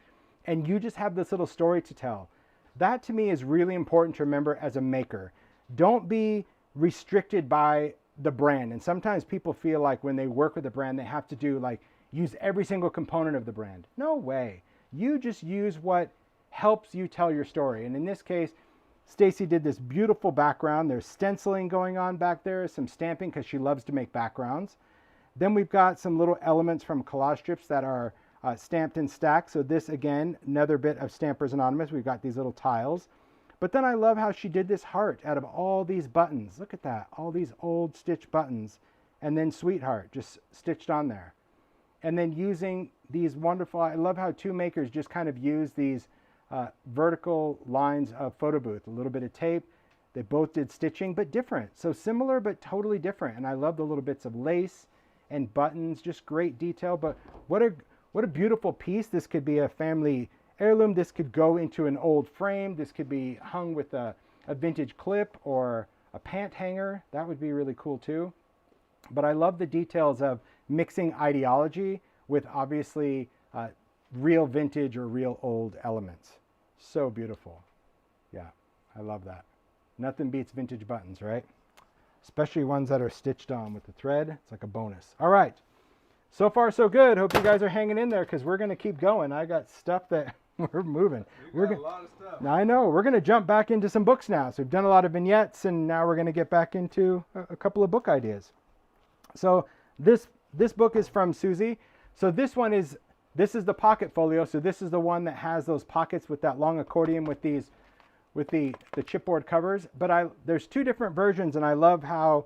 S1: and you just have this little story to tell. That to me is really important to remember as a maker. Don't be restricted by the brand. And sometimes people feel like when they work with a brand, they have to do like use every single component of the brand. No way. You just use what helps you tell your story. And in this case, Stacy did this beautiful background. There's stenciling going on back there, some stamping because she loves to make backgrounds. Then we've got some little elements from collage strips that are stamped and stacked. So this, again, another bit of Stampers Anonymous. We've got these little tiles. But then I love how she did this heart out of all these buttons. Look at that, all these old stitch buttons. And then Sweetheart just stitched on there. And then using these wonderful, I love how two makers just kind of use these vertical lines of photo booth, a little bit of tape. They both did stitching, but different. So similar, but totally different. And I love the little bits of lace and buttons, just great detail. But what a beautiful piece. This could be a family heirloom. This could go into an old frame. This could be hung with a vintage clip or a pant hanger. That would be really cool too. But I love the details of mixing ideology with obviously real vintage or real old elements. So beautiful. Yeah, I love that. Nothing beats vintage buttons, right? Especially ones that are stitched on with the thread. It's like a bonus. All right. So far, so good. Hope you guys are hanging in there because we're going to keep going. I got stuff that we're moving.
S2: We've got a lot of stuff.
S1: I know. We're going to jump back into some books now. So we've done a lot of vignettes, and now we're going to get back into a couple of book ideas. So this book is from Suzy. So this is the pocket folio. So this is the one that has those pockets with that long accordion with the chipboard covers. But there's two different versions, and I love how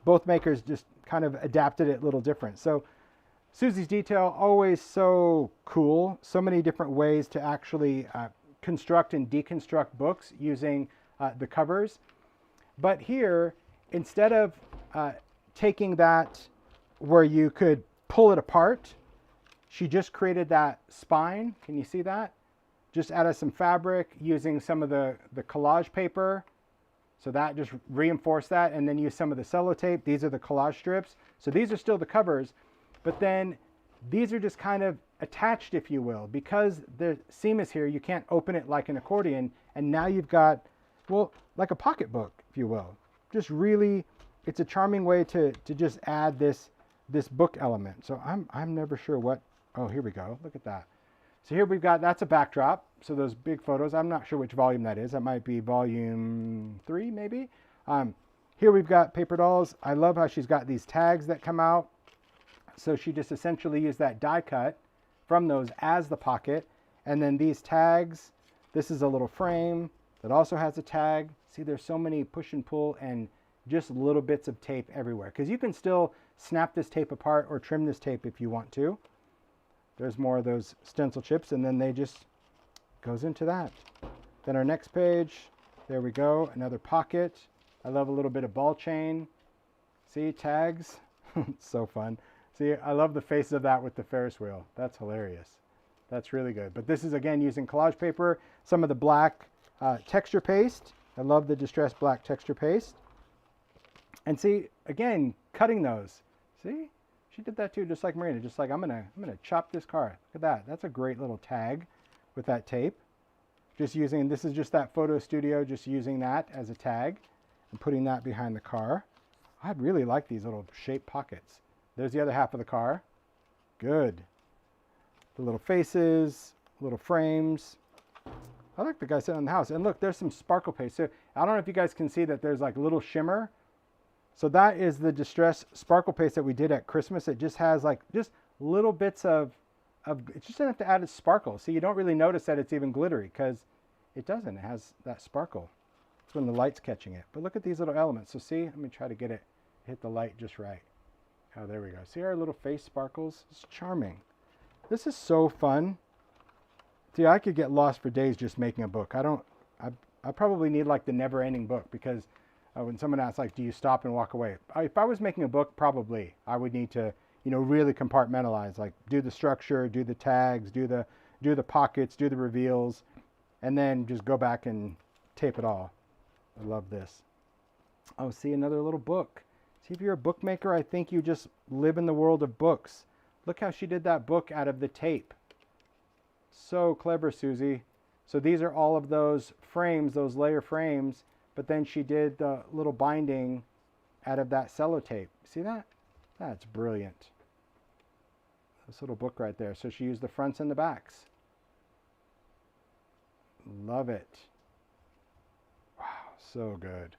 S1: both makers just kind of adapted it a little different. So Suzy's detail, always so cool. So many different ways to actually construct and deconstruct books using the covers. But here, instead of taking that where you could pull it apart, she just created that spine. Can you see that? Just out of some fabric using some of the collage paper. So that just reinforced that, and then use some of the sellotape. These are the collage strips. So these are still the covers, but then these are just kind of attached, if you will. Because the seam is here, you can't open it like an accordion, and now you've got, well, like a pocketbook, if you will. Just really, it's a charming way to just add this book element. So I'm never sure what, oh, here we go, look at that. So here we've got, that's a backdrop. So those big photos, I'm not sure which volume that is. That might be volume 3, maybe. Here we've got paper dolls. I love how she's got these tags that come out. So she just essentially used that die cut from those as the pocket. And then these tags, this is a little frame that also has a tag. See, there's so many push and pull and just little bits of tape everywhere. Because you can still snap this tape apart or trim this tape if you want to. There's more of those stencil chips, and then they just goes into that. Then our next page, there we go, another pocket. I love a little bit of ball chain. See, tags, so fun. See, I love the face of that with the Ferris wheel. That's hilarious. That's really good. But this is, again, using collage paper, some of the black texture paste. I love the distressed black texture paste. And see, again, cutting those. See? She did that too, just like Marina. Just like, I'm gonna chop this car. Look at that. That's a great little tag with that tape. Just using, this is just that photo studio, just using that as a tag and putting that behind the car. I'd really like these little shaped pockets. There's the other half of the car. Good. The little faces, little frames. I like the guy sitting on the house. And look, there's some sparkle paste. So I don't know if you guys can see that there's like little shimmer. So that is the distress sparkle paste that we did at Christmas. It just has like just little bits of it's just enough to add a sparkle. See, you don't really notice that it's even glittery because it doesn't. It has that sparkle. It's when the light's catching it. But look at these little elements. So see, let me try to get it, hit the light just right. Oh, there we go. See our little face sparkles? It's charming. This is so fun. See, I could get lost for days just making a book. I probably need like the never-ending book because when someone asks, like, do you stop and walk away? If I was making a book, probably. I would need to, you know, really compartmentalize, like do the structure, do the tags, do the pockets, do the reveals, and then just go back and tape it all. I love this. Oh, see, another little book. See, if you're a bookmaker, I think you just live in the world of books. Look how she did that book out of the tape. So clever, Suzy. So these are all of those frames, those layer frames, but then she did the little binding out of that sellotape. See that? That's brilliant. This little book right there. So she used the fronts and the backs. Love it. Wow, so good.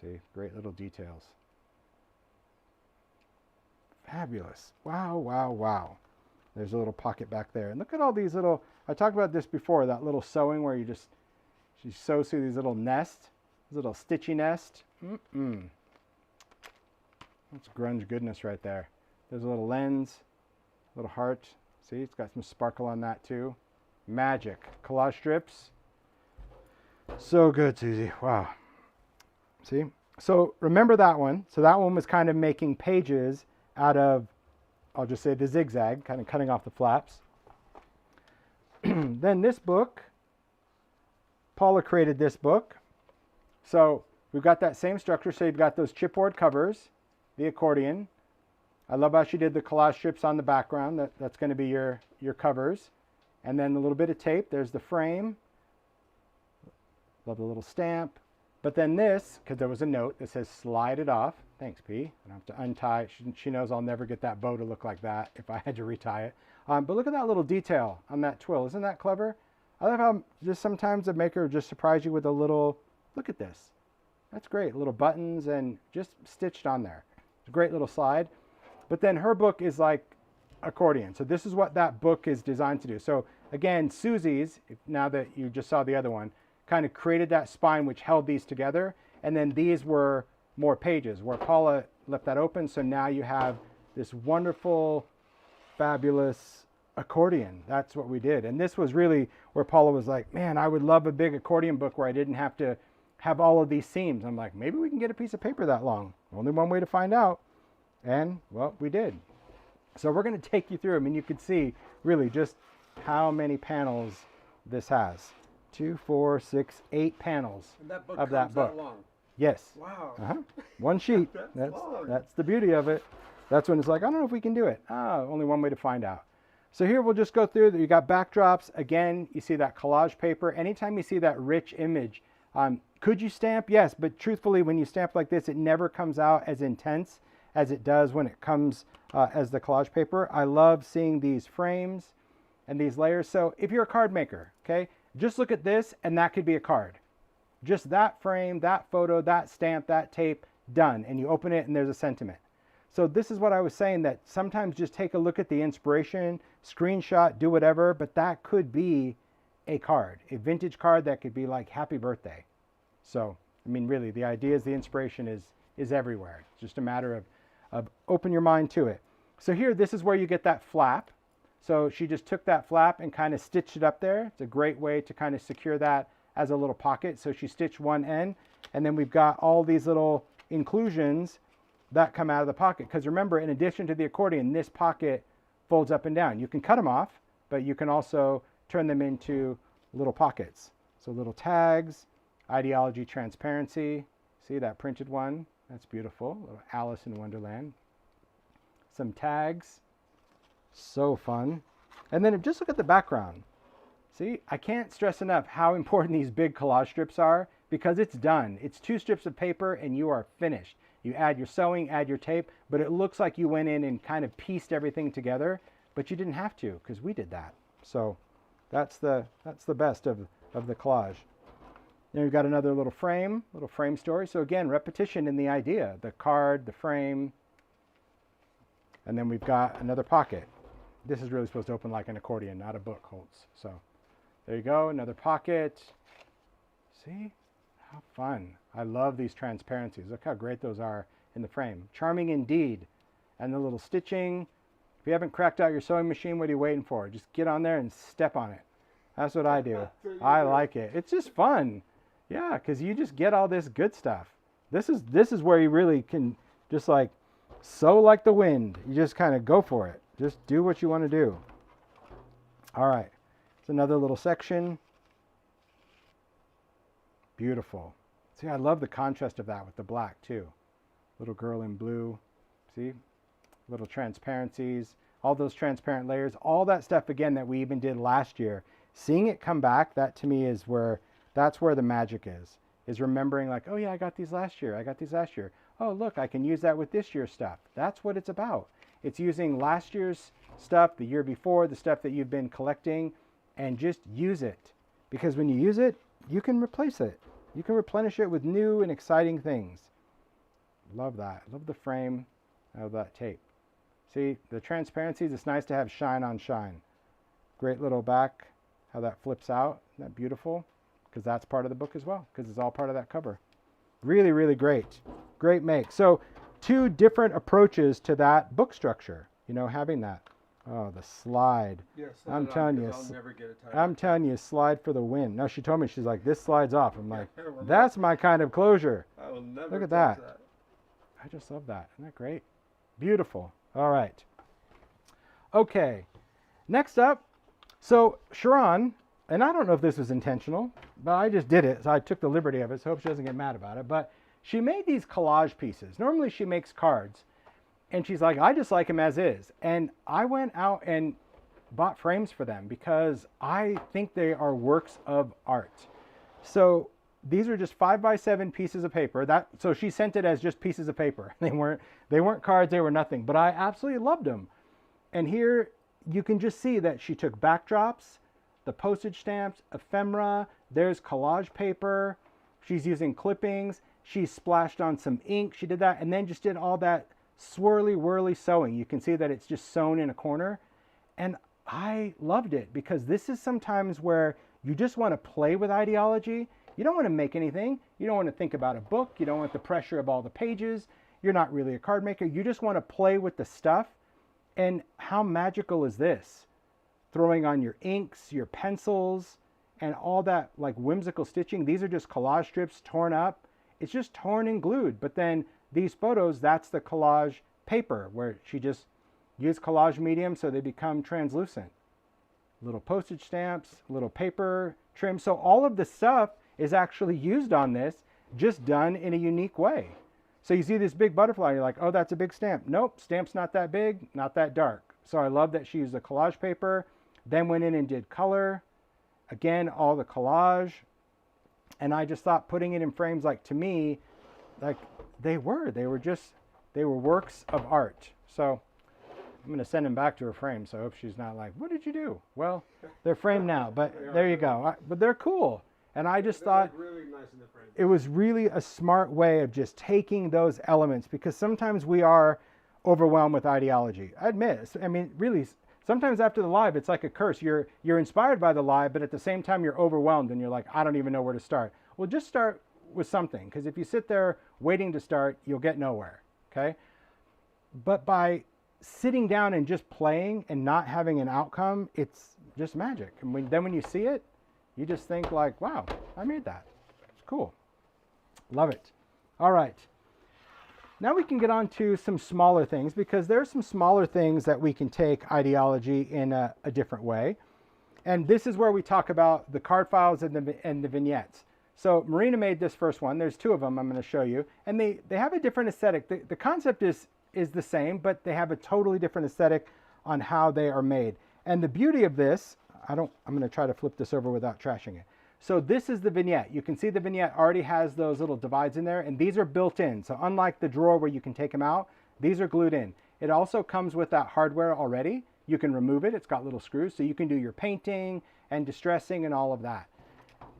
S1: See, great little details. Fabulous. Wow, wow, wow. There's a little pocket back there. And look at all these little, I talked about this before, that little sewing where she sews through these little nests. This little stitchy nest. That's grunge goodness right there. There's a little lens, little heart. See, it's got some sparkle on that too. Magic. Collage strips. So good, Suzy. Wow. See? So remember that one. So that one was kind of making pages out of, I'll just say the zigzag, kind of cutting off the flaps. Then this book, Paula created this book. So we've got that same structure. So you've got those chipboard covers, the accordion. I love how she did the collage strips on the background. That's going to be your covers. And then a little bit of tape. There's the frame. Love the little stamp. But then this, because there was a note that says slide it off. Thanks, P. I don't have to untie. She knows I'll never get that bow to look like that if I had to retie it. But look at that little detail on that twill. Isn't that clever? I love how just sometimes a maker will just surprise you with a little, look at this. That's great. Little buttons and just stitched on there. It's a great little slide. But then her book is like accordion. So this is what that book is designed to do. So again, Suzy's, now that you just saw the other one, kind of created that spine which held these together. And then these were more pages where Paula left that open. So now you have this wonderful, fabulous accordion. That's what we did. And this was really where Paula was like, man, I would love a big accordion book where I didn't have to have all of these seams. I'm like, maybe we can get a piece of paper that long. Only one way to find out. And well, we did. So we're going to take you through them, and you can see really just how many panels this has. 2, 4, 6, 8 panels
S2: And that book
S1: of that book.
S2: That long.
S1: Yes.
S2: Wow.
S1: One sheet.
S2: That's long.
S1: That's the beauty of it. That's when it's like, I don't know if we can do it. Only one way to find out. So here we'll just go through that. You got backdrops. Again, you see that collage paper. Anytime you see that rich image, could you stamp? Yes, but truthfully, when you stamp like this, it never comes out as intense as it does when it comes as the collage paper. I love seeing these frames and these layers. So if you're a card maker, okay, just look at this and that could be a card. Just that frame, that photo, that stamp, that tape, done. And you open it and there's a sentiment. So this is what I was saying, that sometimes just take a look at the inspiration, screenshot, do whatever, but that could be a card, a vintage card that could be like happy birthday. So, I mean, really, the ideas, the inspiration is everywhere. It's just a matter of open your mind to it. So here, this is where you get that flap. So she just took that flap and kind of stitched it up there. It's a great way to kind of secure that as a little pocket. So she stitched one end, and then we've got all these little inclusions that come out of the pocket. Because remember, in addition to the accordion, this pocket folds up and down. You can cut them off, but you can also turn them into little pockets. So little tags, idea-ology transparency. See that printed one? That's beautiful. Little Alice in Wonderland. Some tags. So fun. And then just look at the background. See, I can't stress enough how important these big collage strips are, because it's done. It's 2 strips of paper and you are finished. You add your sewing, add your tape, but it looks like you went in and kind of pieced everything together, but you didn't have to, because we did that. So that's the best of the collage. Then we've got another little frame story. So again, repetition in the idea, the card, the frame, and then we've got another pocket. This is really supposed to open like an accordion, not a book, Holtz. So there you go, another pocket. See? How fun. I love these transparencies. Look how great those are in the frame. Charming indeed. And the little stitching. If you haven't cracked out your sewing machine, what are you waiting for? Just get on there and step on it. That's what I do. I like it. It's just fun. Yeah, because you just get all this good stuff. This is where you really can just like sew like the wind. You just kind of go for it. Just do what you want to do. All right. It's another little section. Beautiful. See, I love the contrast of that with the black too. Little girl in blue. See? Little transparencies. All those transparent layers. All that stuff, again, that we even did last year. Seeing it come back, that to me is that's where the magic is. Is remembering like, oh yeah, I got these last year. I got these last year. Oh, look, I can use that with this year's stuff. That's what it's about. It's using last year's stuff, the year before, the stuff that you've been collecting, and just use it. Because when you use it, you can replace it. You can replenish it with new and exciting things. Love that. Love the frame of that tape. See, the transparencies, it's nice to have shine on shine. Great little back, how that flips out. Isn't that beautiful? Because that's part of the book as well, because it's all part of that cover. Really, really great. Great make. So 2 different approaches to that book structure, you know, having that. Oh, the slide.
S2: Yes,
S1: I'm telling you.
S2: I'll never get it tied.
S1: I'm telling you, slide for the win. No, she told me, she's like, this slides off. I'm like, that's my kind of closure.
S2: I will never
S1: Look at
S2: touch
S1: that. I just love that. Isn't that great? Beautiful. All right. Okay. Next up, so Cheiron, and I don't know if this was intentional, but I just did it. So I took the liberty of it, so I hope she doesn't get mad about it. But she made these collage pieces. Normally she makes cards. And she's like, I just like them as is. And I went out and bought frames for them because I think they are works of art. So these are just 5x7 pieces of paper. So she sent it as just pieces of paper. They weren't cards, they were nothing. But I absolutely loved them. And here you can just see that she took backdrops, the postage stamps, ephemera, there's collage paper. She's using clippings. She splashed on some ink. She did that and then just did all that swirly whirly sewing. You can see that it's just sewn in a corner, and I loved it because this is sometimes where you just want to play with ideology. You don't want to make anything. You don't want to think about a book. You don't want the pressure of all the pages. You're not really a card maker. You just want to play with the stuff. And how magical is this? Throwing on your inks, your pencils, and all that like whimsical stitching. These are just collage strips torn up. It's just torn and glued, but then these photos, that's the collage paper where she just used collage medium so they become translucent. Little postage stamps, little paper trim. So all of the stuff is actually used on this, just done in a unique way. So you see this big butterfly, you're like, oh, that's a big stamp. Nope, stamp's not that big, not that dark. So I love that she used the collage paper, then went in and did color. Again, all the collage. And I just thought putting it in frames, like, to me, like they were works of art. So I'm going to send them back to her frame. So I hope she's not like, what did you do? Well, they're framed now, but there you go. But they're cool. And I just thought
S2: really nice in the frame.
S1: it was really a smart way of just taking those elements, because sometimes we are overwhelmed with ideology. I admit, I mean, really, sometimes after the live, it's like a curse. You're inspired by the live, but at the same time, you're overwhelmed and you're like, I don't even know where to start. Well, just start with something, because if you sit there waiting to start, you'll get nowhere, okay? But by sitting down and just playing and not having an outcome, it's just magic. And then when you see it, you just think like, wow, I made that. It's cool. Love it. All right. Now we can get on to some smaller things, because there are some smaller things that we can take ideology in a different way. And this is where we talk about the card files and the vignettes. So Marina made this first one. There's two of them I'm going to show you. And they have a different aesthetic. The concept is the same, but they have a totally different aesthetic on how they are made. And the beauty of this, I'm going to try to flip this over without trashing it. So this is the vignette. You can see the vignette already has those little divides in there, and these are built in. So unlike the drawer where you can take them out, these are glued in. It also comes with that hardware already. You can remove it. It's got little screws, so you can do your painting and distressing and all of that.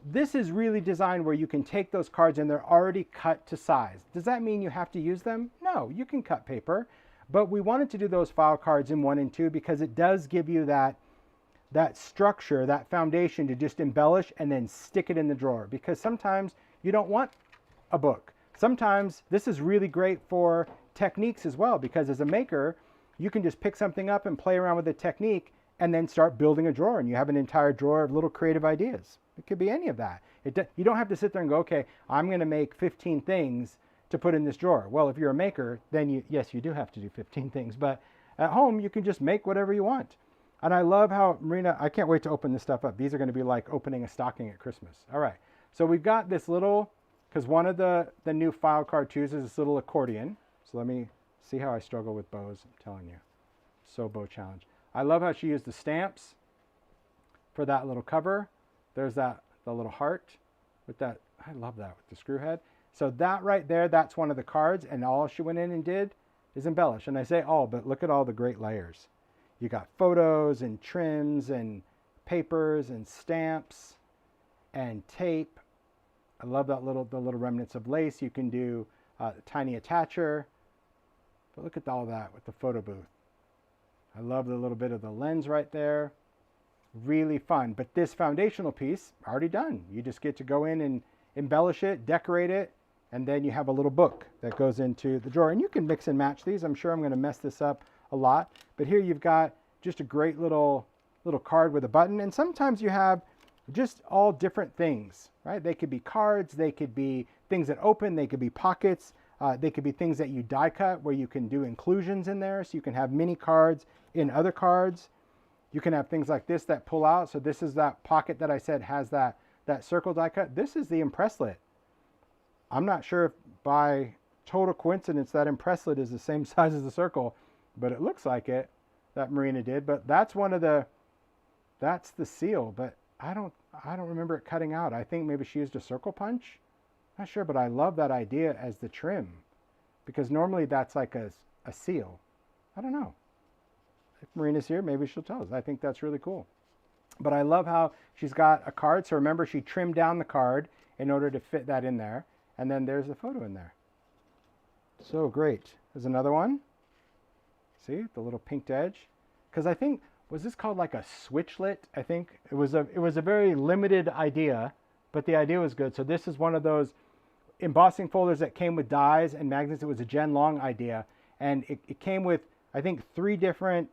S1: This is really designed where you can take those cards and they're already cut to size. Does that mean you have to use them? No, you can cut paper. But we wanted to do those file cards in 1 and 2 because it does give you that structure, that foundation to just embellish and then stick it in the drawer. Because sometimes you don't want a book. Sometimes this is really great for techniques as well, because as a maker, you can just pick something up and play around with a technique and then start building a drawer, and you have an entire drawer of little creative ideas. It could be any of that. You don't have to sit there and go, okay, I'm going to make 15 things to put in this drawer. Well, if you're a maker, then yes, you do have to do 15 things. But at home, you can just make whatever you want. And I love how, Marina, I can't wait to open this stuff up. These are going to be like opening a stocking at Christmas. All right. So we've got this little, because one of the new file card twos is this little accordion. So let me see how I struggle with bows. I'm telling you. So bow challenge. I love how she used the stamps for that little cover. There's the little heart with that. I love that with the screw head. So that right there, that's one of the cards, and all she went in and did is embellish. And I say all, but look at all the great layers. You got photos and trims and papers and stamps and tape. I love that the little remnants of lace. You can do a tiny attacher. But look at all that with the photo booth. I love the little bit of the lens right there. Really fun. But this foundational piece, already done. You just get to go in and embellish it, decorate it, and then you have a little book that goes into the drawer. And you can mix and match these. I'm sure I'm going to mess this up a lot. But here you've got just a great little card with a button. And sometimes you have just all different things, right? They could be cards. They could be things that open. They could be pockets. They could be things that you die cut where you can do inclusions in there. So you can have mini cards in other cards. You can have things like this that pull out. So this is that pocket that I said has that circle die cut. This is the impresslet. I'm not sure if by total coincidence that impresslet is the same size as the circle, but it looks like it, that Marina did. But that's that's the seal. But I don't remember it cutting out. I think maybe she used a circle punch. Not sure, but I love that idea as the trim, because normally that's like a seal. I don't know. If Marina's here, maybe she'll tell us. I think that's really cool. But I love how she's got a card. So remember, she trimmed down the card in order to fit that in there. And then there's the photo in there. So great. There's another one. See, the little pinked edge. Because I think, was this called like a switchlet? I think it was a very limited idea, but the idea was good. So this is one of those embossing folders that came with dies and magnets. It was a Gen Long idea. And it came with, I think, 3 different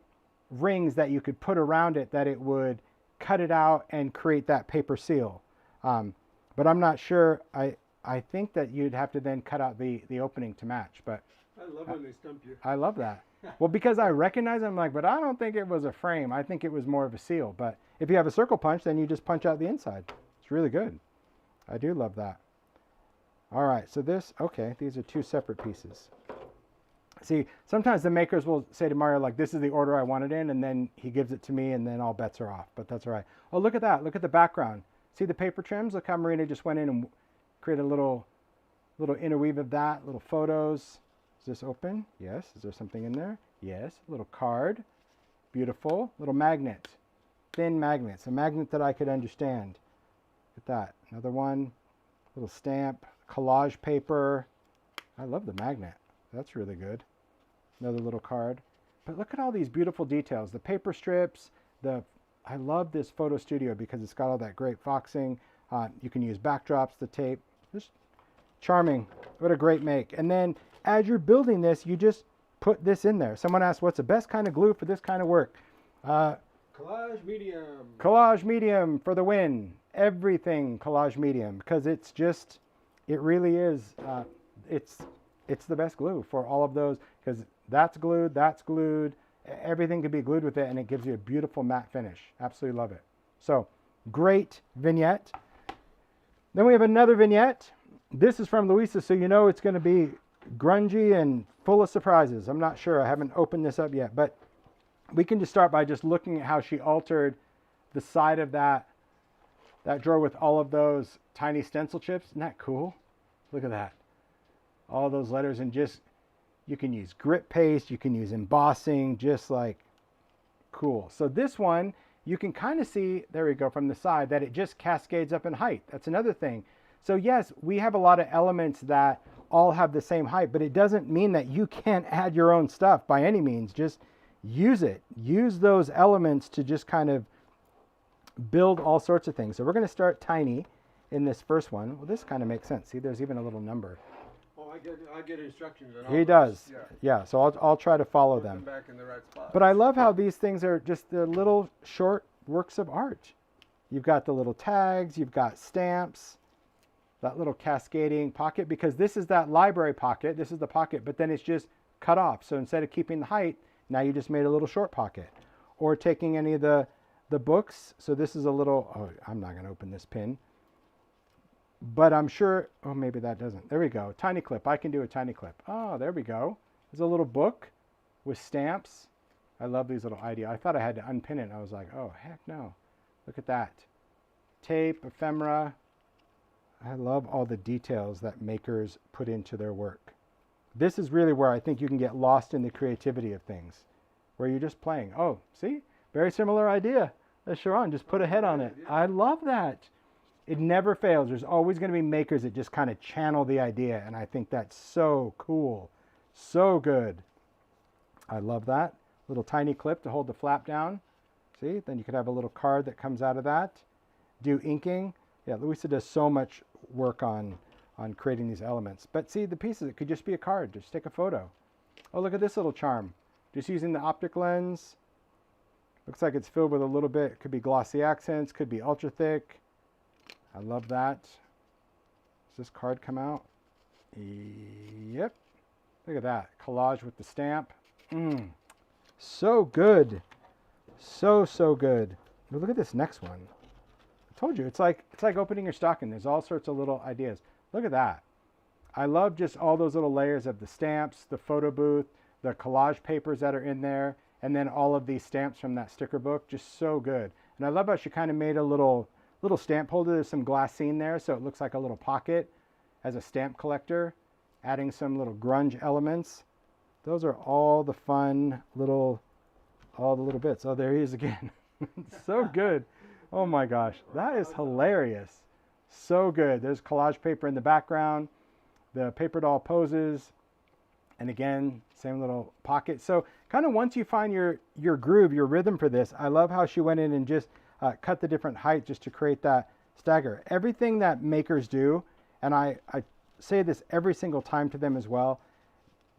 S1: rings that you could put around it that it would cut it out and create that paper seal. But I'm not sure. I think that you'd have to then cut out the opening to match. But
S2: I love when they stump you.
S1: I love that. Well, because I recognize it, I'm like, but I don't think it was a frame. I think it was more of a seal. But if you have a circle punch, then you just punch out the inside. It's really good. I do love that. All right, so this, okay, these are two separate pieces. See, sometimes the makers will say to Mario, like, this is the order I want it in, and then he gives it to me, and then all bets are off, but that's all right. Oh, look at that. Look at the background. See the paper trims? Look how Marina just went in and created a little interweave of that, little photos. Is this open? Yes. Is there something in there? Yes. A little card. Beautiful. Little magnet. Thin magnets. A magnet that I could understand. Look at that. Another one. Little stamp. Collage paper. I love the magnet. That's really good. Another little card. But look at all these beautiful details. The paper strips. I love this photo studio because it's got all that great foxing. You can use backdrops, the tape. Just charming. What a great make. And then as you're building this, you just put this in there. Someone asked, what's the best kind of glue for this kind of work?
S2: Collage medium.
S1: Collage medium for the win. Everything collage medium, because it's just, it really is, it's the best glue for all of those, because that's glued, everything can be glued with it, and it gives you a beautiful matte finish. Absolutely love it. So, great vignette. Then we have another vignette. This is from Luise, so you know it's going to be grungy and full of surprises. I'm not sure. I haven't opened this up yet, but we can just start by just looking at how she altered the side of that drawer with all of those tiny stencil chips. Isn't that cool? Look at that. All those letters, and just, you can use grit paste, you can use embossing, just like cool. So this one, you can kind of see, there we go, from the side, that it just cascades up in height. That's another thing. So yes, we have a lot of elements that all have the same height, but it doesn't mean that you can't add your own stuff by any means. Just use it. Use those elements to just kind of build all sorts of things. So we're going to start tiny in this first one. Well, this kind of makes sense. See, there's even a little number.
S2: Oh, I get instructions. On all
S1: He does.
S2: Yeah.
S1: Yeah, so I'll try to follow them.
S2: Back in the right spot.
S1: But I love how these things are just the little short works of art. You've got the little tags, you've got stamps, that little cascading pocket, because this is that library pocket. This is the pocket, but then it's just cut off. So instead of keeping the height, now you just made a little short pocket. Or taking any of the books. So this is a little, oh, I'm not going to open this pin. But I'm sure, oh, maybe that doesn't. There we go. Tiny clip. I can do a tiny clip. Oh, there we go. There's a little book with stamps. I love these little idea. I thought I had to unpin it. I was like, oh, heck no. Look at that. Tape, ephemera. I love all the details that makers put into their work. This is really where I think you can get lost in the creativity of things, where you're just playing. Oh, see? Very similar idea as Cheiron. Just put a head on it. I love that. It never fails. There's always going to be makers that just kind of channel the idea, and I think that's so cool. So good. I love that. Little tiny clip to hold the flap down. See? Then you could have a little card that comes out of that. Do inking. Yeah, Luise does so much work on creating these elements. But see, the pieces, it could just be a card. Just take a photo. Oh, look at this little charm. Just using the optic lens. Looks like it's filled with a little bit. Could be glossy accents. Could be ultra thick. I love that. Does this card come out? Yep. Look at that. Collage with the stamp. So good. So good. But look at this next one. I told you, it's like opening your stocking. There's all sorts of little ideas. Look at that. I love just all those little layers of the stamps, the photo booth, the collage papers that are in there, and then all of these stamps from that sticker book. Just so good. And I love how she kind of made a little stamp holder. There's some glassine there, so it looks like a little pocket as a stamp collector, adding some little grunge elements. Those are all the fun all the little bits. Oh, there he is again. So good. Oh my gosh, that is hilarious. So good. There's collage paper in the background, the paper doll poses, and again, same little pocket. So kind of once you find your groove, your rhythm for this, I love how she went in and just cut the different height just to create that stagger. Everything that makers do, and I say this every single time to them as well,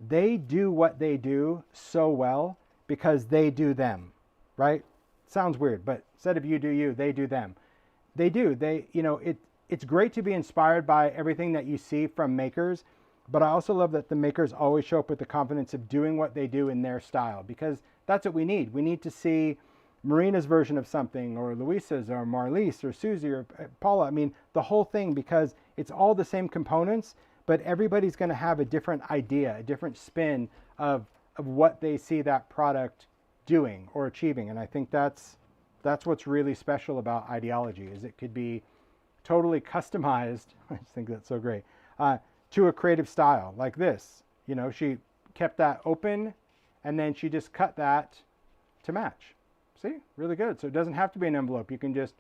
S1: they do what they do so well because they do them, right? Sounds weird, but instead of you do you, they do them. They do. It's great to be inspired by everything that you see from makers, but I also love that the makers always show up with the confidence of doing what they do in their style, because that's what we need. We need to see Marina's version of something, or Luisa's, or Marlies, or Suzy, or Paula. I mean, the whole thing, because it's all the same components, but everybody's going to have a different idea, a different spin of what they see that product doing or achieving. And I think that's what's really special about ideology, is it could be totally customized. I just think that's so great, to a creative style like this. You know, she kept that open, and then she just cut that to match. See, really good. So it doesn't have to be an envelope. You can just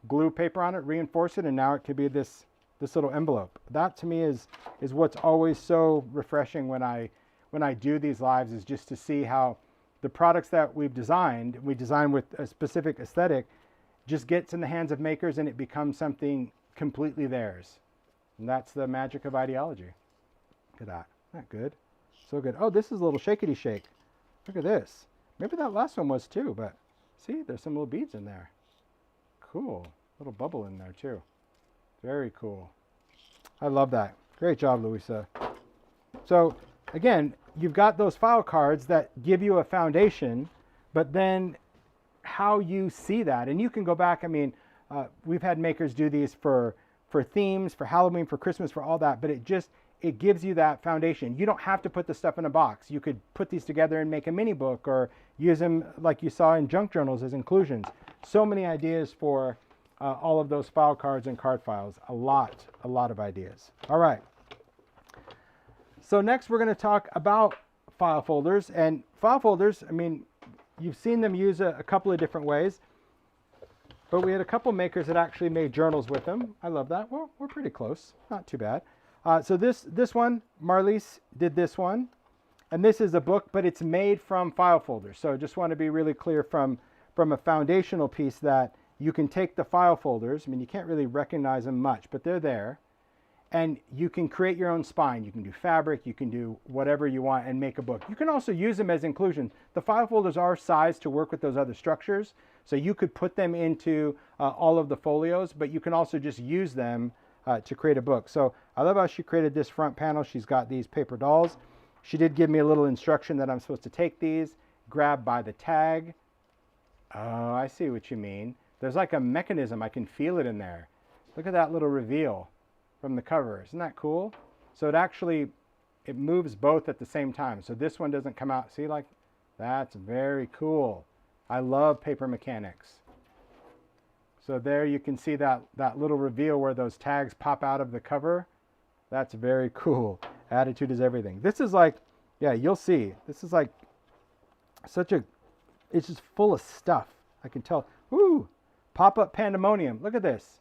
S1: glue paper on it, reinforce it, and now it could be this little envelope. That to me is what's always so refreshing when I do these lives, is just to see how the products that we design with a specific aesthetic, just gets in the hands of makers and it becomes something completely theirs. And that's the magic of ideology. Look at that. Isn't that good? So good. Oh, this is a little shakety shake. Look at this. Maybe that last one was too, but see, there's some little beads in there. Cool. Little bubble in there too. Very cool. I love that. Great job, Luisa. So again, you've got those file cards that give you a foundation, but then how you see that, and you can go back. I mean, we've had makers do these for themes, for Halloween, for Christmas, for all that, but it gives you that foundation. You don't have to put the stuff in a box. You could put these together and make a mini book, or use them like you saw in junk journals as inclusions. So many ideas for all of those file cards and card files. A lot of ideas. All right. So next we're going to talk about file folders. And file folders, I mean, you've seen them use a couple of different ways, but we had a couple makers that actually made journals with them. I love that. Well, we're pretty close. Not too bad. So this one, Marlies did this one, and this is a book, but it's made from file folders. So just want to be really clear from a foundational piece that you can take the file folders. I mean, you can't really recognize them much, but they're there, and you can create your own spine. You can do fabric, you can do whatever you want and make a book. You can also use them as inclusions. The file folders are sized to work with those other structures, so you could put them into all of the folios, but you can also just use them to create a book. So I love how she created this front panel. She's got these paper dolls. She did give me a little instruction that I'm supposed to take these, grab by the tag. Oh, I see what you mean. There's like a mechanism. I can feel it in there. Look at that little reveal from the cover. Isn't that cool? So it moves both at the same time. So this one doesn't come out. See, like, that's very cool. I love paper mechanics. So there you can see that little reveal where those tags pop out of the cover. That's very cool. Attitude is everything. This is like, yeah, you'll see. This is like it's just full of stuff. I can tell. Woo! Pop-up pandemonium. Look at this.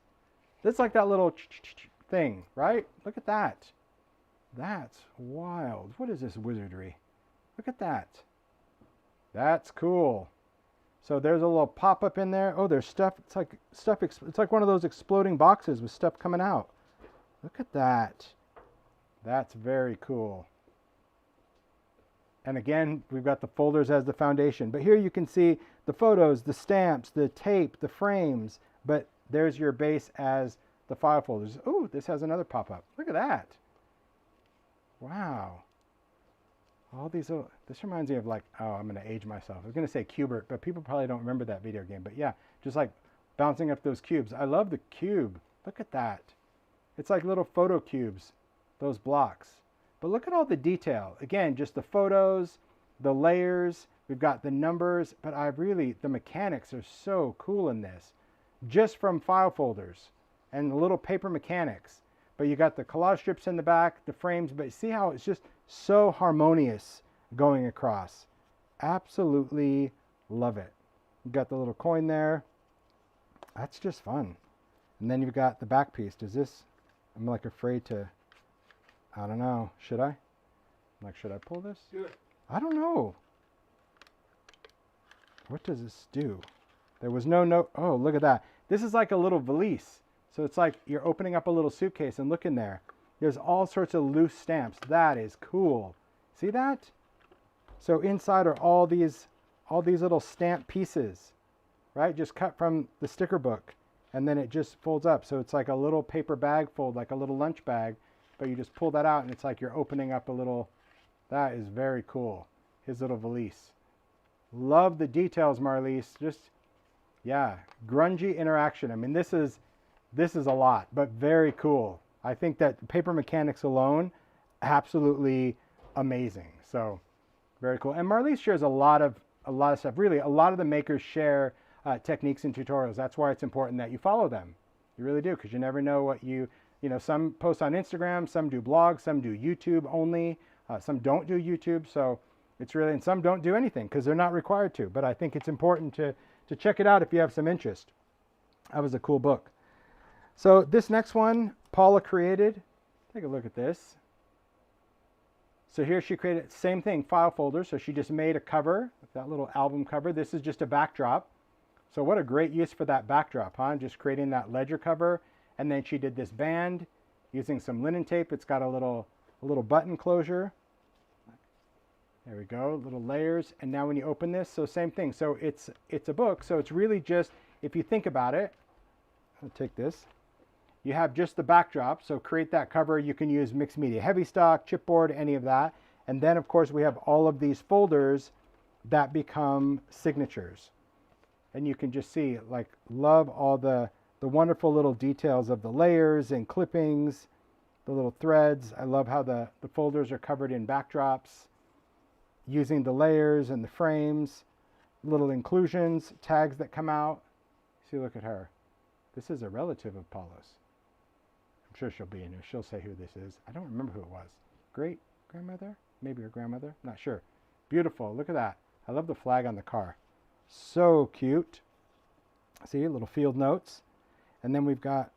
S1: This is like that little thing, right? Look at that. That's wild. What is this wizardry? Look at that. That's cool. So there's a little pop-up in there. Oh, there's stuff. It's like one of those exploding boxes with stuff coming out. Look at that. That's very cool. And again, we've got the folders as the foundation. But here you can see the photos, the stamps, the tape, the frames. But there's your base as the file folders. Oh, this has another pop-up. Look at that. Wow. All these, this reminds me of like, oh, I'm going to age myself. I was going to say Cubert, but people probably don't remember that video game. But yeah, just like bouncing up those cubes. I love the cube. Look at that. It's like little photo cubes, those blocks. But look at all the detail. Again, just the photos, the layers. We've got the numbers, but the mechanics are so cool in this. Just from file folders and the little paper mechanics. But you got the collage strips in the back, the frames, but see how it's just so harmonious going across. Absolutely love it. You got the little coin there. That's just fun. And then you've got the back piece. I'm like afraid to, I don't know. Should I? Should I pull this?
S2: Do it.
S1: I don't know. What does this do? There was no note. Oh, look at that. This is like a little valise. So it's like you're opening up a little suitcase and look in there. There's all sorts of loose stamps. That is cool. See that? So inside are all these little stamp pieces, right? Just cut from the sticker book. And then it just folds up. So it's like a little paper bag fold, like a little lunch bag. But you just pull that out and it's like you're opening up a little. That is very cool. His little valise. Love the details, Marlies. Just, yeah, grungy interaction. I mean, this is a lot, but very cool. I think that paper mechanics alone, absolutely amazing. So very cool. And Marlies shares a lot of stuff. Really, a lot of the makers share techniques and tutorials. That's why it's important that you follow them. You really do, because you never know what you know, some post on Instagram, some do blogs, some do YouTube only, some don't do YouTube. So it's really, and some don't do anything because they're not required to. But I think it's important to check it out if you have some interest. That was a cool book. So this next one, Paula created. Take a look at this. So here she created, same thing, file folder. So she just made a cover, that little album cover. This is just a backdrop. So what a great use for that backdrop, huh? Just creating that ledger cover. And then she did this band using some linen tape. It's got a little button closure. There we go, little layers. And now when you open this, so same thing. So it's a book. So it's really just, if you think about it, I'll take this. You have just the backdrop. So create that cover. You can use mixed media, heavy stock, chipboard, any of that. And then of course we have all of these folders that become signatures. And you can just see, like, love all the wonderful little details of the layers and clippings, the little threads. I love how the folders are covered in backdrops, using the layers and the frames, little inclusions, tags that come out. See, look at her. This is a relative of Paula's. I'm sure she'll be in here. She'll say who this is. I don't remember who it was. Great grandmother? Maybe her grandmother? Not sure. Beautiful. Look at that. I love the flag on the car. So cute. See, little field notes. And then we've got,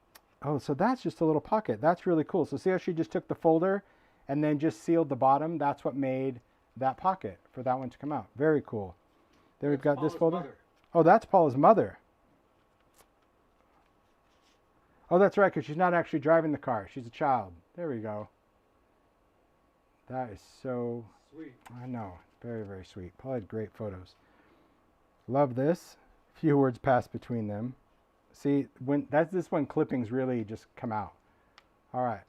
S1: oh, so that's just a little pocket. That's really cool. So see how she just took the folder and then just sealed the bottom? That's what made that pocket for that one to come out. Very cool. There we've got
S2: Paula's
S1: this folder.
S2: mother.
S1: Oh, that's Paula's mother. Oh, that's right, because she's not actually driving the car. She's a child. There we go. That is so
S2: Sweet.
S1: I know. Very, very sweet. Paula had great photos. Love this. Few words passed between them. See, this when clippings really just come out. All right.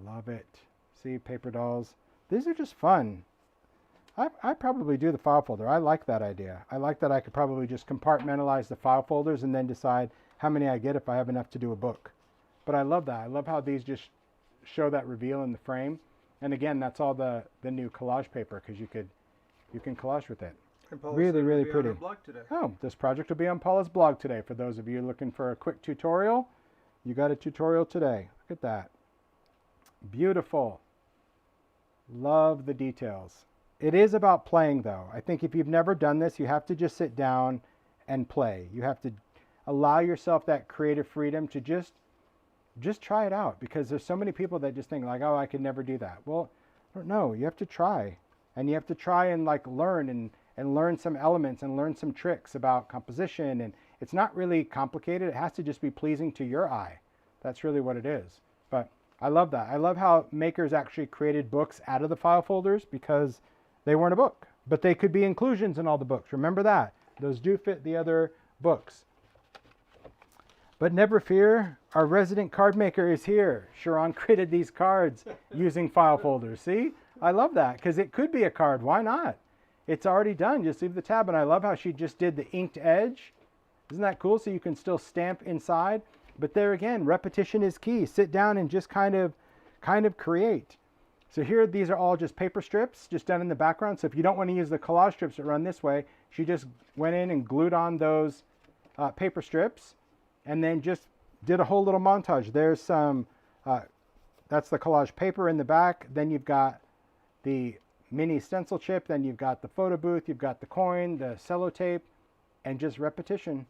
S1: Love it. See, paper dolls. These are just fun. I probably do the file folder. I like that idea. I like that I could probably just compartmentalize the file folders and then decide how many I get if I have enough to do a book. But I love that. I love how these just show that reveal in the frame. And again, that's all the new collage paper, because you can collage with it. Really, really pretty. Oh, this project will be on Paula's blog today. For those of you looking for a quick tutorial, you got a tutorial today. Look at that. Beautiful. Love the details. It is about playing, though. I think if you've never done this, you have to just sit down and play. You have to allow yourself that creative freedom to just try it out, because there's so many people that just think like, oh, I could never do that. Well, I don't know. You have to try, and you have to try and like learn and learn some elements and learn some tricks about composition. And it's not really complicated. It has to just be pleasing to your eye. That's really what it is. But I love that. I love how makers actually created books out of the file folders, because they weren't a book, but they could be inclusions in all the books. Remember that. Those do fit the other books. But never fear, our resident card maker is here. Cheiron created these cards using file folders. See? I love that, because it could be a card. Why not? It's already done. Just leave the tab. And I love how she just did the inked edge. Isn't that cool? So you can still stamp inside. But there again, repetition is key. Sit down and just kind of create. So here, these are all just paper strips, just done in the background. So if you don't want to use the collage strips that run this way, she just went in and glued on those paper strips, and then just did a whole little montage. There's some, that's the collage paper in the back. Then you've got the mini stencil chip. Then you've got the photo booth. You've got the coin, the sellotape, and just repetition.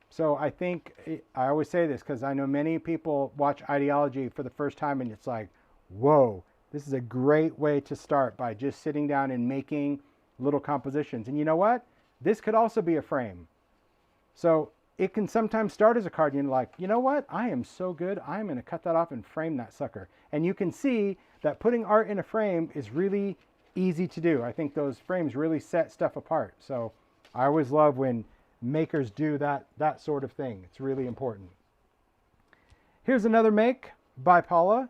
S1: So I think, I always say this because I know many people watch Idea-ology for the first time and it's like, whoa, this is a great way to start, by just sitting down and making little compositions. And you know what? This could also be a frame. So it can sometimes start as a card and you're like, you know what? I am so good. I'm going to cut that off and frame that sucker. And you can see that putting art in a frame is really easy to do. I think those frames really set stuff apart. So I always love when makers do that sort of thing. It's really important. Here's another make by Paula.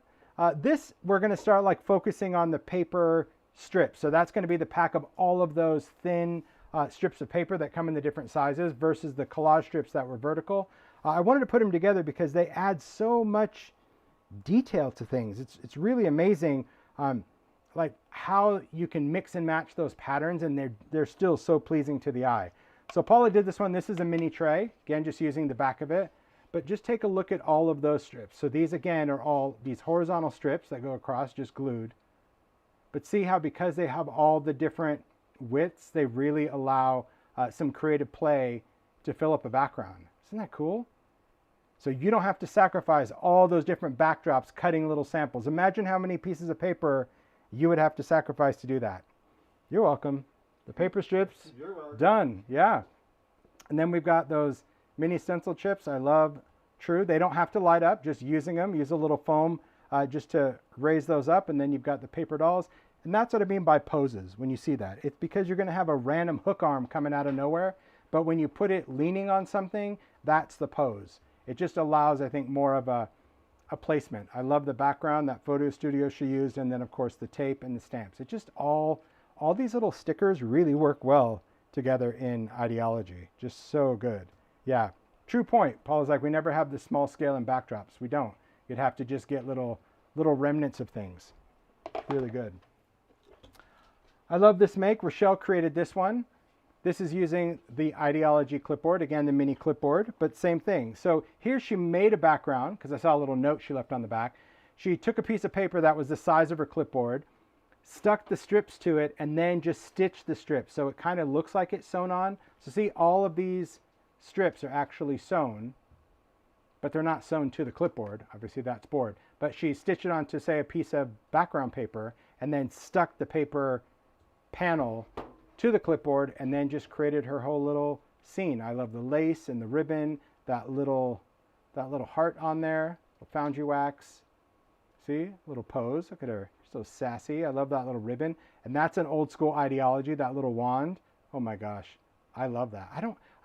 S1: This, we're going to start like focusing on the paper strips. So that's going to be the pack of all of those thin strips of paper that come in the different sizes versus the collage strips that were vertical. I wanted to put them together because they add so much detail to things. It's really amazing, like how you can mix and match those patterns, and they're still so pleasing to the eye. So Paula did this one. This is a mini tray, again just using the back of it, but just take a look at all of those strips. So these again are all these horizontal strips that go across, just glued. But see how because they have all the different widths, they really allow some creative play to fill up a background. Isn't that cool? So you don't have to sacrifice all those different backdrops cutting little samples. Imagine how many pieces of paper you would have to sacrifice to do that. You're welcome. The paper strips, done. Yeah. And then we've got those mini stencil chips. I love True. They don't have to light up, just using them. Use a little foam just to raise those up. And then you've got the paper dolls. And that's what I mean by poses when you see that. It's because you're going to have a random hook arm coming out of nowhere. But when you put it leaning on something, that's the pose. It just allows, I think, more of a placement. I love the background, that photo studio she used, and then of course the tape and the stamps. It just all these little stickers really work well together in Idea-ology. Just so good. Yeah, true point. Paula's like, we never have the small scale and backdrops. We don't. You'd have to just get little remnants of things. Really good. I love this make. Richele created this one. This is using the Idea-ology clipboard, again, the mini clipboard, but same thing. So here she made a background, because I saw a little note she left on the back. She took a piece of paper that was the size of her clipboard, stuck the strips to it, and then just stitched the strips. So it kind of looks like it's sewn on. So see, all of these strips are actually sewn, but they're not sewn to the clipboard. Obviously that's board. But she stitched it onto, say, a piece of background paper, and then stuck the paper panel to the clipboard, and then just created her whole little scene. I love the lace and the ribbon, that little heart on there, the foundry wax. See, little pose. Look at her, so sassy. I love that little ribbon, and that's an old school Idea-ology. That little wand. Oh my gosh, I love that.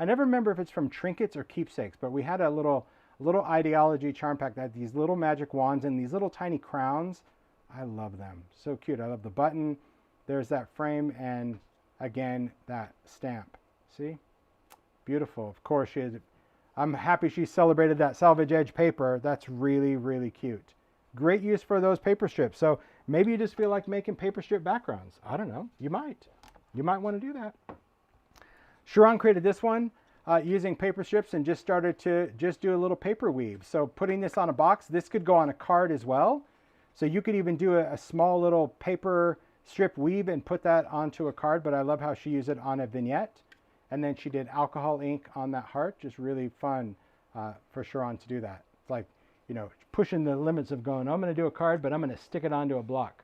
S1: I never remember if it's from trinkets or keepsakes, but we had a little Idea-ology charm pack that had these little magic wands and these little tiny crowns. I love them. So cute. I love the button. There's that frame, and again, that stamp. See? Beautiful. Of course, I'm happy she celebrated that salvage edge paper. That's really, really cute. Great use for those paper strips. So maybe you just feel like making paper strip backgrounds. I don't know. You might. You might want to do that. Cheiron created this one using paper strips and just started to just do a little paper weave. So putting this on a box, this could go on a card as well. So you could even do a small little paper strip weave and put that onto a card, but I love how she used it on a vignette. And then she did alcohol ink on that heart. Just really fun for Cheiron to do that. It's like, you know, pushing the limits of going, I'm going to do a card, but I'm going to stick it onto a block.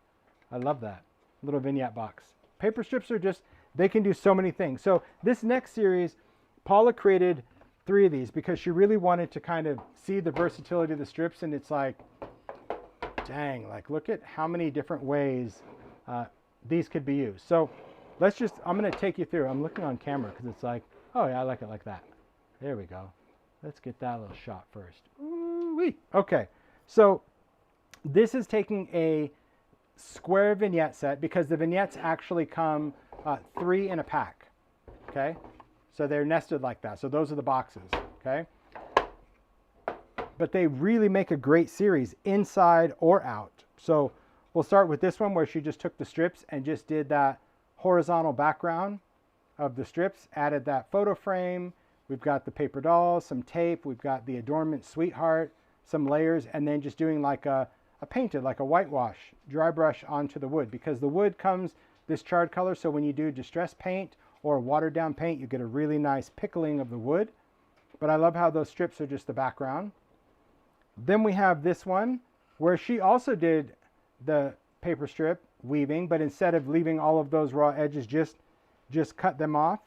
S1: I love that little vignette box. Paper strips are just, they can do so many things. So this next series, Paula created 3 of these because she really wanted to kind of see the versatility of the strips. And it's like, dang, like look at how many different ways these could be used. So let's just, I'm going to take you through. I'm looking on camera because it's like, oh yeah, I like it like that. There we go. Let's get that little shot first. Ooh-wee. Okay, so this is taking a square vignette set because the vignettes actually come 3 in a pack. Okay, so they're nested like that. So those are the boxes. Okay, but they really make a great series inside or out. So we'll start with this one where she just took the strips and just did that horizontal background of the strips, added that photo frame. We've got the paper dolls, some tape. We've got the adornment sweetheart, some layers, and then just doing like a painted, like a whitewash, dry brush onto the wood because the wood comes this charred color. So when you do distress paint or watered down paint, you get a really nice pickling of the wood. But I love how those strips are just the background. Then we have this one where she also did the paper strip weaving, but instead of leaving all of those raw edges, just cut them off.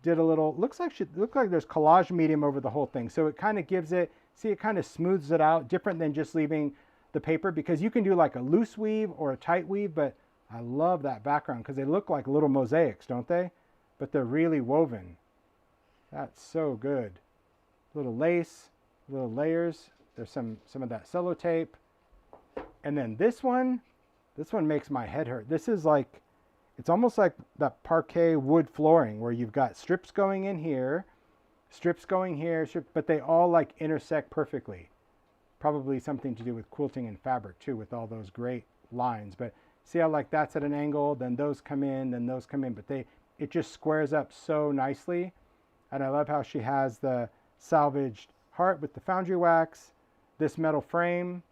S1: Did a little, looks like there's collage medium over the whole thing. So it kind of gives it, see, it kind of smooths it out, different than just leaving the paper, because you can do like a loose weave or a tight weave, but I love that background because they look like little mosaics, don't they? But they're really woven. That's so good. Little lace, little layers. There's some of that cello tape. And then this one makes my head hurt. This is like it's almost like that parquet wood flooring where you've got strips going in here, strips going here, but they all like intersect perfectly. Probably something to do with quilting and fabric too, with all those great lines. But see how like that's at an angle, then those come in, then those come in, but it just squares up so nicely. And I love how she has the salvaged heart with the foundry wax, this metal frame.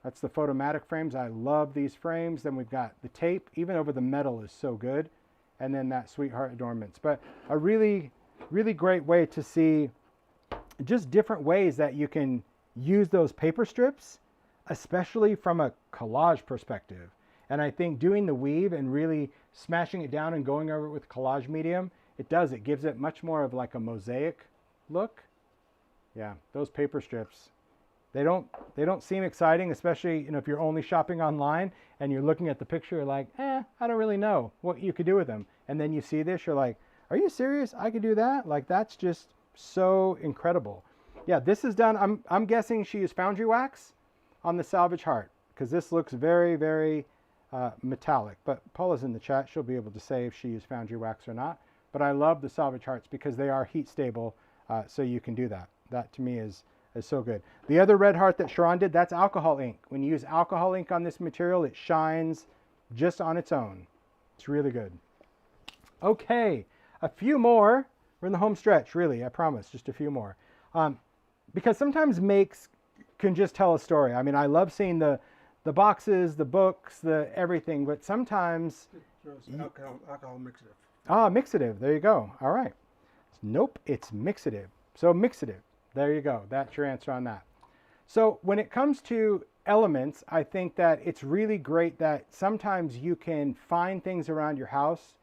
S1: That's the Photomatic frames. I love these frames. Then we've got the tape, even over the metal is so good. And then that sweetheart adornments. But a really, really great way to see just different ways that you can use those paper strips, especially from a collage perspective. And I think doing the weave and really smashing it down and going over it with collage medium, it gives it much more of like a mosaic look. Yeah, those paper strips, they don't seem exciting, especially, you know, if you're only shopping online and you're looking at the picture, you're like, I don't really know what you could do with them. And then you see this, you're like, are you serious? I could do that? Like, that's just so incredible. Yeah, this is done. I'm guessing she used foundry wax on the salvage heart, because this looks very, very metallic. But Paula's in the chat. She'll be able to say if she used foundry wax or not. But I love the salvage hearts because they are heat stable, so you can do that. That to me is so good. The other red heart that Cheiron did, that's alcohol ink. When you use alcohol ink on this material, it shines just on its own. It's really good. Okay, a few more. We're in the home stretch, really, I promise, just a few more. Because sometimes makes can just tell a story. I mean, I love seeing the boxes, the books, the everything, but sometimes...
S2: Alcohol mixative.
S1: Ah, mixative, there you go. All right. Nope, it's mixative. So mixative, there you go. That's your answer on that. So when it comes to elements, I think that it's really great that sometimes you can find things around your house,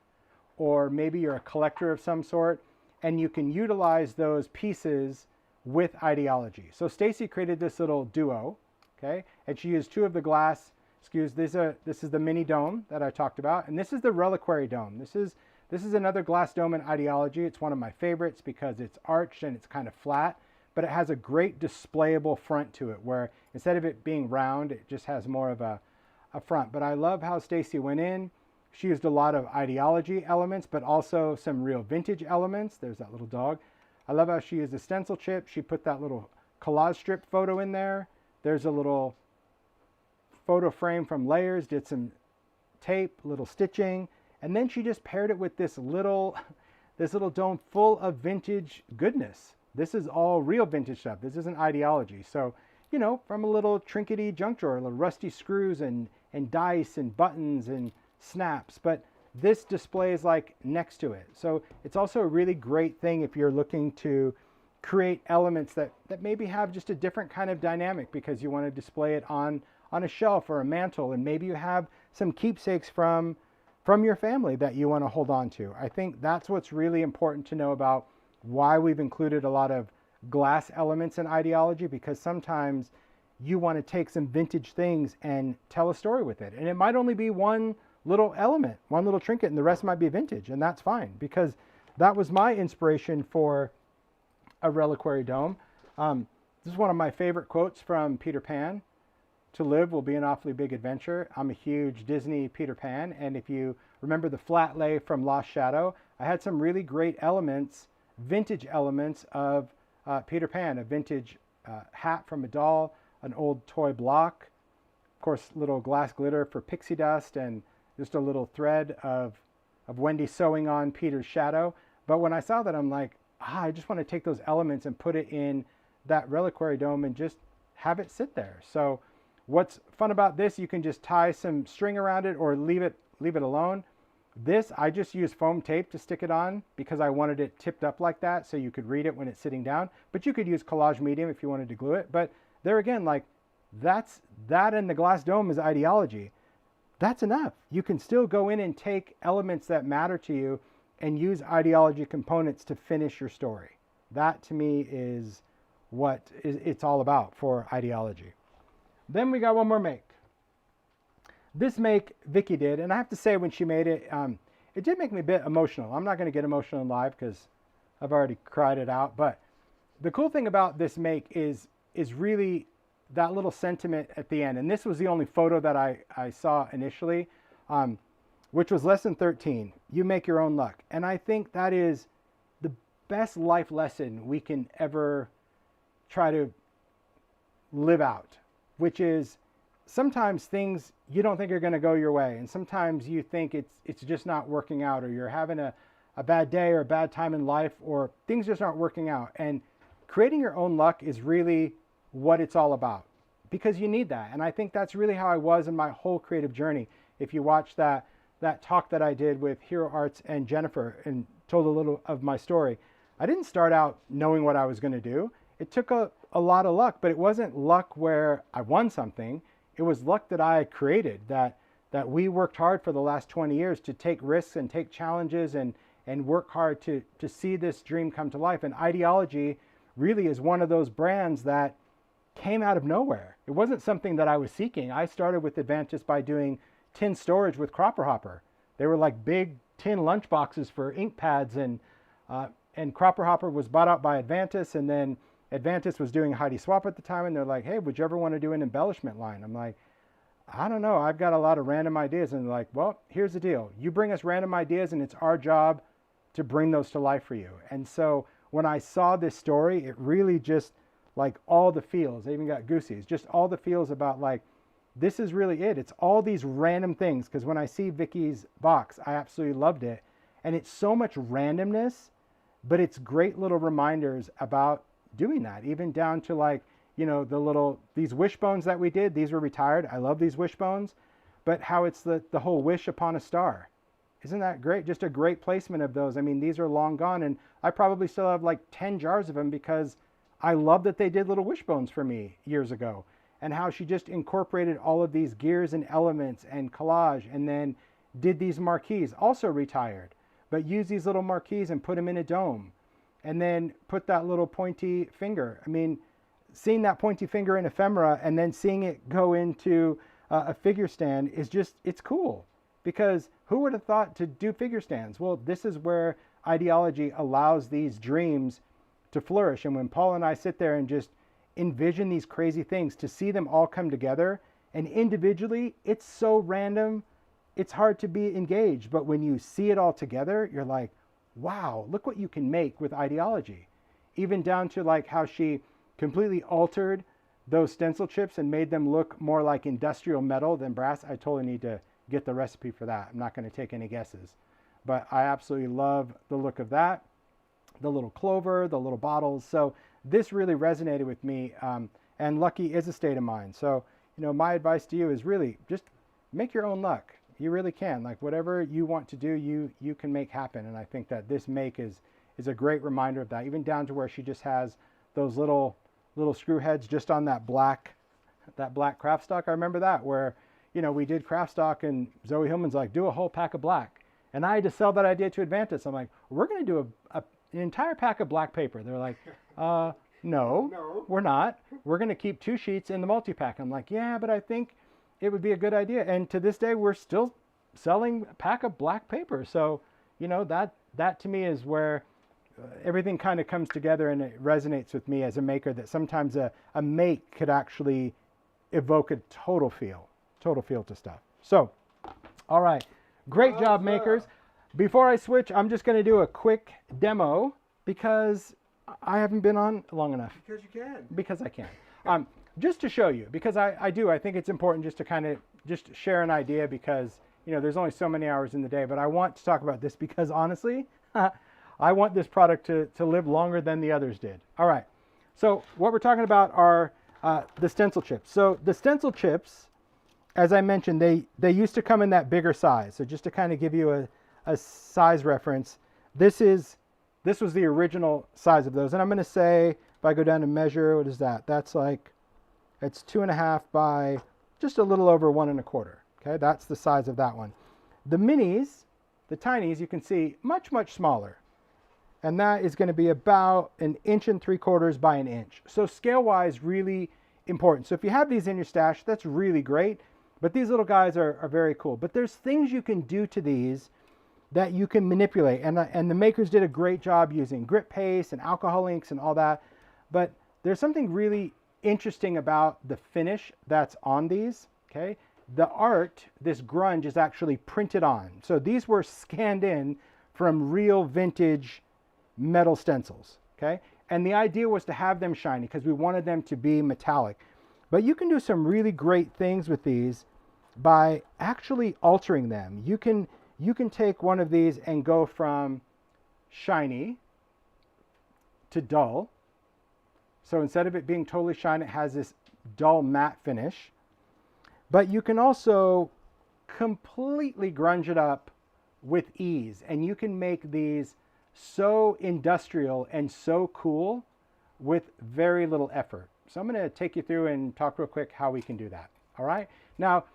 S1: or maybe you're a collector of some sort, and you can utilize those pieces with ideology. So Stacy created this little duo, okay? And she used two of the glass SKUs. This is the mini dome that I talked about, and this is the Reliquary dome. This is another glass dome in ideology. It's one of my favorites because it's arched and it's kind of flat, but it has a great displayable front to it, where instead of it being round, it just has more of a front. But I love how Stacy went in. She used a lot of ideology elements, but also some real vintage elements. There's that little dog. I love how she used a stencil chip. She put that little collage strip photo in there. There's a little photo frame from Layers, did some tape, little stitching, and then she just paired it with this little dome full of vintage goodness. This is all real vintage stuff. This isn't ideology. So, you know, from a little trinkety junk drawer, little rusty screws and dice and buttons and snaps, but this displays like next to it. So it's also a really great thing if you're looking to create elements that maybe have just a different kind of dynamic because you want to display it on a shelf or a mantle, and maybe you have some keepsakes from your family that you want to hold on to. I think that's what's really important to know about why we've included a lot of glass elements in ideology, because sometimes you want to take some vintage things and tell a story with it. And it might only be one little element, one little trinket, and the rest might be vintage, and that's fine, because that was my inspiration for a Reliquary dome. This is one of my favorite quotes from Peter Pan. To live will be an awfully big adventure. I'm a huge Disney Peter Pan, and if you remember the flat lay from Lost Shadow, I had some really great elements, vintage elements of Peter Pan, a vintage hat from a doll, an old toy block, of course, little glass glitter for pixie dust, and just a little thread of Wendy sewing on Peter's shadow. But when I saw that, I'm like, I just want to take those elements and put it in that Reliquary dome and just have it sit there. So what's fun about this, you can just tie some string around it or leave it alone. This, I just use foam tape to stick it on because I wanted it tipped up like that so you could read it when it's sitting down. But you could use collage medium if you wanted to glue it. But there again, like that and the glass dome is ideology. That's enough. You can still go in and take elements that matter to you and use ideology components to finish your story. That to me is what it's all about for ideology. Then we got one more make. This make Vicki did, and I have to say when she made it, it did make me a bit emotional. I'm not going to get emotional live because I've already cried it out, but the cool thing about this make is really that little sentiment at the end. And this was the only photo that I saw initially. which was lesson 13. You make your own luck. And I think that is the best life lesson we can ever try to live out, which is sometimes things you don't think are going to go your way, and sometimes you think it's just not working out, or you're having a bad day or a bad time in life, or things just aren't working out. And creating your own luck is really what it's all about, because you need that. And I think that's really how I was in my whole creative journey. If you watch that talk that I did with Hero Arts and Jennifer and told a little of my story, I didn't start out knowing what I was going to do. It took a lot of luck, but it wasn't luck where I won something. It was luck that I created, that we worked hard for the last 20 years to take risks and take challenges and work hard to see this dream come to life. And Idea-ology really is one of those brands that came out of nowhere. It wasn't something that I was seeking. I started with Advantis by doing tin storage with Cropper Hopper. They were like big tin lunch boxes for ink pads, and Cropper Hopper was bought out by Advantis, and then Advantis was doing Heidi Swap at the time, and they're like, hey, would you ever want to do an embellishment line? I'm like, I don't know. I've got a lot of random ideas. And they're like, well, here's the deal. You bring us random ideas, and it's our job to bring those to life for you. And so when I saw this story, it really just, like, all the feels, I even got goosies, just all the feels about, like, this is really it. It's all these random things. Because when I see Vicki's box, I absolutely loved it. And it's so much randomness, but it's great little reminders about doing that, even down to, like, you know, these wishbones that we did. These were retired. I love these wishbones, but how it's the whole wish upon a star. Isn't that great? Just a great placement of those. I mean, these are long gone, and I probably still have like 10 jars of them, because I love that they did little wishbones for me years ago, and how she just incorporated all of these gears and elements and collage, and then did these marquees, also retired, but use these little marquees and put them in a dome. And then put that little pointy finger. I mean, seeing that pointy finger in ephemera and then seeing it go into a figure stand is just, it's cool. Because who would have thought to do figure stands? Well, this is where Idea-ology allows these dreams to flourish. And when Paula and I sit there and just envision these crazy things, to see them all come together, and individually, it's so random, it's hard to be engaged. But when you see it all together, you're like, wow, look what you can make with Idea-ology. Even down to like how she completely altered those stencil chips and made them look more like industrial metal than brass. I totally need to get the recipe for that. I'm not going to take any guesses. But I absolutely love the look of that. The little clover, the little bottles. So this really resonated with me. And lucky is a state of mind. So, you know, my advice to you is really just make your own luck. You really can. Like, whatever you want to do, you can make happen. And I think that this make is a great reminder of that, even down to where she just has those little screw heads just on that black craft stock. I remember that, where, you know, we did craft stock and Zoe Hillman's like, do a whole pack of black. And I had to sell that idea to Advantis. I'm like, we're going to do an entire pack of black paper. They're like, no, we're not. We're going to keep 2 sheets in the multi-pack. I'm like, yeah, but I think it would be a good idea. And to this day, we're still selling a pack of black paper. So, you know, that to me is where everything kind of comes together, and it resonates with me as a maker, that sometimes a make could actually evoke a total feel to stuff. So, all right. Great job, makers. Before I switch, I'm just going to do a quick demo, because I haven't been on long enough.
S2: Because you can.
S1: Because I can. Just to show you, because I think it's important just to kind of just share an idea, because, you know, there's only so many hours in the day, but I want to talk about this because honestly, I want this product to live longer than the others did. All right. So what we're talking about are the stencil chips. So the stencil chips, as I mentioned, they used to come in that bigger size. So just to kind of give you a size reference, this was the original size of those. And I'm going to say, if I go down and measure, what is that? That's like, it's 2.5 by just a little over 1 1/4. Okay, that's the size of that one. The minis, the tinies, you can see much, much smaller. And that is going to be about 1 3/4 inches by 1 inch. So scale-wise, really important. So if you have these in your stash, that's really great. But these little guys are very cool. But there's things you can do to these that you can manipulate. And the makers did a great job using grit paste and alcohol inks and all that. But there's something really interesting about the finish that's on these. Okay, the art, this grunge, is actually printed on. So these were scanned in from real vintage metal stencils, okay? And the idea was to have them shiny because we wanted them to be metallic. But you can do some really great things with these by actually altering them. You can take one of these and go from shiny to dull. So instead of it being totally shiny, it has this dull matte finish. But you can also completely grunge it up with ease. And you can make these so industrial and so cool with very little effort. So I'm going to take you through and talk real quick how we can do that. All right. Now,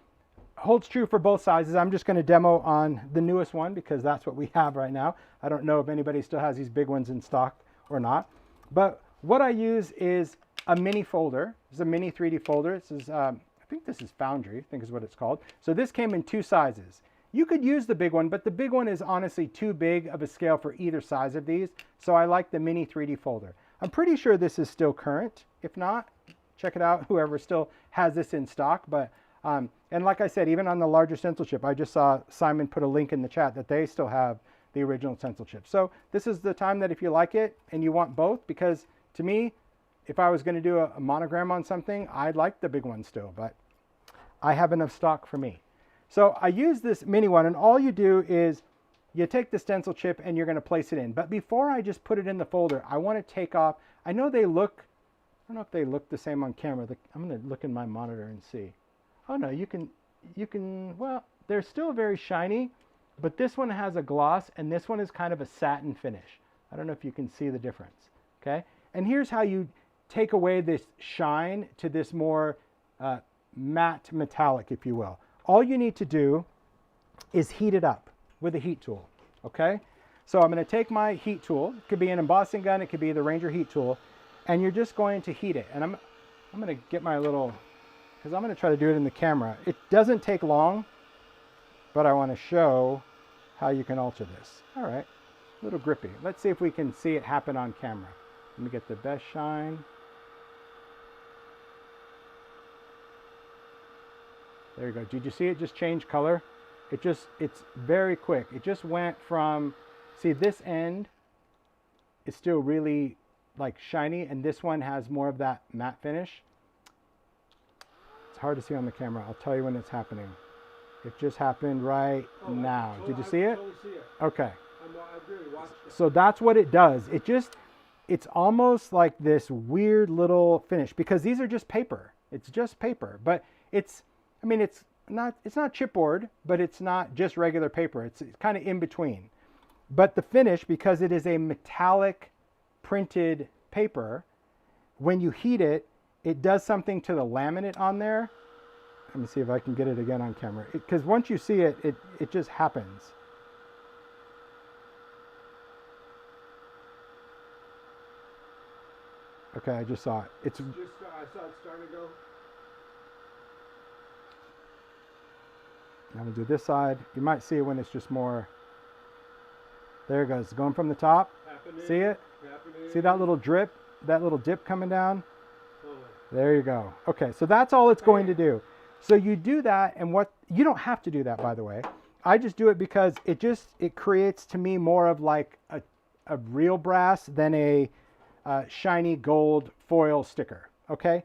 S1: holds true for both sizes. I'm just going to demo on the newest one because that's what we have right now. I don't know if anybody still has these big ones in stock or not. But what I use is a mini folder. This is a mini 3D folder. This is, I think this is Foundry, I think is what it's called. So this came in 2 sizes. You could use the big one, but the big one is honestly too big of a scale for either size of these. So I like the mini 3D folder. I'm pretty sure this is still current. If not, check it out, whoever still has this in stock. But and like I said, even on the larger stencil chip, I just saw Simon put a link in the chat that they still have the original stencil chip. So this is the time that if you like it and you want both, because to me, if I was going to do a monogram on something, I'd like the big one still, but I have enough stock for me. So I use this mini one, and all you do is you take the stencil chip and you're going to place it in. But before I just put it in the folder, I want to take off. I know they look, I don't know if they look the same on camera. I'm going to look in my monitor and see. Oh no, you can, well, they're still very shiny, but this one has a gloss and this one is kind of a satin finish. I don't know if you can see the difference, okay? And here's how you take away this shine to this more matte metallic, if you will. All you need to do is heat it up with a heat tool, okay? So I'm going to take my heat tool. It could be an embossing gun, it could be the Ranger heat tool, and you're just going to heat it. And I'm going to get my little, because I'm going to try to do it in the camera. It doesn't take long, but I want to show how you can alter this. All right, a little grippy. Let's see if we can see it happen on camera. Let me get the best shine. There you go. Did you see it just change color? It's very quick. It just went from, see, this end is still really like shiny, and this one has more of that matte finish. It's hard to see on the camera. I'll tell you when it's happening. It just happened right now. Did you see it?
S2: Totally see it.
S1: Okay.
S2: I really watched it.
S1: So that's what it does. It's almost like this weird little finish, because these are just paper. It's just paper, but it's not chipboard, but it's not just regular paper. It's kind of in between. But the finish, because it is a metallic printed paper, when you heat it, it does something to the laminate on there. Let me see if I can get it again on camera. Because once you see it, it just happens. Okay, I just saw it. I saw it starting to go. I'm going to do this side. You might see it when it's just more. There it goes. Going from the top. Happening. See it? Happening. See that little drip? That little dip coming down? Totally. There you go. Okay, so that's all it's going to do. So you do that, and you don't have to do that, by the way. I just do it because it creates to me more of like a real brass than a shiny gold foil sticker. Okay?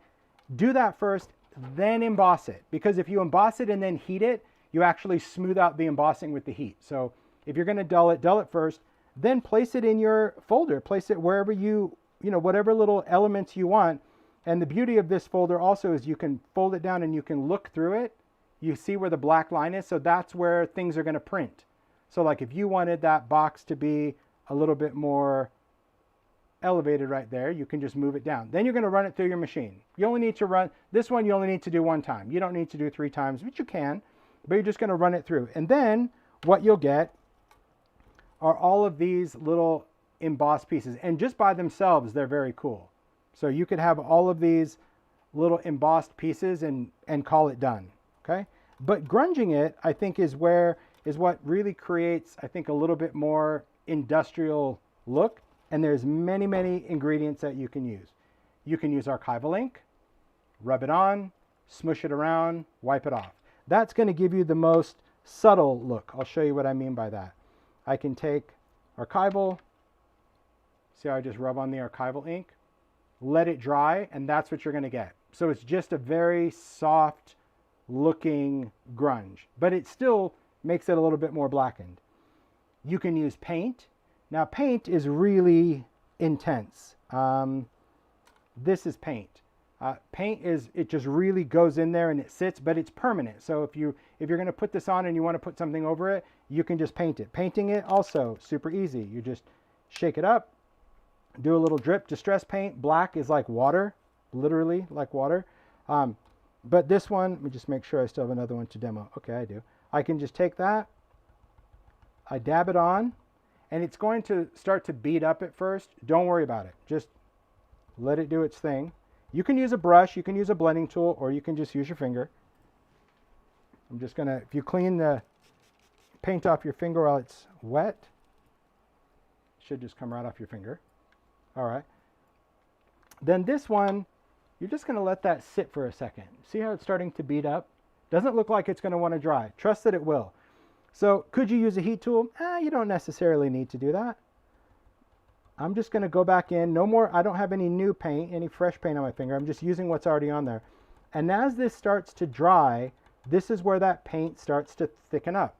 S1: Do that first, then emboss it. Because if you emboss it and then heat it, you actually smooth out the embossing with the heat. So if you're going to dull it first, then place it in your folder. Place it wherever whatever little elements you want. And the beauty of this folder also is you can fold it down and you can look through it. You see where the black line is, so that's where things are going to print. So like if you wanted that box to be a little bit more elevated right there, you can just move it down. Then you're going to run it through your machine. You only need to run, this one you only need to do 1 time. You don't need to do 3 times, which you can. But you're just going to run it through. And then what you'll get are all of these little embossed pieces. And just by themselves, they're very cool. So you could have all of these little embossed pieces and call it done. Okay? But grunging it, I think, is what really creates, I think, a little bit more industrial look. And there's many, many ingredients that you can use. You can use archival ink, rub it on, smush it around, wipe it off. That's going to give you the most subtle look. I'll show you what I mean by that. I can take archival, see how I just rub on the archival ink, let it dry, and that's what you're going to get. So it's just a very soft looking grunge, but it still makes it a little bit more blackened. You can use paint. Now paint is really intense. This is paint. Paint is, it just really goes in there and it sits, but it's permanent. So if you're going to put this on and you want to put something over it, you can just paint it. Painting it also super easy. You just shake it up, do a little drip. Distress paint, black is like water, literally like water. But this one, let me just make sure I still have another one to demo. Okay, I do. I can just take that, I dab it on, and it's going to start to bead up at first. Don't worry about it. Just let it do its thing. You can use a brush, you can use a blending tool, or you can just use your finger. I'm just going to, if you clean the paint off your finger while it's wet, it should just come right off your finger. All right. Then this one, you're just going to let that sit for a second. See how it's starting to bead up? Doesn't look like it's going to want to dry. Trust that it will. So could you use a heat tool? You don't necessarily need to do that. I'm just going to go back in. No more, I don't have any new paint, any fresh paint on my finger. I'm just using what's already on there. And as this starts to dry, this is where that paint starts to thicken up.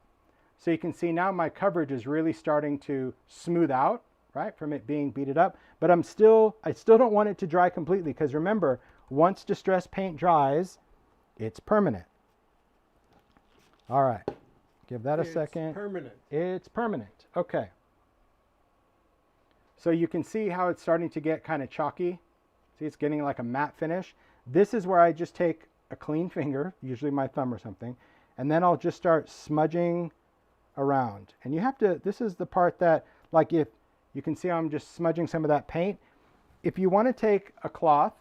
S1: So you can see now my coverage is really starting to smooth out, right, from it being beaded up. But I still don't want it to dry completely, because remember, once distress paint dries, it's permanent. All right, give that a second.
S2: It's permanent.
S1: It's permanent. Okay. So you can see how it's starting to get kind of chalky. See, it's getting like a matte finish. This is where I just take a clean finger, usually my thumb or something, and then I'll just start smudging around. And you have to, this is the part that, like, if you can see I'm just smudging some of that paint. If you want to take a cloth,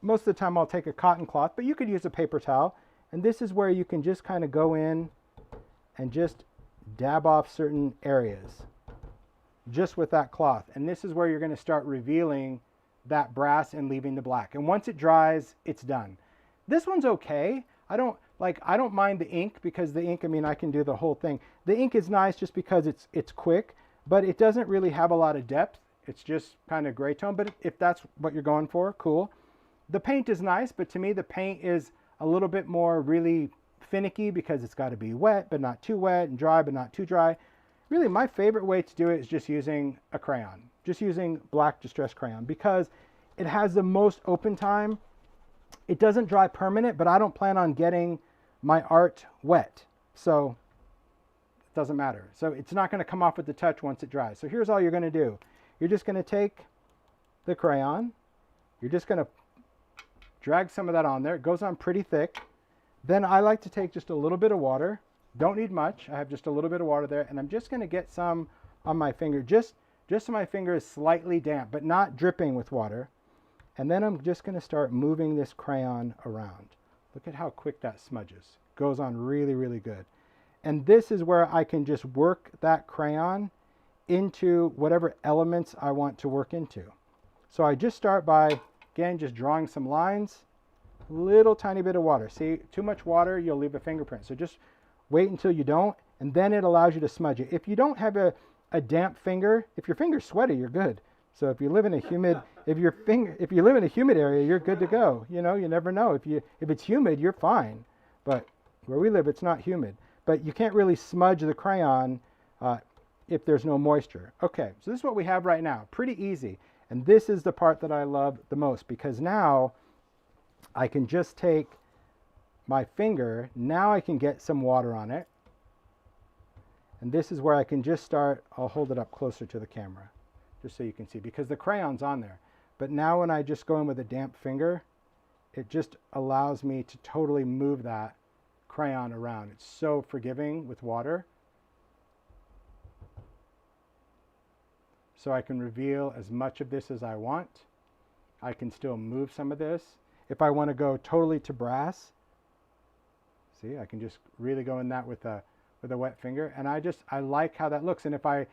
S1: most of the time I'll take a cotton cloth, but you could use a paper towel. And this is where you can just kind of go in and just dab off certain areas just with that cloth. And this is where you're going to start revealing that brass and leaving the black. And once it dries, it's done. This one's okay. I don't mind the ink, because the ink, I mean, I can do the whole thing. The ink is nice just because it's quick, but it doesn't really have a lot of depth. It's just kind of gray tone, but if that's what you're going for, cool. The paint is nice, but to me the paint is a little bit more really finicky, because it's got to be wet but not too wet, and dry but not too dry. Really, my favorite way to do it is just using a crayon, just using black distress crayon, because it has the most open time. It doesn't dry permanent, but I don't plan on getting my art wet, so it doesn't matter. So it's not going to come off with the touch once it dries. So here's all you're going to do. You're just going to take the crayon, you're just going to drag some of that on there. It goes on pretty thick. Then I like to take just a little bit of water. Don't need much. I have just a little bit of water there, and I'm just going to get some on my finger, just so my finger is slightly damp, but not dripping with water. And then I'm just going to start moving this crayon around. Look at how quick that smudges. Goes on really, really good. And this is where I can just work that crayon into whatever elements I want to work into. So I just start by, again, just drawing some lines, little tiny bit of water. See, too much water, you'll leave a fingerprint. So just wait until you don't, and then it allows you to smudge it. If you don't have a damp finger, if your finger's sweaty, you're good. So if you live in a humid, if you live in a humid area, you're good to go. You know, you never know. If it's humid, you're fine. But where we live, it's not humid. But you can't really smudge the crayon if there's no moisture. Okay, so this is what we have right now. Pretty easy. And this is the part that I love the most, because now I can just take my finger. Now I can get some water on it. And this is where I can just start. I'll hold it up closer to the camera just so you can see, because the crayon's on there. But now when I just go in with a damp finger, it just allows me to totally move that crayon around. It's so forgiving with water. So I can reveal as much of this as I want. I can still move some of this. If I want to go totally to brass, see, I can just really go in that with a wet finger. And I like how that looks. And if I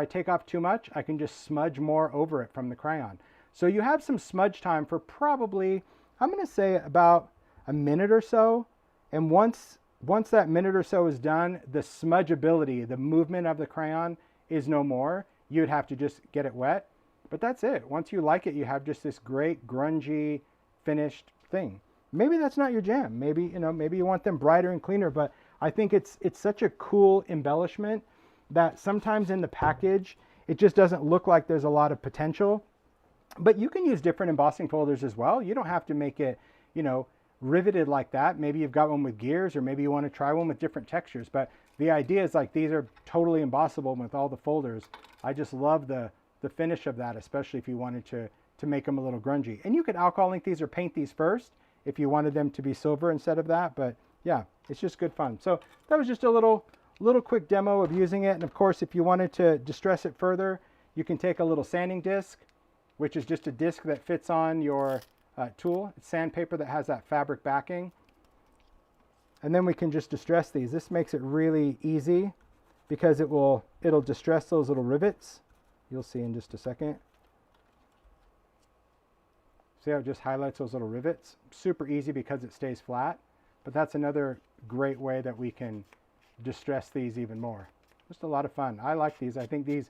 S1: take off too much, I can just smudge more over it from the crayon. So you have some smudge time for probably, I'm going to say about a minute or so. And once once that minute or so is done, the smudgeability, the movement of the crayon is no more. You'd have to just get it wet. But that's it. Once you like it, you have just this great grungy finished thing. Maybe that's not your jam. Maybe, you know, maybe you want them brighter and cleaner, but I think it's such a cool embellishment that sometimes in the package, it just doesn't look like there's a lot of potential. But you can use different embossing folders as well. You don't have to make it, you know, riveted like that. Maybe you've got one with gears, or maybe you want to try one with different textures. But the idea is like these are totally embossable with all the folders. I just love the finish of that, especially if you wanted to make them a little grungy. And you could alcohol ink these or paint these first if you wanted them to be silver instead of that. But yeah, it's just good fun. So that was just a little quick demo of using it. And of course, if you wanted to distress it further, you can take a little sanding disc, which is just a disc that fits on your tool. It's sandpaper that has that fabric backing. And then we can just distress these. This makes it really easy because it'll distress those little rivets. You'll see in just a second. See how it just highlights those little rivets? Super easy because it stays flat. But that's another great way that we can distress these even more. Just a lot of fun. I like these. I think these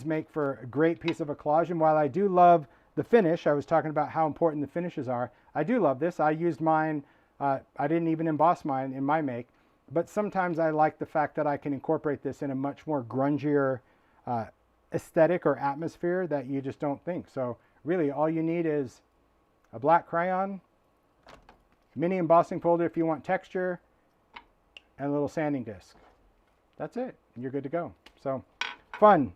S1: make for a great piece of a collage. And while I do love the finish, I was talking about how important the finishes are. I do love this. I used mine. I didn't even emboss mine in my make. But sometimes I like the fact that I can incorporate this in a much more grungier aesthetic or atmosphere that you just don't think. So really all you need is a black crayon, mini embossing folder if you want texture, and a little sanding disc. That's it. You're good to go. So fun.